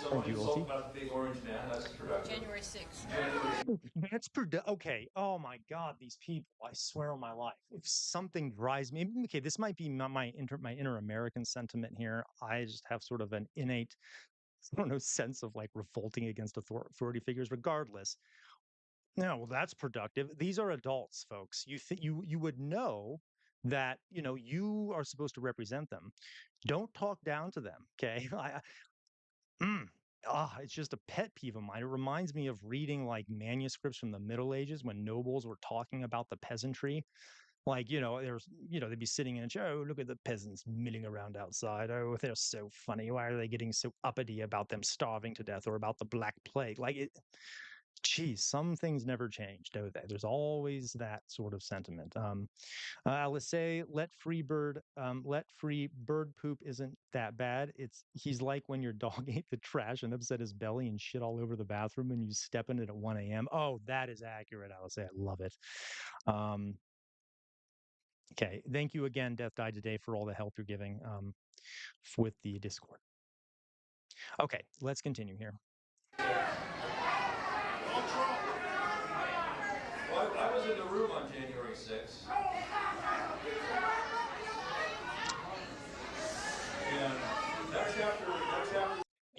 Someone insult about the big orange man. That's productive. January 6th. That's okay. Oh my God, these people! I swear on my life, if something drives me, okay, this might be not my inner American sentiment here. I just have sort of an innate, I don't know, sense of like revolting against authority figures. Regardless, no, well, that's productive. These are adults, folks. You would know that you are supposed to represent them. Don't talk down to them. Okay, it's just a pet peeve of mine. It reminds me of reading like manuscripts from the Middle Ages when nobles were talking about the peasantry. Like, they'd be sitting in a chair. Oh, look at the peasants milling around outside. Oh, they're so funny. Why are they getting so uppity about them starving to death or about the Black Plague? Geez, some things never change, do they? There's always that sort of sentiment. Let's say let free bird poop isn't that bad. He's like when your dog ate the trash and upset his belly and shit all over the bathroom and you step in it at 1 a.m. Oh, that is accurate. I would say I love it. Okay, thank you again, Death Died Today, for all the help you're giving with the Discord. Okay, let's continue here. Well, I was in the room on January 6th. And that chapter.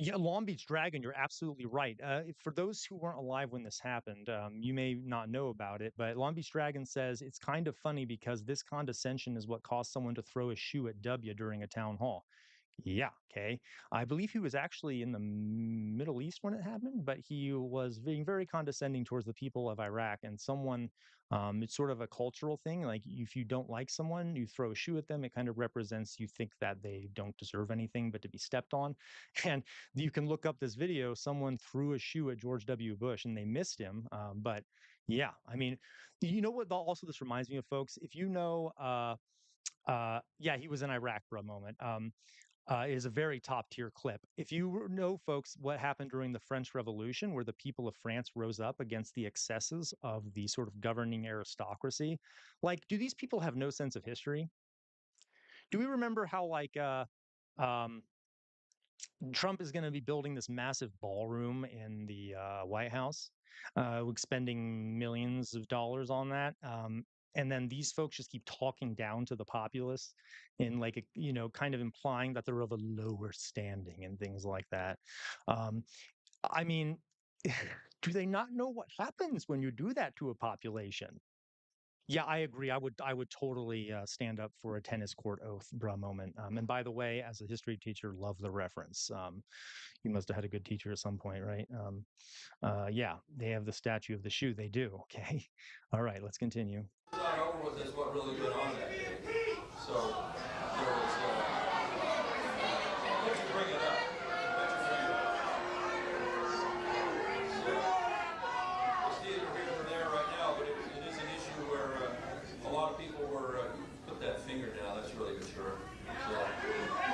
Yeah, Long Beach Dragon, you're absolutely right. For those who weren't alive when this happened, you may not know about it, but Long Beach Dragon says it's kind of funny because this condescension is what caused someone to throw a shoe at W during a town hall. Yeah, okay. I believe he was actually in the Middle East when it happened, but he was being very condescending towards the people of Iraq. And someone, it's sort of a cultural thing. Like if you don't like someone, you throw a shoe at them. It kind of represents you think that they don't deserve anything but to be stepped on. And you can look up this video. Someone threw a shoe at George W. Bush and they missed him. But yeah, I mean, you know what? Also, this reminds me of folks. If you know, yeah, he was in Iraq for a moment. Is a very top tier clip. If you know, folks, what happened during the French Revolution, where the people of France rose up against the excesses of the sort of governing aristocracy, like, do these people have no sense of history? Do we remember how, like, um, Trump is going to be building this massive ballroom in the White House, spending millions of dollars on that. And then these folks just keep talking down to the populace in like, kind of implying that they're of a lower standing and things like that. Um, I mean, do they not know what happens when you do that to a population? Yeah, I agree. I would totally stand up for a tennis court oath, bruh moment. And by the way, as a history teacher, love the reference. You must have had a good teacher at some point, right? Yeah, they have the statue of the shoe. They do. Okay. All right, let's continue. Not over with is what really went on that day. So there was, let you bring it up. Let you bring it up. So, it's neither here nor there right now, but it is an issue where a lot of people were, put that finger down, that's really mature. So,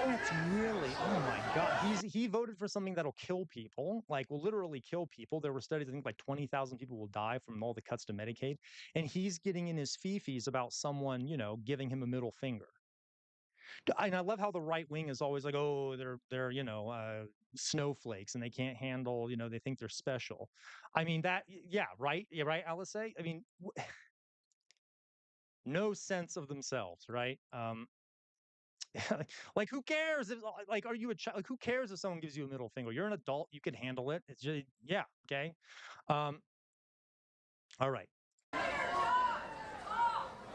That's really, oh my God. He voted for something that'll kill people, like will literally kill people. There were studies, I think like 20,000 people will die from all the cuts to Medicaid. And he's getting in his fifis about someone, giving him a middle finger. And I love how the right wing is always like, oh, they're snowflakes and they can't handle, they think they're special. I mean yeah, right, yeah, right, Alice. I mean, no sense of themselves, right? Like who cares if like are you a child? Like who cares if someone gives you a middle finger? You're an adult, you can handle it. It's just yeah, okay. Um, all right.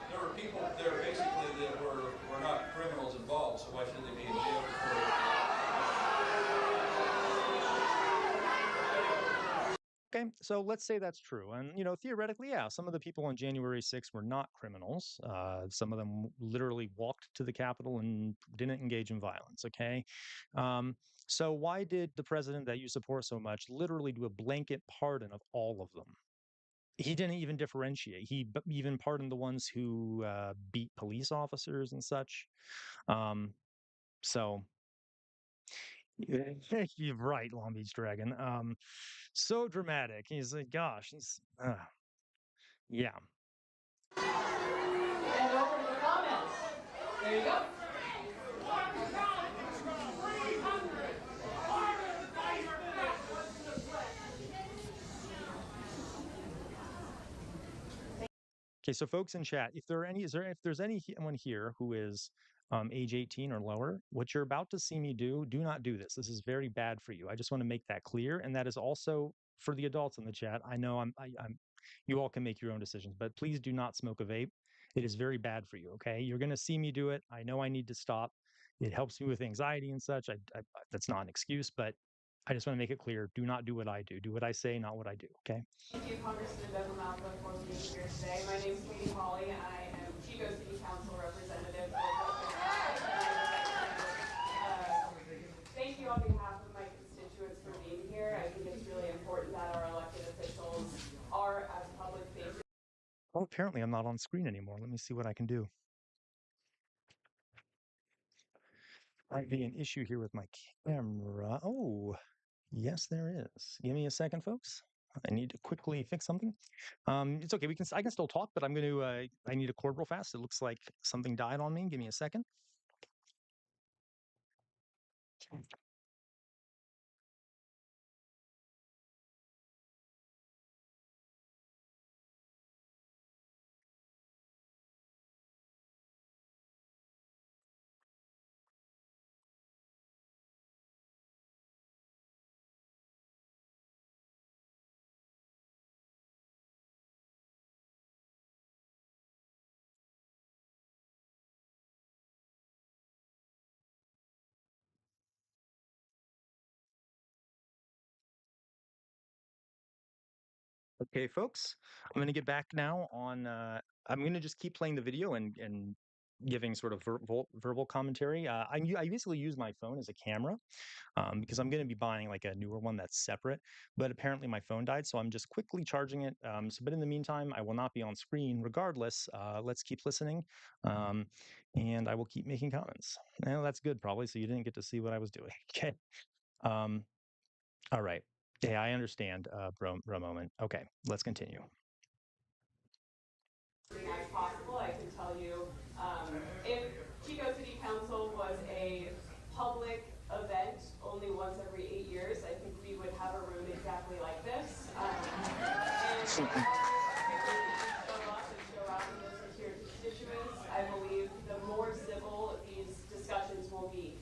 there were people there basically that were not criminals involved, so why should they be in jail for? Okay, so let's say that's true. And, theoretically, yeah, some of the people on January 6th were not criminals. Some of them literally walked to the Capitol and didn't engage in violence. Okay. Um, so why did the president that you support so much literally do a blanket pardon of all of them? He didn't even differentiate. Even pardoned the ones who beat police officers and such. Um, so you're right, Long Beach Dragon. So dramatic. He's like, gosh, yeah. And over to the comments. There you go. Okay, so folks in chat, if there's anyone here who is age 18 or lower, what you're about to see me do not do this. This is very bad for you. I just want to make that clear, and that is also for the adults in the chat. I know you all can make your own decisions, but please do not smoke a vape. It is very bad for you. Okay, you're going to see me do it. I know I need to stop. It helps me with anxiety and such. That's not an excuse, but I just want to make it clear. Do not do what I do. Do what I say, not what I do. Okay. Thank you, Congressman Bevelmouth, for being here today. My name is Katie Hawley. I am Chico City Council representative. Thank you on behalf of my constituents for being here. I think it's really important that our elected officials are as public faces. Oh, apparently I'm not on screen anymore. Let me see what I can do. Might be an issue here with my camera. Oh, yes, there is. Give me a second, folks. I need to quickly fix something. It's okay. I can still talk, but I'm going to. I need a cord real fast. It looks like something died on me. Give me a second. Okay, folks, I'm going to get back now on. I'm going to just keep playing the video and giving sort of verbal commentary. I basically use my phone as a camera because I'm going to be buying like a newer one that's separate. But apparently my phone died, so I'm just quickly charging it. But in the meantime, I will not be on screen regardless. Let's keep listening, um, and I will keep making comments. Well, that's good, probably. So you didn't get to see what I was doing. Okay. Um, all right. Yeah, I understand, bro moment. Okay, let's continue. As possible, I can tell you, if Chico City Council was a public event only once every 8 years, I think we would have a room exactly like this. And show up and show out and listen to your constituents. I believe the more civil these discussions will be.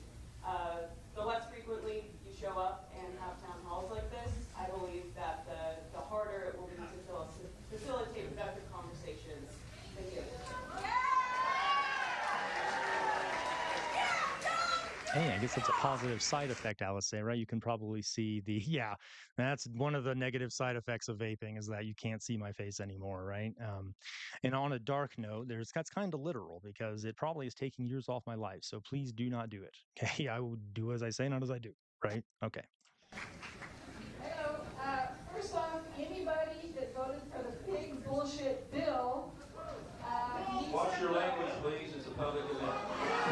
The less frequently you show up and have town halls like this, I believe that the harder it will be to facilitate productive conversations. Thank you. Hey, I guess that's a positive side effect, Alice, right? You can probably see the, yeah, that's one of the negative side effects of vaping is that you can't see my face anymore, right? And on a dark note, that's kind of literal because it probably is taking years off my life. So please do not do it. Okay. I will do as I say, not as I do, right? Okay. Hello, first off, anybody that voted for the big bullshit bill, needs Watch to your know. language, please. It's a public event.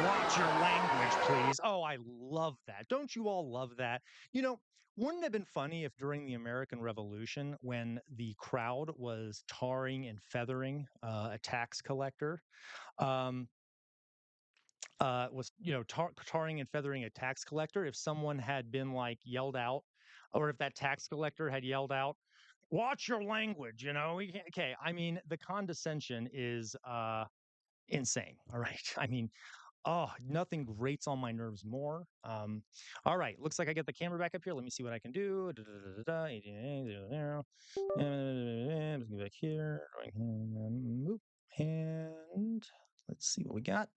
Watch your language, please. Oh, I love that. Don't you all love that? You know, wouldn't it have been funny if during the American Revolution, when the crowd was tarring and feathering a tax collector, um, was tarring and feathering a tax collector, if someone had been like yelled out, or if that tax collector had yelled out, "Watch your language," we can't, okay. I mean, the condescension is insane. All right. I mean, oh, nothing grates on my nerves more. All right, looks like I get the camera back up here. Let me see what I can do. Let's go back here. Move. And let's see what we got.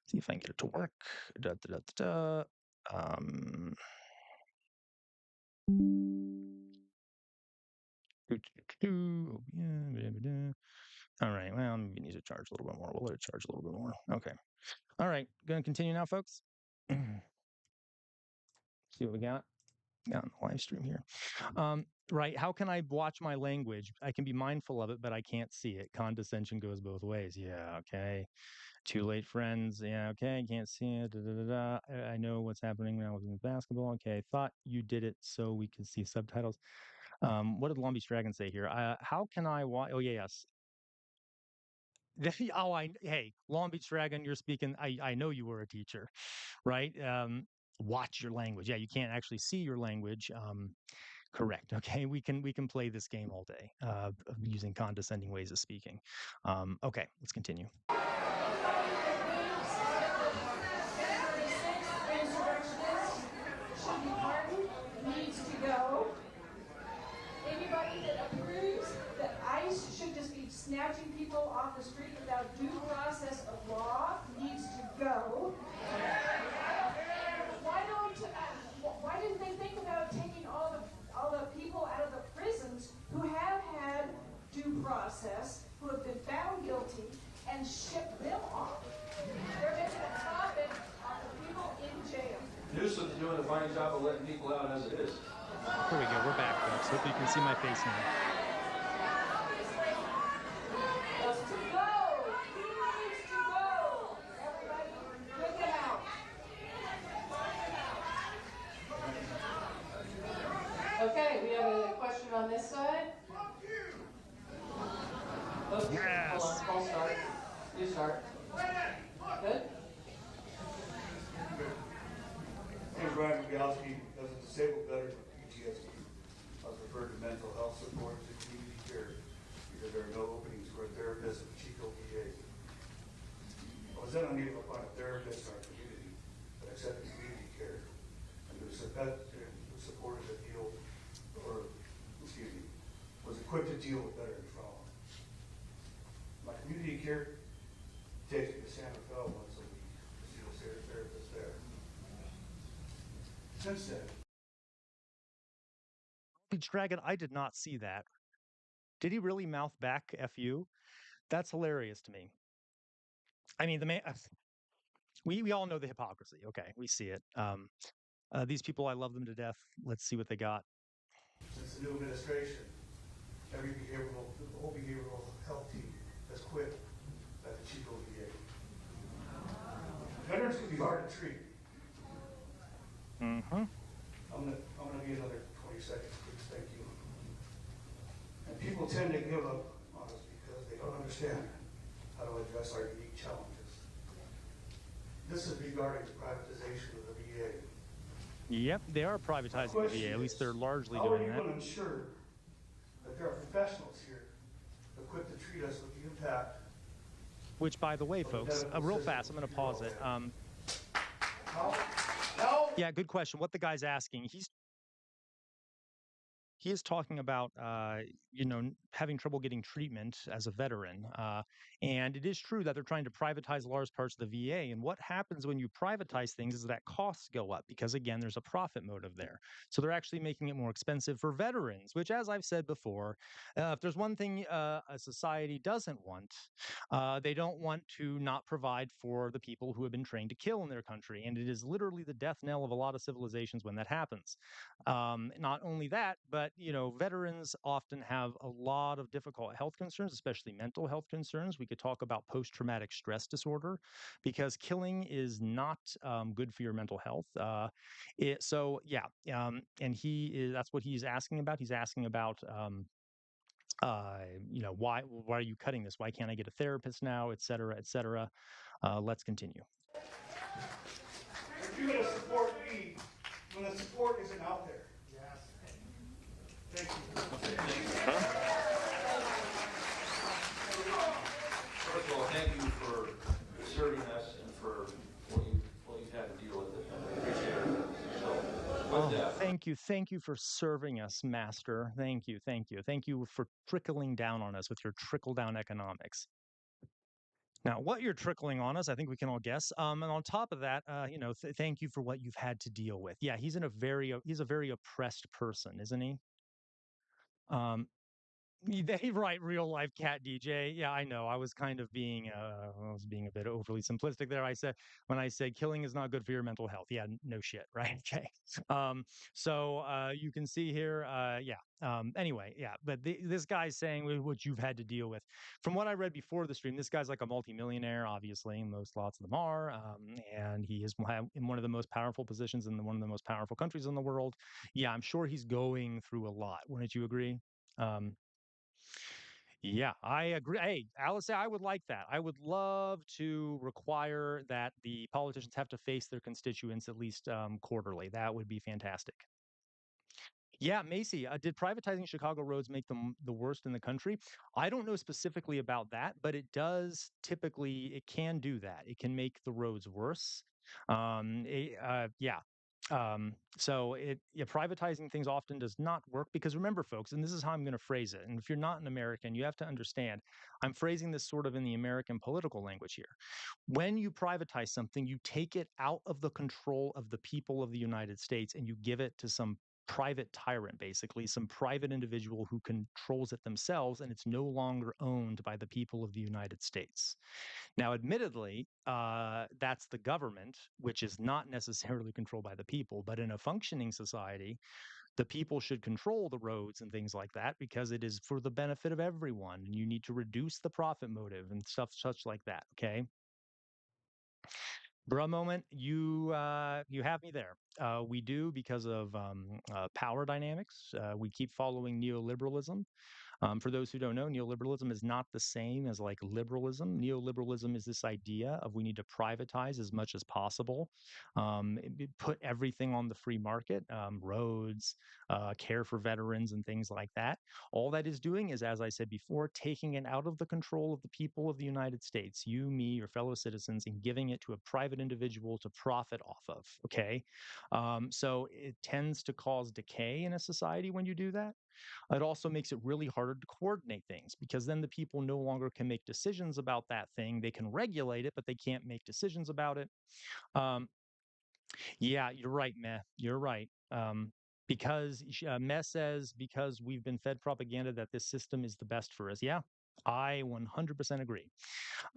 See if I can get it to work. Da, da, da, da, da. Um, oh, yeah, all right, well, maybe it needs to charge a little bit more. We'll let it charge a little bit more. Okay. All right, going to continue now, folks. See what we got. On the live stream here. Right. How can I watch my language? I can be mindful of it, but I can't see it. Condescension goes both ways. Yeah. Okay. Too late, friends. Yeah. Okay. Can't see it. Da, da, da, da. I know what's happening now with basketball. Okay. I thought you did it so we could see subtitles. What did Long Beach Dragon say here? How can I watch? Oh, yeah, yes. Hey, Long Beach Dragon, you're speaking. I know you were a teacher, right? Watch your language. Yeah, you can't actually see your language. Correct. Okay, we can play this game all day using condescending ways of speaking. Okay, let's continue. Insurrectionist should be pardoned, needs to go. Anybody that approves that ICE should just be snatching people off the street without due process of law needs to go. Why didn't they think about taking all the people out of the prisons who have had due process, who have been found guilty, and ship them off? They're making a profit off the people in jail. Newsom's doing a fine job of letting people out as it is. Here we go. We're back, folks. Hope you can see my face now. Just to go. He needs to go. Everybody, kick him out. Okay, we have a question on this side. Oh, Yes. hold on, I'll start. You start. Good? My name is Brian Migalski. As a disabled veteran with PTSD, I was referred to mental health support and community care because there are no openings for a therapist at Chico VA. I was then unable to find a therapist in our community that accepted community care and who supported a deal, was equipped to deal with veteran trauma. My community care takes me to Santa Fe once a week to see a therapist there. Since then, Beach Dragon, I did not see that. Did he really mouth back "fu"? That's hilarious to me. I mean, the man. We all know the hypocrisy. Okay, we see it. These people, I love them to death. Let's see what they got. Since the new administration, the whole behavioral health team has quit at the Chico VA. Veterans can be hard to treat. Mm-hmm. I'm gonna be another 20 seconds, please, thank you. And people tend to give up on us because they don't understand how to address our unique challenges. This is regarding the privatization of the VA. Yep, they are privatizing the VA. At least they're largely how are doing you that. going to ensure that there are professionals here equipped to treat us with the impact? Which, by the way, folks, real fast, I'm going to pause it. No. Yeah, good question. What the guy's asking, he is talking about, having trouble getting treatment as a veteran. And it is true that they're trying to privatize large parts of the VA. And what happens when you privatize things is that costs go up because, again, there's a profit motive there. So they're actually making it more expensive for veterans, which, as I've said before, if there's one thing a society doesn't want, they don't want to not provide for the people who have been trained to kill in their country. And it is literally the death knell of a lot of civilizations when that happens. Not only that, but veterans often have a lot of difficult health concerns, especially mental health concerns. We could talk about post-traumatic stress disorder, because killing is not good for your mental health. So yeah, and that's what he's asking about. He's asking about. Why are you cutting this? Why can't I get a therapist now, et cetera, et cetera? Let's continue. If you're going to support me when the support isn't out there. Yes. Thank you. First of all, thank you for serving us and for what you've had to deal with. I appreciate it. So, with that, Thank you for serving us, Master. Thank you for trickling down on us with your trickle down economics. Now, what you're trickling on us, I think we can all guess. And on top of that, thank you for what you've had to deal with. Yeah, he's a very oppressed person, isn't he? Um, right, real life cat DJ. Yeah, I know. I was being a bit overly simplistic there. When I said killing is not good for your mental health. Yeah, no shit, right? Okay. You can see here, yeah. Anyway, yeah, but this guy's saying what you've had to deal with. From what I read before the stream, this guy's like a multimillionaire, obviously, and most lots of them are. And he is in one of the most powerful positions in one of the most powerful countries in the world. Yeah, I'm sure he's going through a lot. Wouldn't you agree? Um, yeah, I agree. Hey, Alice, I would like that. I would love to require that the politicians have to face their constituents at least quarterly. That would be fantastic. Yeah, Macy, did privatizing Chicago roads make them the worst in the country? I don't know specifically about that, but it can do that. It can make the roads worse. Yeah. Privatizing things often does not work because remember, folks, and this is how I'm going to phrase it. And if you're not an American, you have to understand, I'm phrasing this sort of in the American political language here. When you privatize something, you take it out of the control of the people of the United States and you give it to some private tyrant, basically, some private individual who controls it themselves, and it's no longer owned by the people of the United States. Now, admittedly, that's the government, which is not necessarily controlled by the people, but in a functioning society, the people should control the roads and things like that because it is for the benefit of everyone, and you need to reduce the profit motive and stuff such like that, okay? Bruh moment, you have me there. We do because of power dynamics. We keep following neoliberalism. For those who don't know, neoliberalism is not the same as like liberalism. Neoliberalism is this idea of we need to privatize as much as possible, put everything on the free market, roads, care for veterans, and things like that. All that is doing is, as I said before, taking it out of the control of the people of the United States, you, me, your fellow citizens, and giving it to a private individual to profit off of. Okay. So it tends to cause decay in a society when you do that. It also makes it really harder to coordinate things because then the people no longer can make decisions about that thing. They can regulate it, but they can't make decisions about it. Um, yeah, you're right, meh. You're right. because Mess says because we've been fed propaganda that this system is the best for us. Yeah, I 100% agree.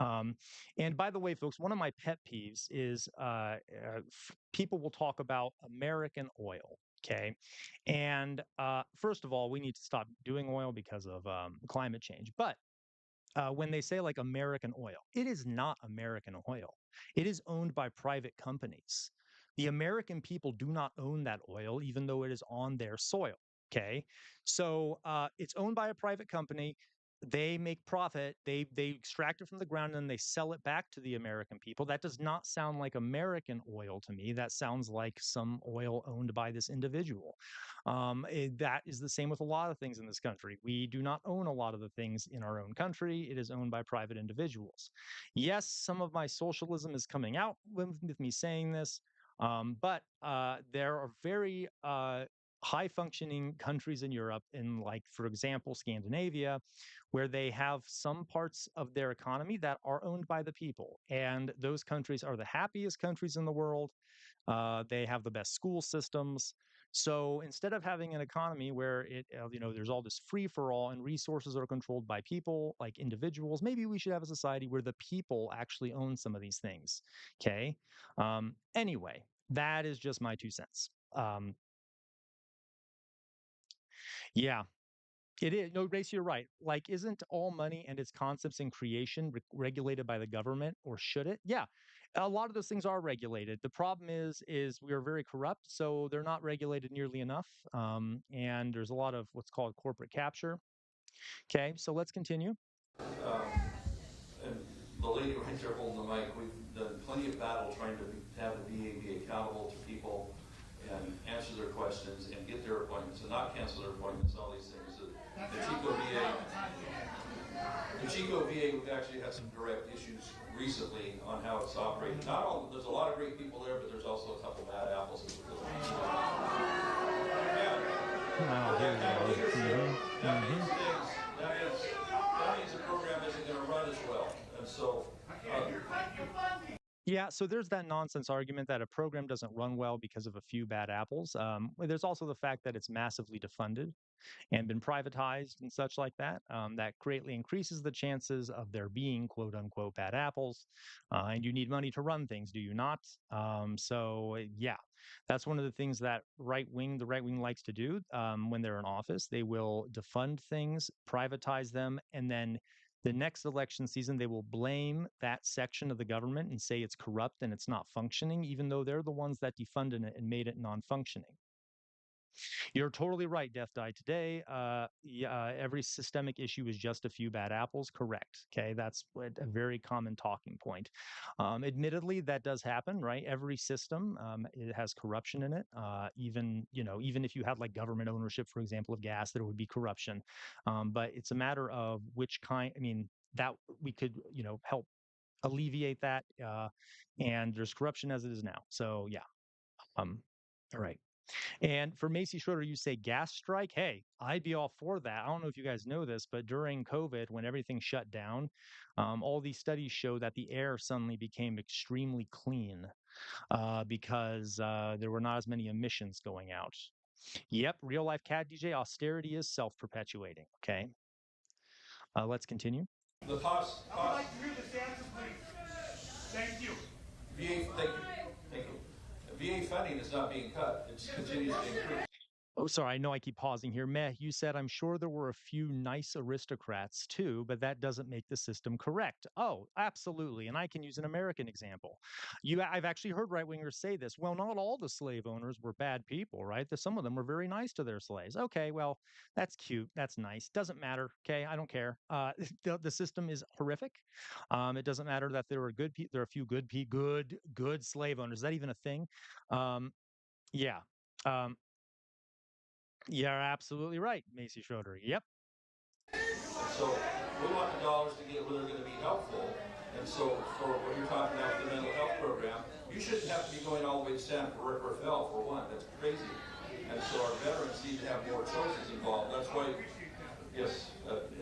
Um, and by the way, folks, one of my pet peeves is people will talk about American oil. Okay. And first of all, we need to stop doing oil because of climate change. But when they say like American oil, it is not American oil. It is owned by private companies. The American people do not own that oil, even though it is on their soil. Okay, so it's owned by a private company. They make profit. They extract it from the ground and they sell it back to the American people. That does not sound like American oil to me. That sounds like some oil owned by this individual. That is the same with a lot of things in this country. We do not own a lot of the things in our own country. It is owned by private individuals. Yes, some of my socialism is coming out with me saying this, but there are very high functioning countries in Europe, in like, for example, Scandinavia, where they have some parts of their economy that are owned by the people. And those countries are the happiest countries in the world. They have the best school systems. So instead of having an economy where there's all this free for all and resources are controlled by people, like individuals, maybe we should have a society where the people actually own some of these things. Okay. Anyway, that is just my 2 cents. Yeah, it is. No, Grace, you're right. Like, isn't all money and its concepts and creation regulated by the government, or should it? Yeah, a lot of those things are regulated. The problem is we are very corrupt, so they're not regulated nearly enough. And there's a lot of what's called corporate capture. Okay, so let's continue. And the lady right there holding the mic, we've done plenty of battle trying to have the VA be accountable to people and answer their questions and get their appointments and not cancel their appointments, all these things. The Chico VA, we've actually had some direct issues recently on how it's operating. Not all, there's a lot of great people there, but there's also a couple bad apples. That means the program isn't going to run as well. And so yeah, so there's that nonsense argument that a program doesn't run well because of a few bad apples. There's also the fact that it's massively defunded and been privatized and such like that. That greatly increases the chances of there being quote unquote bad apples. And you need money to run things, do you not? Yeah, that's one of the things that the right wing likes to do when they're in office. They will defund things, privatize them, and then the next election season, they will blame that section of the government and say it's corrupt and it's not functioning, even though they're the ones that defunded it and made it non-functioning. You're totally right, Death Died Today. Every systemic issue is just a few bad apples. Correct. Okay, that's a very common talking point. Admittedly, that does happen, right? Every system it has corruption in it. Even if you had like government ownership, for example, of gas, there would be corruption. But it's a matter of which kind. I mean, that we could help alleviate that. And there's corruption as it is now. So yeah. All right. And for Macy Schroeder, you say gas strike. Hey, I'd be all for that. I don't know if you guys know this, but during COVID, when everything shut down, all these studies show that the air suddenly became extremely clean because there were not as many emissions going out. Yep, real life cat DJ, austerity is self-perpetuating. Okay. Let's continue. The cost. I would like to hear this answer, please. Thank you. VA, thank you. VA funding is not being cut. It continues to increase. Oh, sorry. I know I keep pausing here. Meh, you said, I'm sure there were a few nice aristocrats too, but that doesn't make the system correct. Oh, absolutely. And I can use an American example. I've actually heard right wingers say this. Well, not all the slave owners were bad people, right? Some of them were very nice to their slaves. Okay, well, that's cute. That's nice. Doesn't matter. Okay, I don't care. The system is horrific. It doesn't matter that there are there are a few good slave owners. Is that even a thing? Yeah. You're absolutely right, Macy Schroeder. Yep. So we want the dollars to get where they're going to be helpful. And so for what you're talking about, the mental health program, you shouldn't have to be going all the way to Stanford or Fell for one. That's crazy. And so our veterans need to have more choices involved. That's why, yes,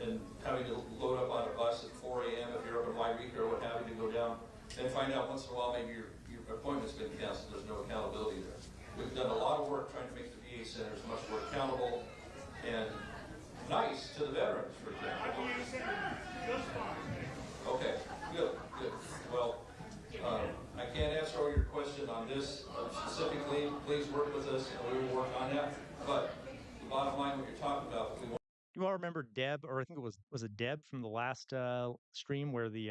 and having to load up on a bus at 4 a.m. if you're up in Wairika or what have you to go down and find out once in a while maybe your appointment's been canceled. There's no accountability there. We've done a lot of work trying to make the VA VA centers much more accountable and nice to the veterans, for example. Okay, good, good. Well, I can't answer all your question on this specifically. Please work with us, and we will work on that. But the bottom line, what you're talking about, we want. You all remember Deb, or I think was it Deb from the last stream where the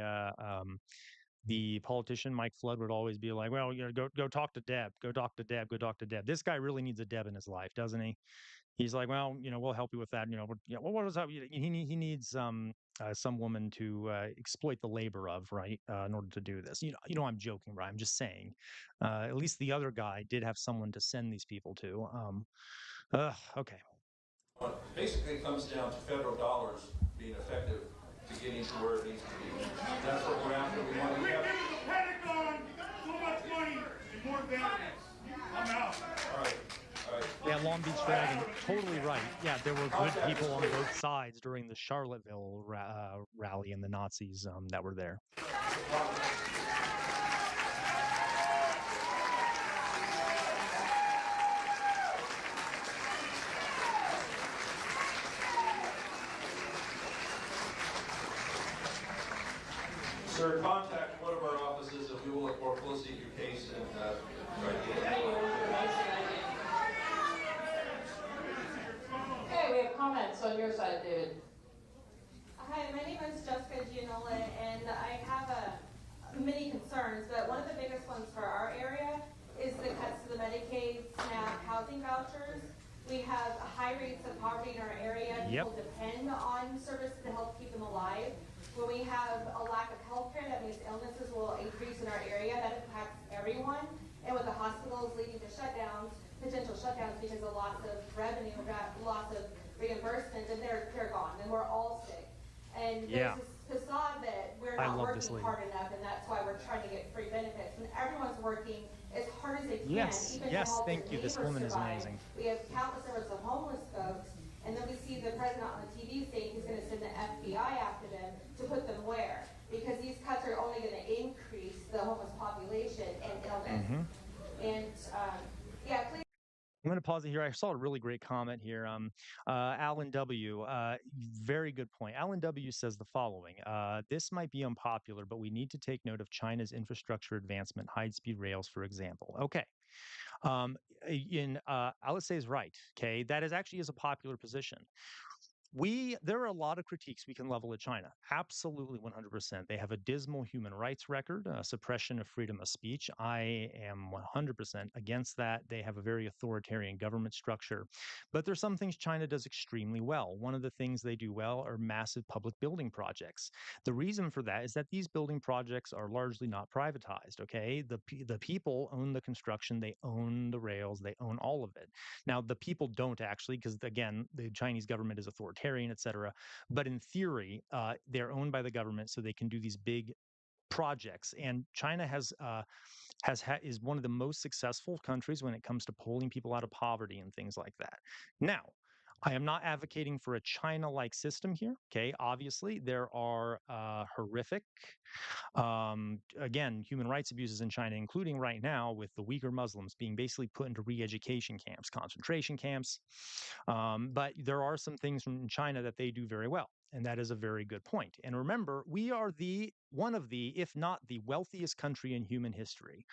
politician Mike Flood would always be like, "Well, you know, go talk to Deb, go talk to Deb, go talk to Deb." This guy really needs a Deb in his life, doesn't he? He's like, "Well, you know, we'll help you with that. You know, what is that? He needs some woman to exploit the labor of, right, in order to do this. I'm joking, right? I'm just saying. At least the other guy did have someone to send these people to. Okay. Basically, it comes down to federal dollars being effective to getting to where it needs to be. That's what we're after. We want to have. The Pentagon, so much money and more veterans. I'm out. All right. All right. Yeah, Long Beach Dragon, totally right. Yeah, there were good people on both sides during the Charlottesville rally and the Nazis that were there. Sir, contact one of our offices and we will look more closely at your case and try to get it. Okay, we have comments on your side, David. Hi, my name is Jessica Gianola, and I have many concerns, but one of the biggest ones for our area is the cuts to the Medicaid, SNAP, housing vouchers. We have high rates of poverty in our area. People depend on services to help keep them alive. When we have a lack of health care, that means illnesses will increase in our area. That impacts everyone. And with the hospitals leading to shutdowns, potential shutdowns because of loss of revenue, loss of reimbursement, and they're gone, and we're all sick. And there's this facade that we're not working hard enough, and that's why we're trying to get free benefits. When everyone's working as hard as they can, even to help their neighbors survive. We have countless numbers of homeless folks, and then we see the president on the TV saying he's going to send the FBI after them to put them where? Because these cuts are only going to increase the homeless population and illness. And yeah, please. I'm going to pause it here. I saw a really great comment here. Alan W. Very good point. Alan W. says the following: this might be unpopular, but we need to take note of China's infrastructure advancement, high-speed rails, for example. Okay. Alice is right. Okay, that actually is a popular position. There are a lot of critiques we can level at China. Absolutely, 100%. They have a dismal human rights record, suppression of freedom of speech. I am 100% against that. They have a very authoritarian government structure. But there's some things China does extremely well. One of the things they do well are massive public building projects. The reason for that is that these building projects are largely not privatized, okay? The people own the construction, they own the rails, they own all of it. Now, the people don't actually, because again, the Chinese government is authoritarian, et cetera. But in theory, they're owned by the government, so they can do these big projects. And China is one of the most successful countries when it comes to pulling people out of poverty and things like that. Now, I am not advocating for a China-like system here. Okay, obviously there are horrific, again, human rights abuses in China, including right now with the Uyghur Muslims being basically put into re-education camps, concentration camps. But there are some things from China that they do very well. And that is a very good point. And remember, we are one of the, if not the wealthiest country in human history.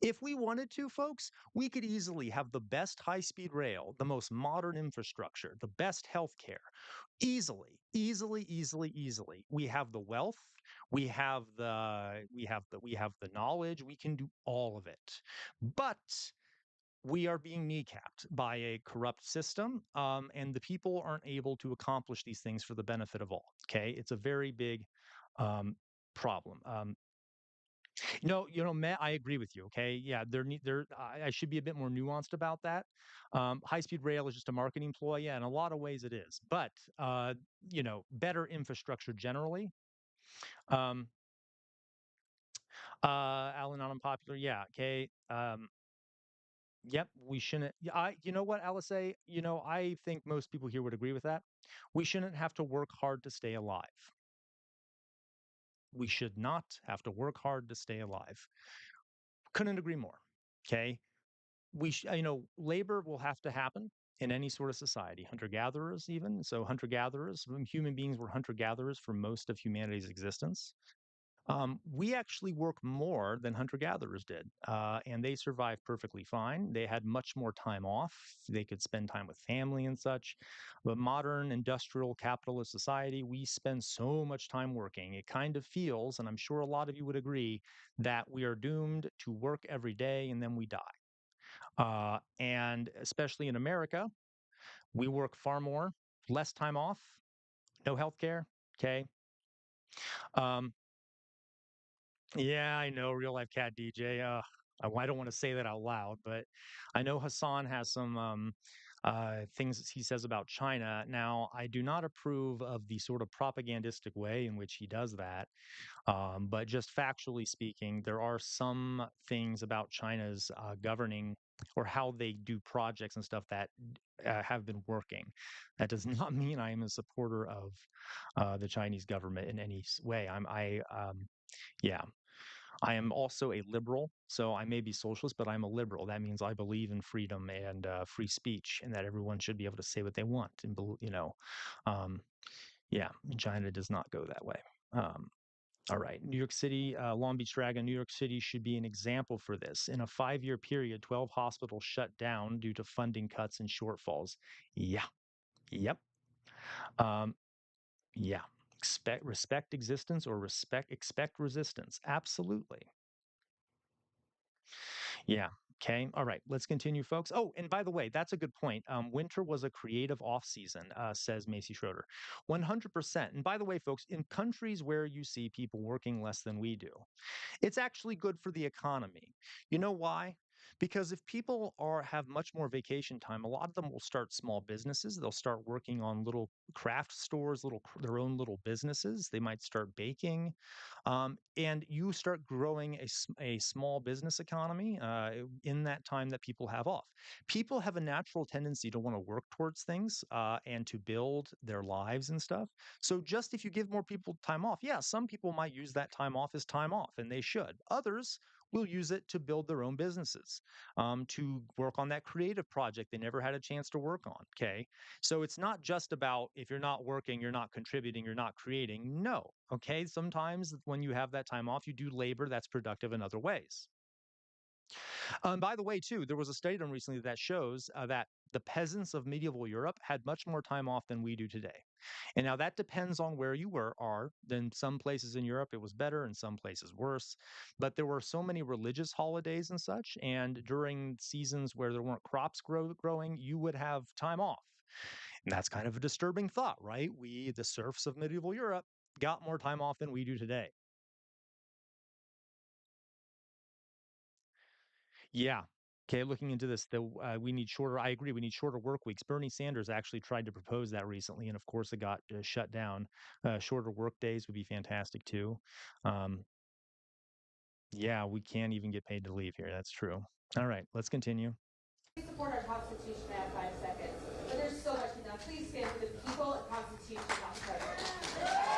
If we wanted to, folks, we could easily have the best high-speed rail, the most modern infrastructure, the best healthcare. Easily. We have the wealth, we have the knowledge, we can do all of it. But we are being kneecapped by a corrupt system, and the people aren't able to accomplish these things for the benefit of all. Okay, it's a very big problem. Matt, I agree with you. Okay, yeah, I should be a bit more nuanced about that. High-speed rail is just a marketing ploy, yeah, in a lot of ways it is, but better infrastructure generally. Alan, not unpopular, yeah. Okay. Yep, we shouldn't. You know what, Alice? I think most people here would agree with that. We shouldn't have to work hard to stay alive. We should not have to work hard to stay alive. Couldn't agree more. Okay, labor will have to happen. in any sort of society, hunter gatherers, even. So, hunter gatherers, human beings were hunter gatherers for most of humanity's existence. We actually work more than hunter gatherers did, and they survived perfectly fine. They had much more time off. They could spend time with family and such. But modern industrial capitalist society, we spend so much time working. It kind of feels, and I'm sure a lot of you would agree, that we are doomed to work every day and then we die. And especially in America, we work far more, less time off, no health care. Okay. Um, Yeah, I know, real life cat DJ. I don't want to say that out loud, but I know Hassan has some things that he says about China. Now, I do not approve of the sort of propagandistic way in which he does that. But just factually speaking, there are some things about China's governing or how they do projects and stuff that have been working. That does not mean I am a supporter of the Chinese government in any way. Yeah. I am also a liberal, so I may be socialist, but I'm a liberal. That means I believe in freedom and free speech, and that everyone should be able to say what they want. And um, yeah, China does not go that way. Um, all right, New York City, Long Beach Dragon, New York City should be an example for this. In a 5-year period, 12 hospitals shut down due to funding cuts and shortfalls. Yeah, yep, um, yeah. Respect existence or expect resistance. Absolutely. Yeah. Okay. All right. Let's continue, folks. Oh, and by the way, that's a good point. Winter was a creative off season, says Macy Schroeder. 100%. And by the way, folks, in countries where you see people working less than we do, it's actually good for the economy. You know why? Because if people have much more vacation time, a lot of them will start small businesses. They'll start working on little craft stores, their own little businesses. They might start baking, and you start growing a small business economy in that time that people have off. People have a natural tendency to want to work towards things and to build their lives and stuff. So just if you give more people time off, yeah, some people might use that time off as time off, and they should. Others will use it to build their own businesses, to work on that creative project they never had a chance to work on. Okay. So it's not just about if you're not working, you're not contributing, you're not creating. No. Okay. Sometimes when you have that time off, you do labor that's productive in other ways. By the way, too, there was a study done recently that shows that the peasants of medieval Europe had much more time off than we do today. And now that depends on where you are. Then some places in Europe it was better, and some places worse. But there were so many religious holidays and such, and during seasons where there weren't crops growing, you would have time off. And that's kind of a disturbing thought, right? We, the serfs of medieval Europe, got more time off than we do today. Yeah. Okay, looking into this, we need shorter. I agree. We need shorter work weeks. Bernie Sanders actually tried to propose that recently, and of course, it got shut down. Shorter work days would be fantastic too. Um, yeah, we can't even get paid to leave here. That's true. All right, let's continue. Support our Constitution at 5 seconds. But there's so much to be done. Please stand for the people and Constitution, not the president.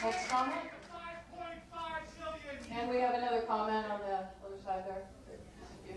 Next comment? And we have another comment on the other side there. Thank you.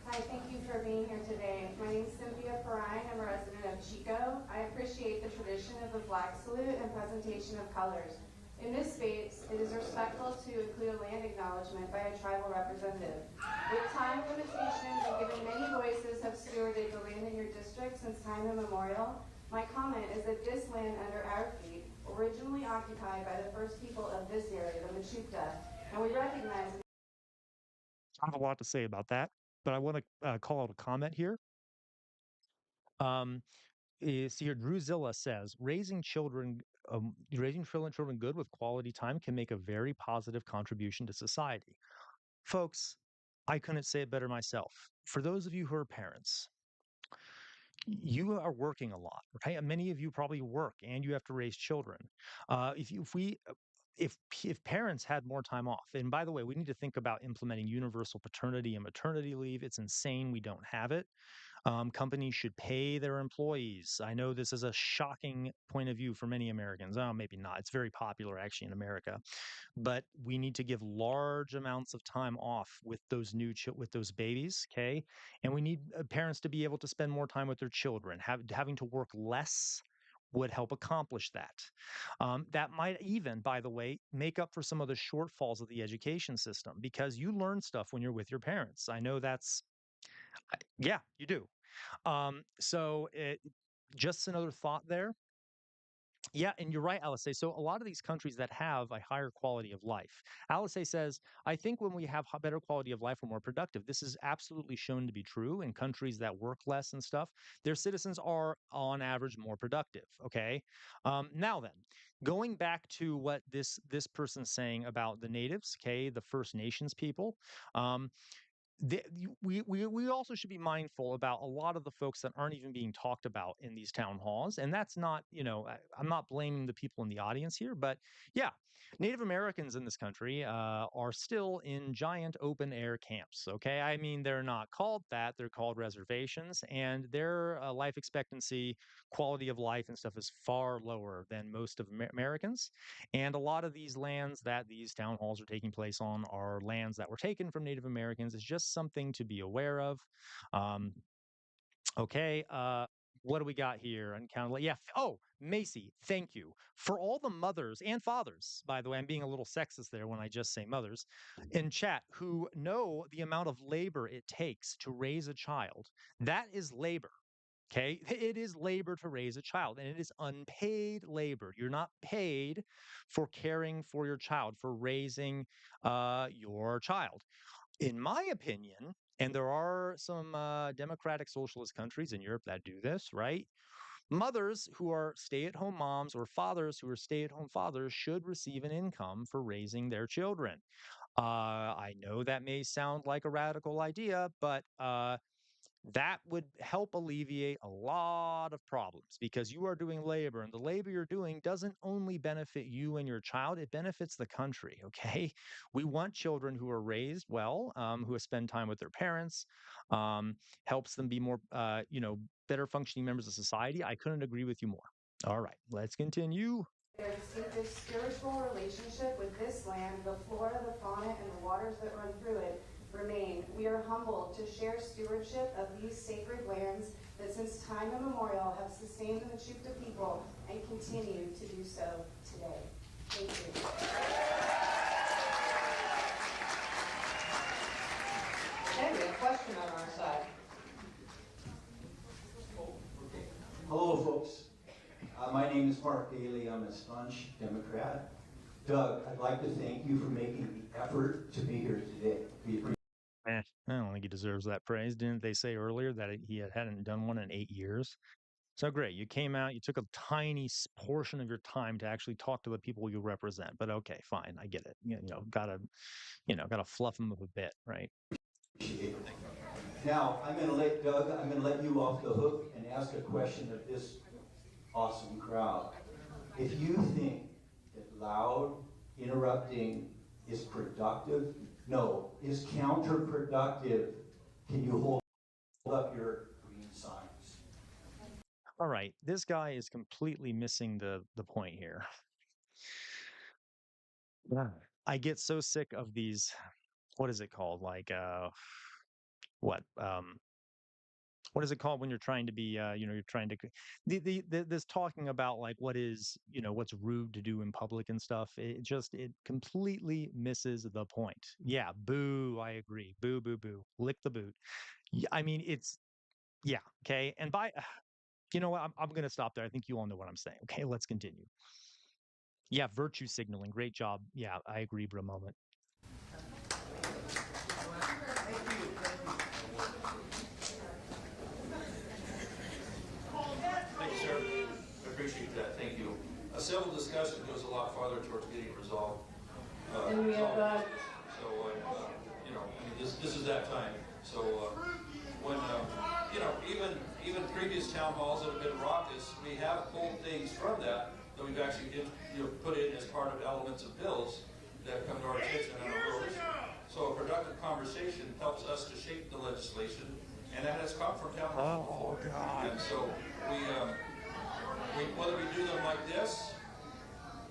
Hi, thank you for being here today. My name is Cynthia Perrine. I'm a resident of Chico. I appreciate the tradition of the flag salute and presentation of colors. In this space, it is respectful to include a land acknowledgement by a tribal representative. With time limitations and given many voices have stewarded the land in your district since time immemorial, my comment is that this land under our feet, originally occupied by the first people of this area, the Mechoopda, and we recognize I have a lot to say about that, but I want to call out a comment here. Um, is here Druzilla says raising children good with quality time can make a very positive contribution to society. Folks, I couldn't say it better myself. For those of you who are parents, you are working a lot, right? And many of you probably work and you have to raise children. If parents had more time off, and by the way, we need to think about implementing universal paternity and maternity leave. It's insane we don't have it. Companies should pay their employees. I know this is a shocking point of view for many Americans. Oh, maybe not. It's very popular actually in America, but we need to give large amounts of time off with those with those babies. Okay, and we need parents to be able to spend more time with their children. Having to work less would help accomplish that. That might even, by the way, make up for some of the shortfalls of the education system because you learn stuff when you're with your parents. I know that's, yeah, you do. Just another thought there. Yeah, and you're right, Alice. So a lot of these countries that have a higher quality of life, Alice says, I think when we have better quality of life, we're more productive. This is absolutely shown to be true in countries that work less and stuff. Their citizens are, on average, more productive. Okay. Now then, going back to what this person's saying about the natives, okay, the First Nations people. We also should be mindful about a lot of the folks that aren't even being talked about in these town halls. And that's not, I'm not blaming the people in the audience here, but yeah, Native Americans in this country are still in giant open air camps. Okay. I mean, they're not called that, they're called reservations, and their life expectancy, quality of life, and stuff is far lower than most of Americans. And a lot of these lands that these town halls are taking place on are lands that were taken from Native Americans. It's just something to be aware of. Um, okay. What do we got here? Uncountable. Yeah. Oh, Macy, thank you for all the mothers and fathers, by the way. I'm being a little sexist there when I just say mothers in chat who know the amount of labor it takes to raise a child. That is labor. Okay. It is labor to raise a child, and it is unpaid labor. You're not paid for caring for your child, for raising your child. In my opinion, and there are some democratic socialist countries in Europe that do this, right? Mothers who are stay at home moms or fathers who are stay at home fathers should receive an income for raising their children. I know that may sound like a radical idea, but that would help alleviate a lot of problems because you are doing labor, and the labor you're doing doesn't only benefit you and your child, it benefits the country. Okay. We want children who are raised well, who spend time with their parents, um, helps them be more, better functioning members of society. I couldn't agree with you more. All right, let's continue. Their distinctive spiritual relationship with this land, the flora, the fauna, and the waters that run through it remain. We are humbled to share stewardship of these sacred lands that since time immemorial have sustained the Mechoopda people and continue to do so today. Thank you. Okay, we have a question on our side. Hello, folks. My name is Mark Daly. I'm a staunch Democrat. Doug, I'd like to thank you for making the effort to be here today. We appreciate I don't think he deserves that praise. Didn't they say earlier that he hadn't done one in 8 years? So great. You came out, you took a tiny portion of your time to actually talk to the people you represent. But okay, fine. I get it. Gotta fluff them up a bit, right? it. Now, I'm going to let you off the hook and ask a question of this awesome crowd. If you think that loud interrupting is productive, no, is counterproductive, can you hold up your green signs? All right, this guy is completely missing the point here. I get so sick of these, what is it called? Like, what is it called when you're trying to be, you're trying to, this talking about like what is, what's rude to do in public and stuff. It completely misses the point. Yeah, boo, I agree. Boo, boo, boo. Lick the boot. I mean, yeah, okay. And you know what? I'm going to stop there. I think you all know what I'm saying. Okay, let's continue. Yeah, virtue signaling. Great job. Yeah, I agree for a moment. Thank you, sir. I appreciate that. Thank you. A civil discussion goes a lot farther towards getting resolved. And we have, this is that time. So when even previous town halls that have been raucous, we have pulled things from that we've actually put in as part of elements of bills that come to our attention on our rules. So a productive conversation helps us to shape the legislation And that has come from town hall Oh before. God. And so whether we do them like this,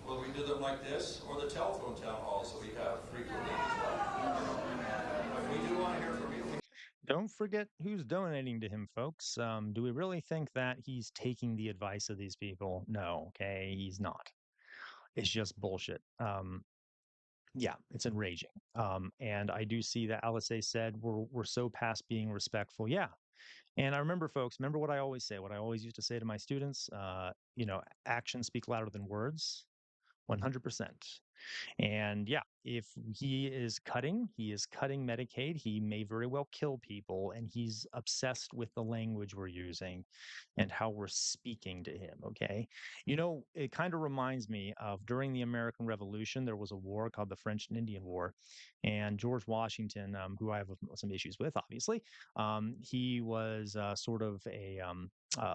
whether we do them like this, or the telephone town halls that we have frequently as well. We do want to hear from you. Don't forget who's donating to him, folks. Do we really think that he's taking the advice of these people? No, okay, he's not. It's just bullshit. Yeah, it's enraging. And I do see that Alice said we're so past being respectful. Yeah, and I remember, folks. Remember what I always say. What I always used to say to my students. Actions speak louder than words. 100%. And yeah, if he is cutting Medicaid. He may very well kill people, and he's obsessed with the language we're using and how we're speaking to him. Okay. It kind of reminds me of during the American Revolution, there was a war called the French and Indian War. And George Washington, who I have some issues with, obviously, he was sort of a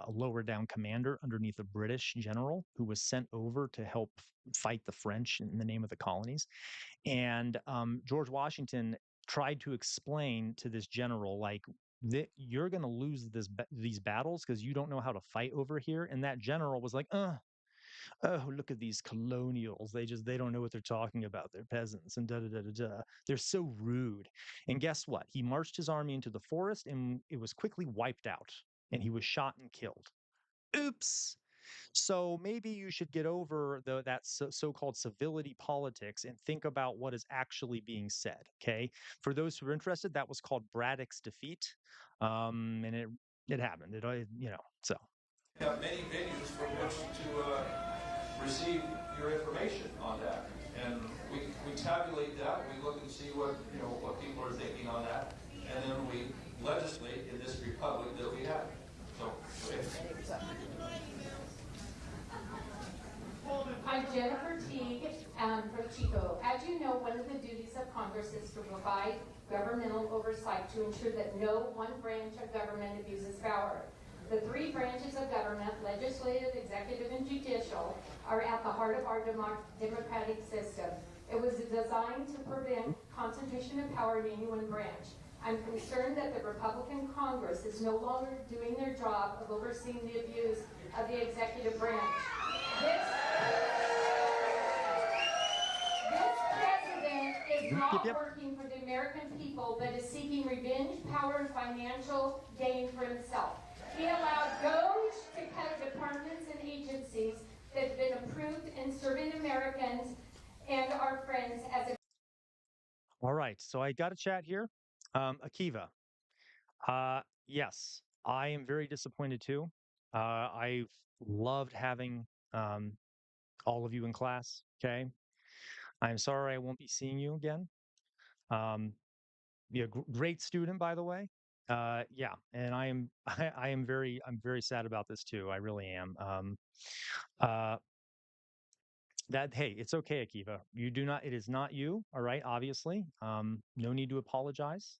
lower down commander underneath a British general who was sent over to help fight the French in the name of the colonies. And George Washington tried to explain to this general, like, that you're going to lose these battles because you don't know how to fight over here. And that general was like, oh, look at these colonials. They don't know what they're talking about. They're peasants and da da da da da. They're so rude. And guess what? He marched his army into the forest and it was quickly wiped out. And he was shot and killed. Oops. So maybe you should get over that so-called civility politics and think about what is actually being said. Okay. For those who are interested, that was called Braddock's defeat, and it happened. So. We have many venues from which to receive your information on that. And we tabulate that, we look and see what people are thinking on that, and then we legislate in this republic that we have. So, I'm Jennifer Teague from Chico. As you know, one of the duties of Congress is to provide governmental oversight to ensure that no one branch of government abuses power. The three branches of government, legislative, executive, and judicial, are at the heart of our democratic system. It was designed to prevent concentration of power in any one branch. I'm concerned that the Republican Congress is no longer doing their job of overseeing the abuse of the executive branch. This president is not working for the American people, but is seeking revenge, power, and financial gain for himself. He allowed DOGE to cut departments and agencies that have been approved in serving Americans and our friends as a... All right. So I got a chat here. Akiva. Yes, I am very disappointed too. I've loved having all of you in class. Okay. I'm sorry I won't be seeing you again. Um, yeah, great student, by the way. Yeah, and I am I'm very sad about this too. I really am. Uh, that hey, it's okay, Akiva. You do not. It is not you. All right. Obviously, no need to apologize.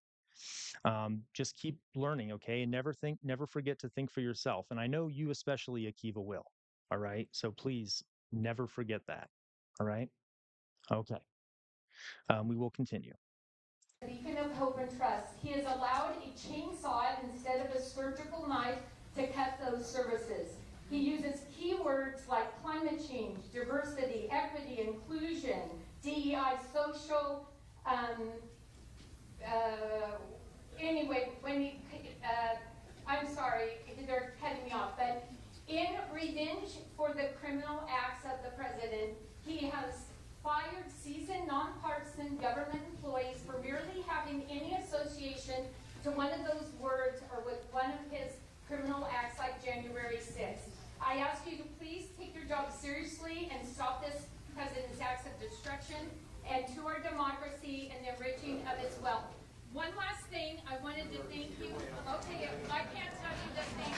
Just keep learning, okay? And never forget to think for yourself. And I know you, especially, Akiva, will. All right. So please never forget that. All right. Okay. We will continue. Beacon of hope and trust. He has allowed a chainsaw instead of a surgical knife to cut those services. He uses keywords like climate change, diversity, equity, inclusion, DEI, social. Anyway, I'm sorry, they're cutting me off, but in revenge for the criminal acts of the president, he has fired seasoned nonpartisan government employees for merely having any association to one of those words or with one of his criminal acts like January 6th. I ask you to please take your job seriously and stop this president's acts of destruction and to our democracy and the enriching of its wealth. One last thing, I wanted to thank you. Okay, I can't tell you the thing.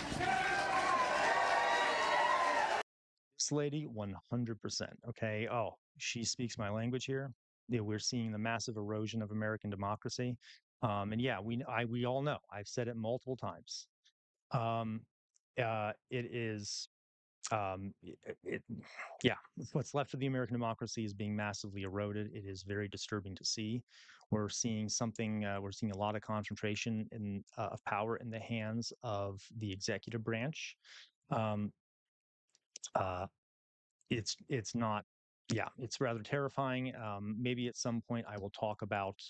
This lady, 100%. Okay. Oh, she speaks my language here. Yeah, we're seeing the massive erosion of American democracy. And yeah, we all know. I've said it multiple times. It is Yeah, what's left of the American democracy is being massively eroded. It is very disturbing to see. We're seeing something. We're seeing a lot of concentration of power in the hands of the executive branch. Um, uh, it's not. Yeah, it's rather terrifying. Maybe at some point I will talk about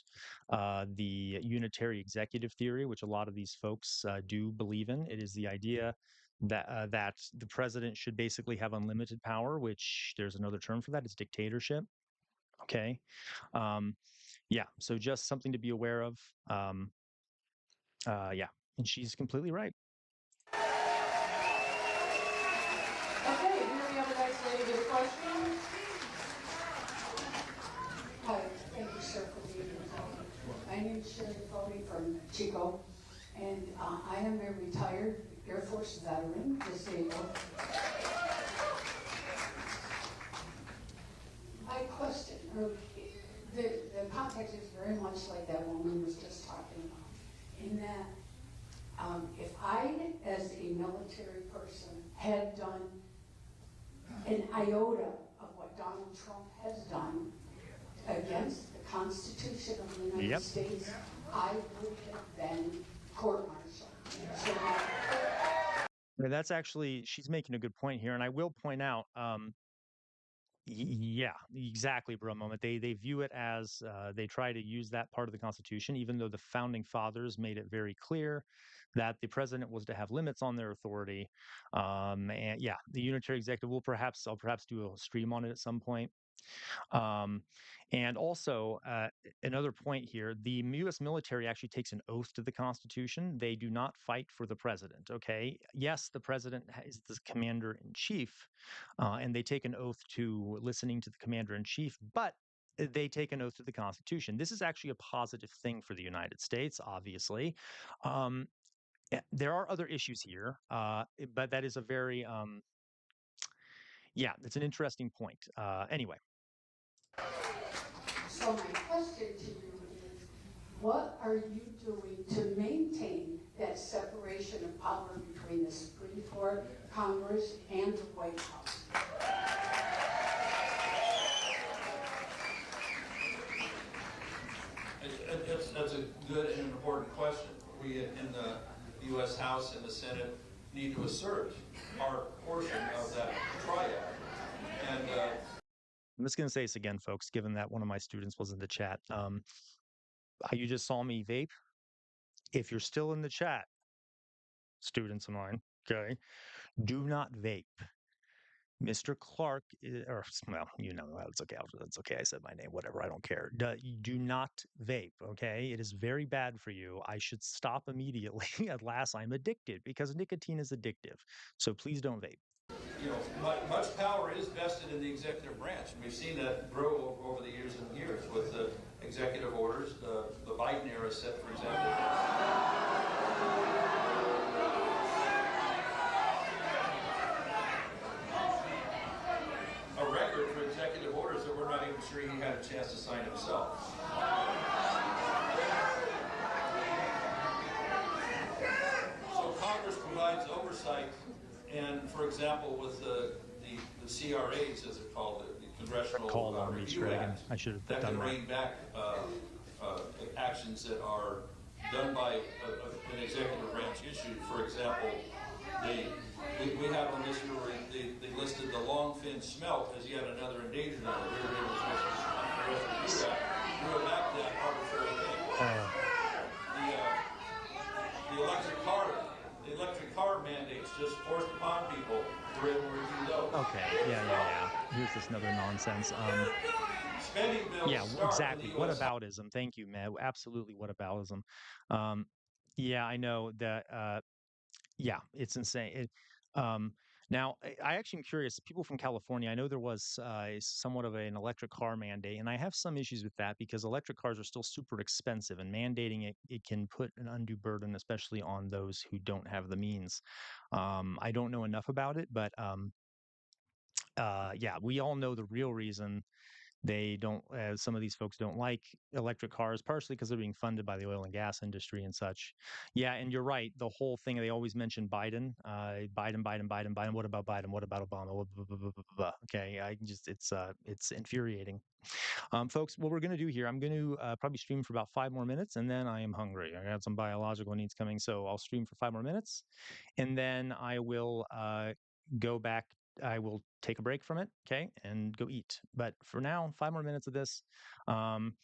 the unitary executive theory, which a lot of these folks do believe in. It is the idea that the president should basically have unlimited power, which there's another term for that. It's dictatorship. Okay. Um, yeah. So just something to be aware of. Yeah, and she's completely right. Okay, here we have the next lady with a question. Hi, thank you, sir, for being here. My name is Sherry Foley from Chico, and I am a retired Air Force veteran, disabled. My question, or the context is very much like that woman was just talking about, in that if I, as a military person, had done an iota of what Donald Trump has done against the Constitution of the United States, I would have been court-martialed. So That's actually, she's making a good point here, and I will point out. Yeah, exactly, bro. Moment. They view it as they try to use that part of the Constitution, even though the founding fathers made it very clear that the president was to have limits on their authority. And yeah, the unitary executive will I'll perhaps do a stream on it at some point. Um, and also, another point here, the U.S. military actually takes an oath to the Constitution. They do not fight for the president, okay? Yes, the president is the commander in chief, and they take an oath to listening to the commander in chief, but they take an oath to the Constitution. This is actually a positive thing for the United States, obviously. There are other issues here, but that is a very, yeah, it's an interesting point. Anyway. so my question to you is, what are you doing to maintain that separation of power between the Supreme Court, Congress, and the White House? That's a good and important question. We in the U.S. House and the Senate need to assert our portion of that triad. And I'm just going to say this again, folks, given that one of my students was in the chat. You just saw me vape. If you're still in the chat, students of mine, okay, do not vape. Mr. Clark, or well, you know, that's okay. That's okay. I said my name, whatever. I don't care. Do not vape, okay? It is very bad for you. I should stop immediately. At last, I'm addicted because nicotine is addictive. So please don't vape. You know, much power is vested in the executive branch, and we've seen that grow over the years and years with the executive orders. The Biden era set, for example. A record for executive orders that we're not even sure he had a chance to sign himself. So Congress provides oversight, and for example, with the CRAs, as they're called, the Congressional Review Act, I should have that done can that. rein back actions that are done by an executive branch issue. For example, we have on this story, they listed the longfin smelt as yet another endangered animal. We were able to do that. We were back that arbitrary thing. The electric car mandates just forced upon people. We're able to review those. Okay, yeah. Here's this another nonsense. Spending bills. Yeah, exactly. Whataboutism. Thank you, Matt. Absolutely whataboutism. Yeah, I know that. Yeah, it's insane. Now, I actually am curious. People from California, I know there was somewhat of an electric car mandate, and I have some issues with that because electric cars are still super expensive, and mandating it can put an undue burden, especially on those who don't have the means. I don't know enough about it, but yeah, we all know the real reason they don't, some of these folks don't like electric cars, partially because they're being funded by the oil and gas industry and such. Yeah, and you're right. The whole thing, they always mention Biden, Biden. What about Biden? What about Obama? Blah, blah, blah, blah, blah. Okay, it's infuriating. Folks, what we're going to do here, I'm going to probably stream for about 5 more minutes, and then I am hungry. I got some biological needs coming, so I'll stream for 5 more minutes, and then I will go back. I will take a break from it, okay, and go eat. But for now, 5 more minutes of this. Um,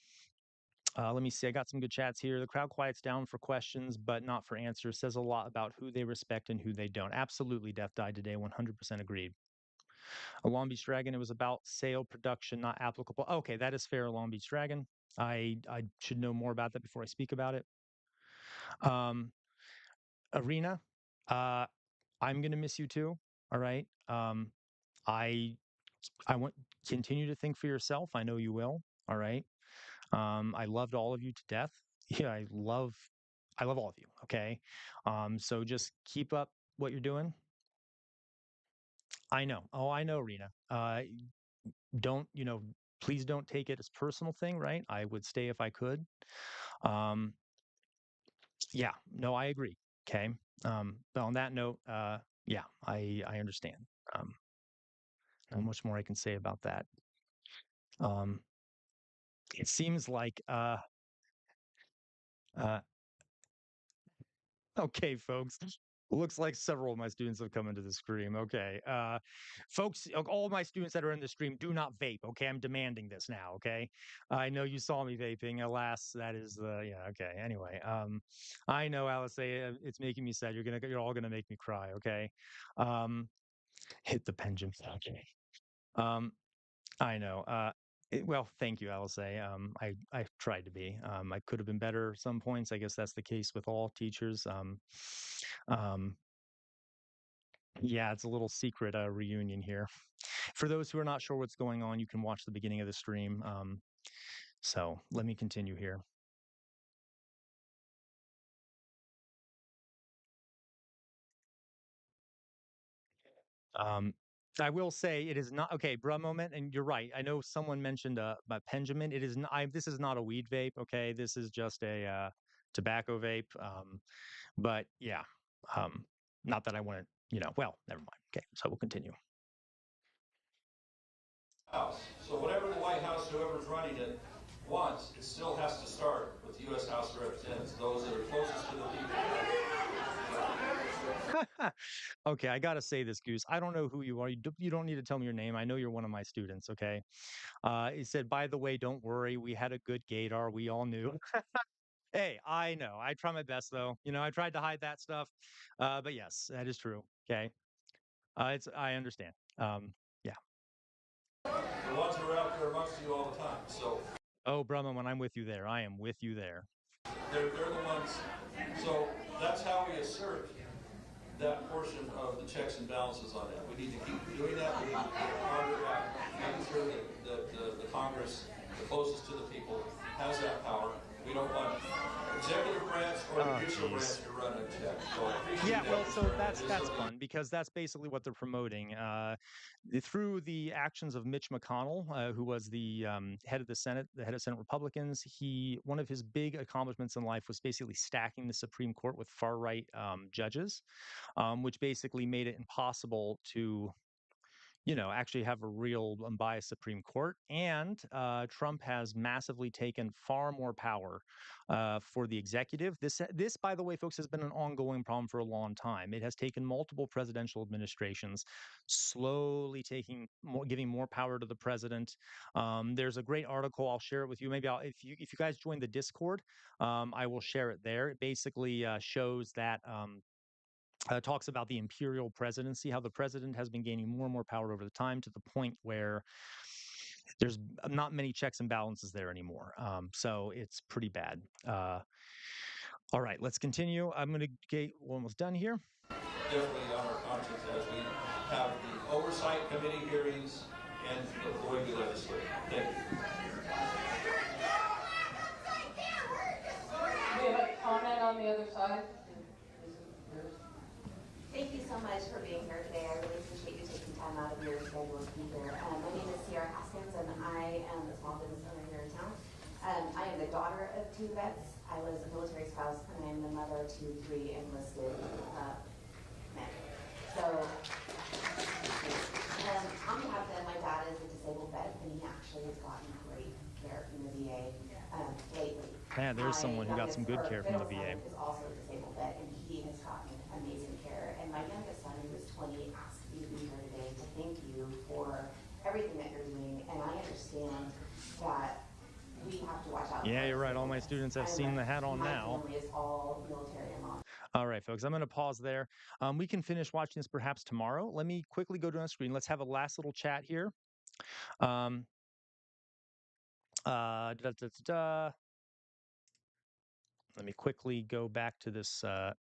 Let me see. I got some good chats here. The crowd quiets down for questions, but not for answers. Says a lot about who they respect and who they don't. Absolutely, Death died today. 100% agreed. A Long Beach Dragon. It was about sale production, not applicable. Okay, that is fair. Long Beach Dragon. I should know more about that before I speak about it. Arena. I'm gonna miss you too. All right. I I want continue to think for yourself. I know you will. All right. I loved all of you to death. Yeah, I love all of you. Okay. So just keep up what you're doing. I know. Oh, I know, Rena. Don't, please don't take it as personal thing, right? I would stay if I could. Um, yeah, no, I agree. Okay. But on that note, yeah, I understand. Um, Not much more I can say about that. Um, it seems like uh okay, folks. Looks like several of my students have come into the stream. Okay. Folks, all my students that are in the stream, do not vape. Okay. I'm demanding this now. Okay. I know you saw me vaping. Alas, that is yeah. Okay. Anyway, I know, Alice, it's making me sad. You're all gonna make me cry. Okay. Um, hit the pendulum. Okay. Um, I know. Well, thank you, Alice. I tried to be. I could have been better some points. I guess that's the case with all teachers. Um, yeah, it's a little secret reunion here. For those who are not sure what's going on, you can watch the beginning of the stream. So let me continue here. Um, I will say it is not okay, bruh moment, and you're right. I know someone mentioned about Benjamin. It is not. This is not a weed vape. Okay, this is just a tobacco vape. But yeah, not that I want to. Well, never mind. Okay, so we'll continue. House. So whatever the White House, whoever's running it, wants, it still has to start with the U.S. House of Representatives, those that are closest to the people. Okay, I gotta say this, Goose. I don't know who you are. You don't need to tell me your name. I know you're one of my students. Okay. He said, by the way, don't worry. We had a good gaydar. We all knew. Hey, I know. I try my best, though. I tried to hide that stuff. But yes, that is true. Okay. I understand. Yeah. The ones who are out there amongst you all the time. So. Oh, Brahma, when I'm with you there, I am with you there. They're the ones. So that's how we assert that portion of the checks and balances on that. We need to keep doing that. We need to get harder at making sure that the Congress, the closest to the people, has that power. We don't want executive branch or the judicial branch to run a check. So yeah, well, so that's fun because that's basically what they're promoting. Through the actions of Mitch McConnell, who was the head of the Senate, the head of Senate Republicans, one of his big accomplishments in life was basically stacking the Supreme Court with far right judges, which basically made it impossible to actually have a real unbiased Supreme Court. And Trump has massively taken far more power for the executive. This, by the way, folks, has been an ongoing problem for a long time. It has taken multiple presidential administrations, slowly giving more power to the president. There's a great article. I'll share it with you. Maybe if you guys join the Discord, I will share it there. It basically shows that. Talks about the imperial presidency, how the president has been gaining more and more power over the time to the point where there's not many checks and balances there anymore. So it's pretty bad. All right, let's continue. I'm going to get almost done here. Definitely on our conscience as we have the oversight committee hearings and the way we legislate. Thank you. We have a comment on the other side. Thank you so much for being here today. I really appreciate you taking time out of your schedule to be here. My name is Sierra Haskins, and I am a small business owner here in town. I am the daughter of 2 vets. I was a military spouse, and I am the mother to 3 enlisted men. So, on behalf of them, my dad is a disabled vet, and he actually has gotten great care from the VA lately. Yeah, there's someone who got some good care from the Middle VA. son is also a disabled vet, and he has gotten amazing care. And my youngest son, who is 20, asked me to be here today to thank you for everything that you're doing. And I understand that we have to watch out. Yeah, you're right. All my students have seen the hat on My now. family is all military and law. All right, folks, I'm going to pause there. We can finish watching this perhaps tomorrow. Let me quickly go to the screen. Let's have a last little chat here. Um, da, da, da, da. Let me quickly go back to this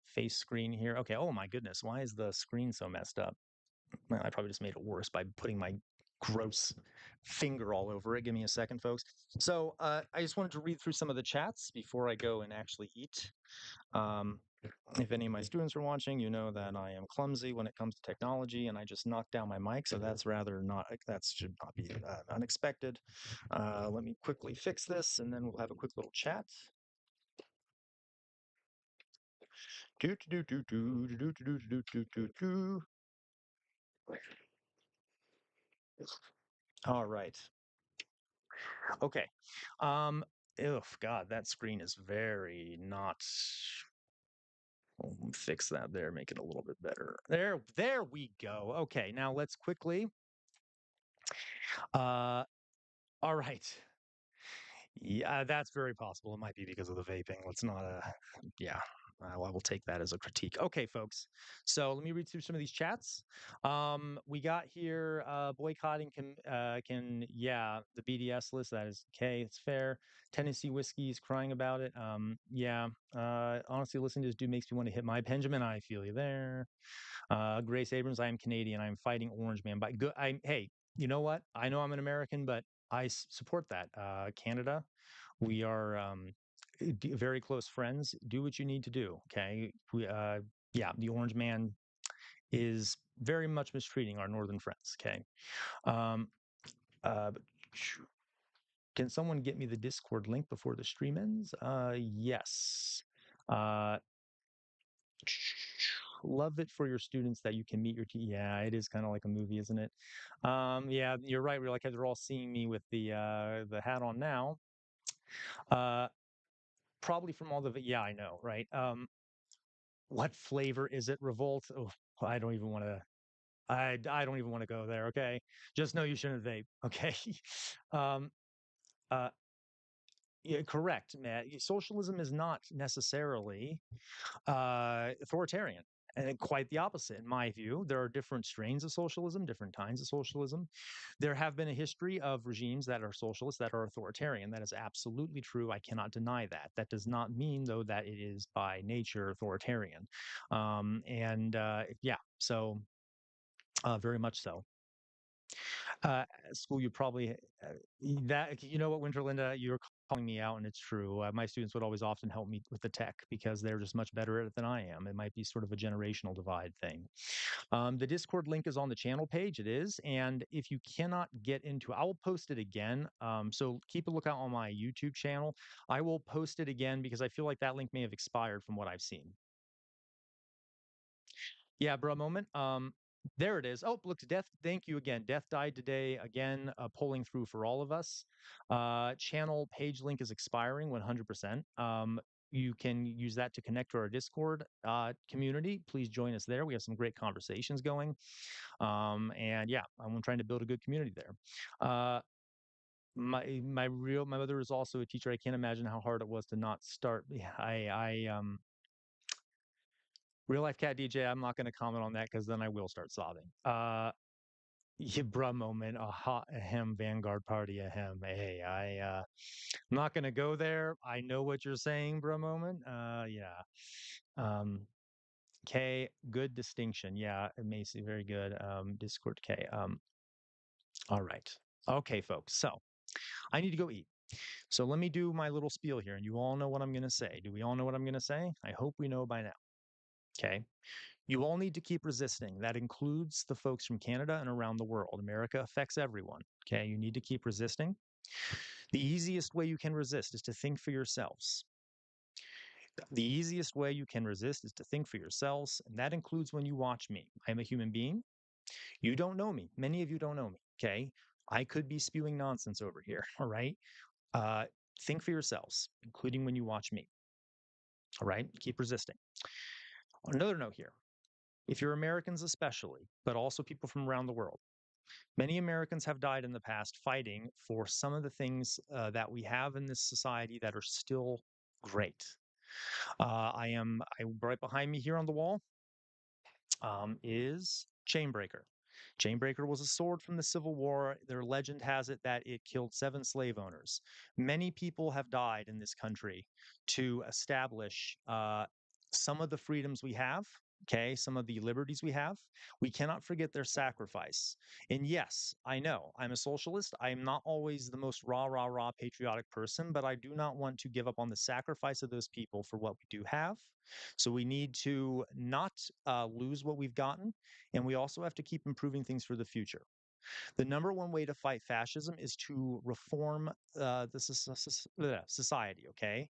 face screen here. Okay. Oh my goodness. Why is the screen so messed up? Well, I probably just made it worse by putting my gross finger all over it. Give me a second, folks. So I just wanted to read through some of the chats before I go and actually eat. Um, if any of my students are watching, you know that I am clumsy when it comes to technology, and I just knocked down my mic, so that's rather not, that should not be unexpected. Let me quickly fix this, and then we'll have a quick little chat. Do do do do do do do do do do do. All right. Okay. Oh God, that screen is very not. Fix that there, make it a little bit better. There we go. Okay, now let's quickly. All right. Yeah, that's very possible. It might be because of the vaping. Let's not. Yeah, I will take that as a critique. Okay, folks. So let me read through some of these chats. We got here boycotting yeah, the BDS list. That is okay. It's fair. Tennessee whiskey is crying about it. Yeah. Honestly, listening to this dude makes me want to hit my Benjamin. I feel you there. Grace Abrams, I am Canadian. I'm fighting Orange Man. But good. Hey, you know what? I know I'm an American, but I support that. Canada, we are very close friends. Do what you need to do. Okay. Yeah, the Orange Man is very much mistreating our northern friends. Okay. Um, but can someone get me the Discord link before the stream ends? Yes. Uh, love it for your students that you can meet your yeah, it is kind of like a movie, isn't it? Yeah, you're right. We're like they're all seeing me with the hat on now. Probably from all the yeah, I know, right? What flavor is it? Revolt? Oh, I don't even want to. I don't even want to go there. Okay, just know you shouldn't vape. Okay. um, uh, yeah, correct, Matt. Socialism is not necessarily authoritarian. And quite the opposite, in my view. There are different strains of socialism, different kinds of socialism. There have been a history of regimes that are socialist, that are authoritarian. That is absolutely true. I cannot deny that. That does not mean, though, that it is by nature authoritarian. Yeah, so very much so. School, you probably that you know what, Winterlinda, you're calling me out, and it's true. My students would always often help me with the tech because they're just much better at it than I am. It might be sort of a generational divide thing. The Discord link is on the channel page. It is, and if you cannot get into, I will post it again. So keep a lookout on my YouTube channel. I will post it again because I feel like that link may have expired from what I've seen. Yeah, bro, moment. There it is. Oh, look, Death. Thank you again. Death died today. Again, pulling through for all of us. Channel page link is expiring 100%. You can use that to connect to our Discord community. Please join us there. We have some great conversations going. And yeah, I'm trying to build a good community there. My mother is also a teacher. I can't imagine how hard it was to not start. Yeah, Real life cat DJ, I'm not going to comment on that because then I will start sobbing. Yeah, bruh moment, a hot ahem Vanguard party ahem. Hey, I'm not going to go there. I know what you're saying, bruh moment. Yeah. K, good distinction. Yeah, Macy, very good. Discord K. All right. Okay, folks. So I need to go eat. So let me do my little spiel here, and you all know what I'm going to say. Do we all know what I'm going to say? I hope we know by now. Okay. You all need to keep resisting. That includes the folks from Canada and around the world. America affects everyone. Okay. You need to keep resisting. The easiest way you can resist is to think for yourselves. The easiest way you can resist is to think for yourselves. And that includes when you watch me. I'm a human being. You don't know me. Many of you don't know me. Okay. I could be spewing nonsense over here. All right. Uh, think for yourselves, including when you watch me. All right. Keep resisting. Another note here. If you're Americans, especially, but also people from around the world, many Americans have died in the past fighting for some of the things that we have in this society that are still great. I right behind me here on the wall is Chainbreaker. Chainbreaker was a sword from the Civil War. Their legend has it that it killed 7 slave owners. Many people have died in this country to establish some of the freedoms we have. Okay, some of the liberties we have. We cannot forget their sacrifice. And yes, I know I'm a socialist. I am not always the most rah patriotic person, but I do not want to give up on the sacrifice of those people for what we do have. So we need to not lose what we've gotten, and we also have to keep improving things for the future. The number one way to fight fascism is to reform society, okay?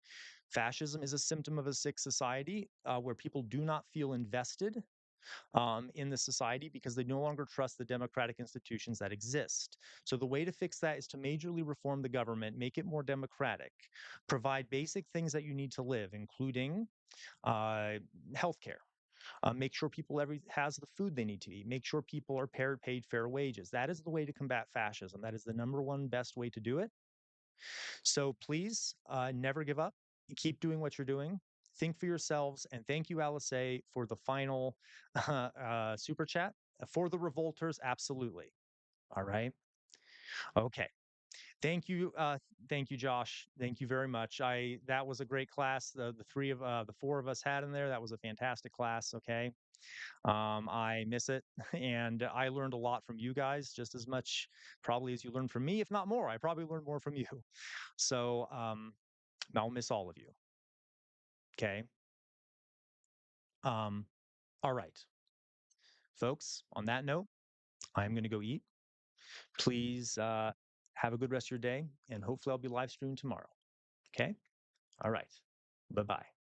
Fascism is a symptom of a sick society where people do not feel invested in the society because they no longer trust the democratic institutions that exist. So the way to fix that is to majorly reform the government, make it more democratic, provide basic things that you need to live, including uh, healthcare. Make sure people has the food they need to eat. Make sure people are paid fair wages. That is the way to combat fascism. That is the number one best way to do it. So please never give up. Keep doing what you're doing. Think for yourselves. And thank you, Alice, for the final super chat. For the revolters, absolutely. All right. Okay. Thank you, Josh. Thank you very much. That was a great class. The 4 of us had in there. That was a fantastic class. Okay. I miss it, and I learned a lot from you guys, just as much probably as you learned from me, if not more. I probably learned more from you. So I'll miss all of you. Okay. Um, all right, folks. On that note, I'm going to go eat. Please have a good rest of your day, and hopefully I'll be live streaming tomorrow. Okay. All right. Bye bye.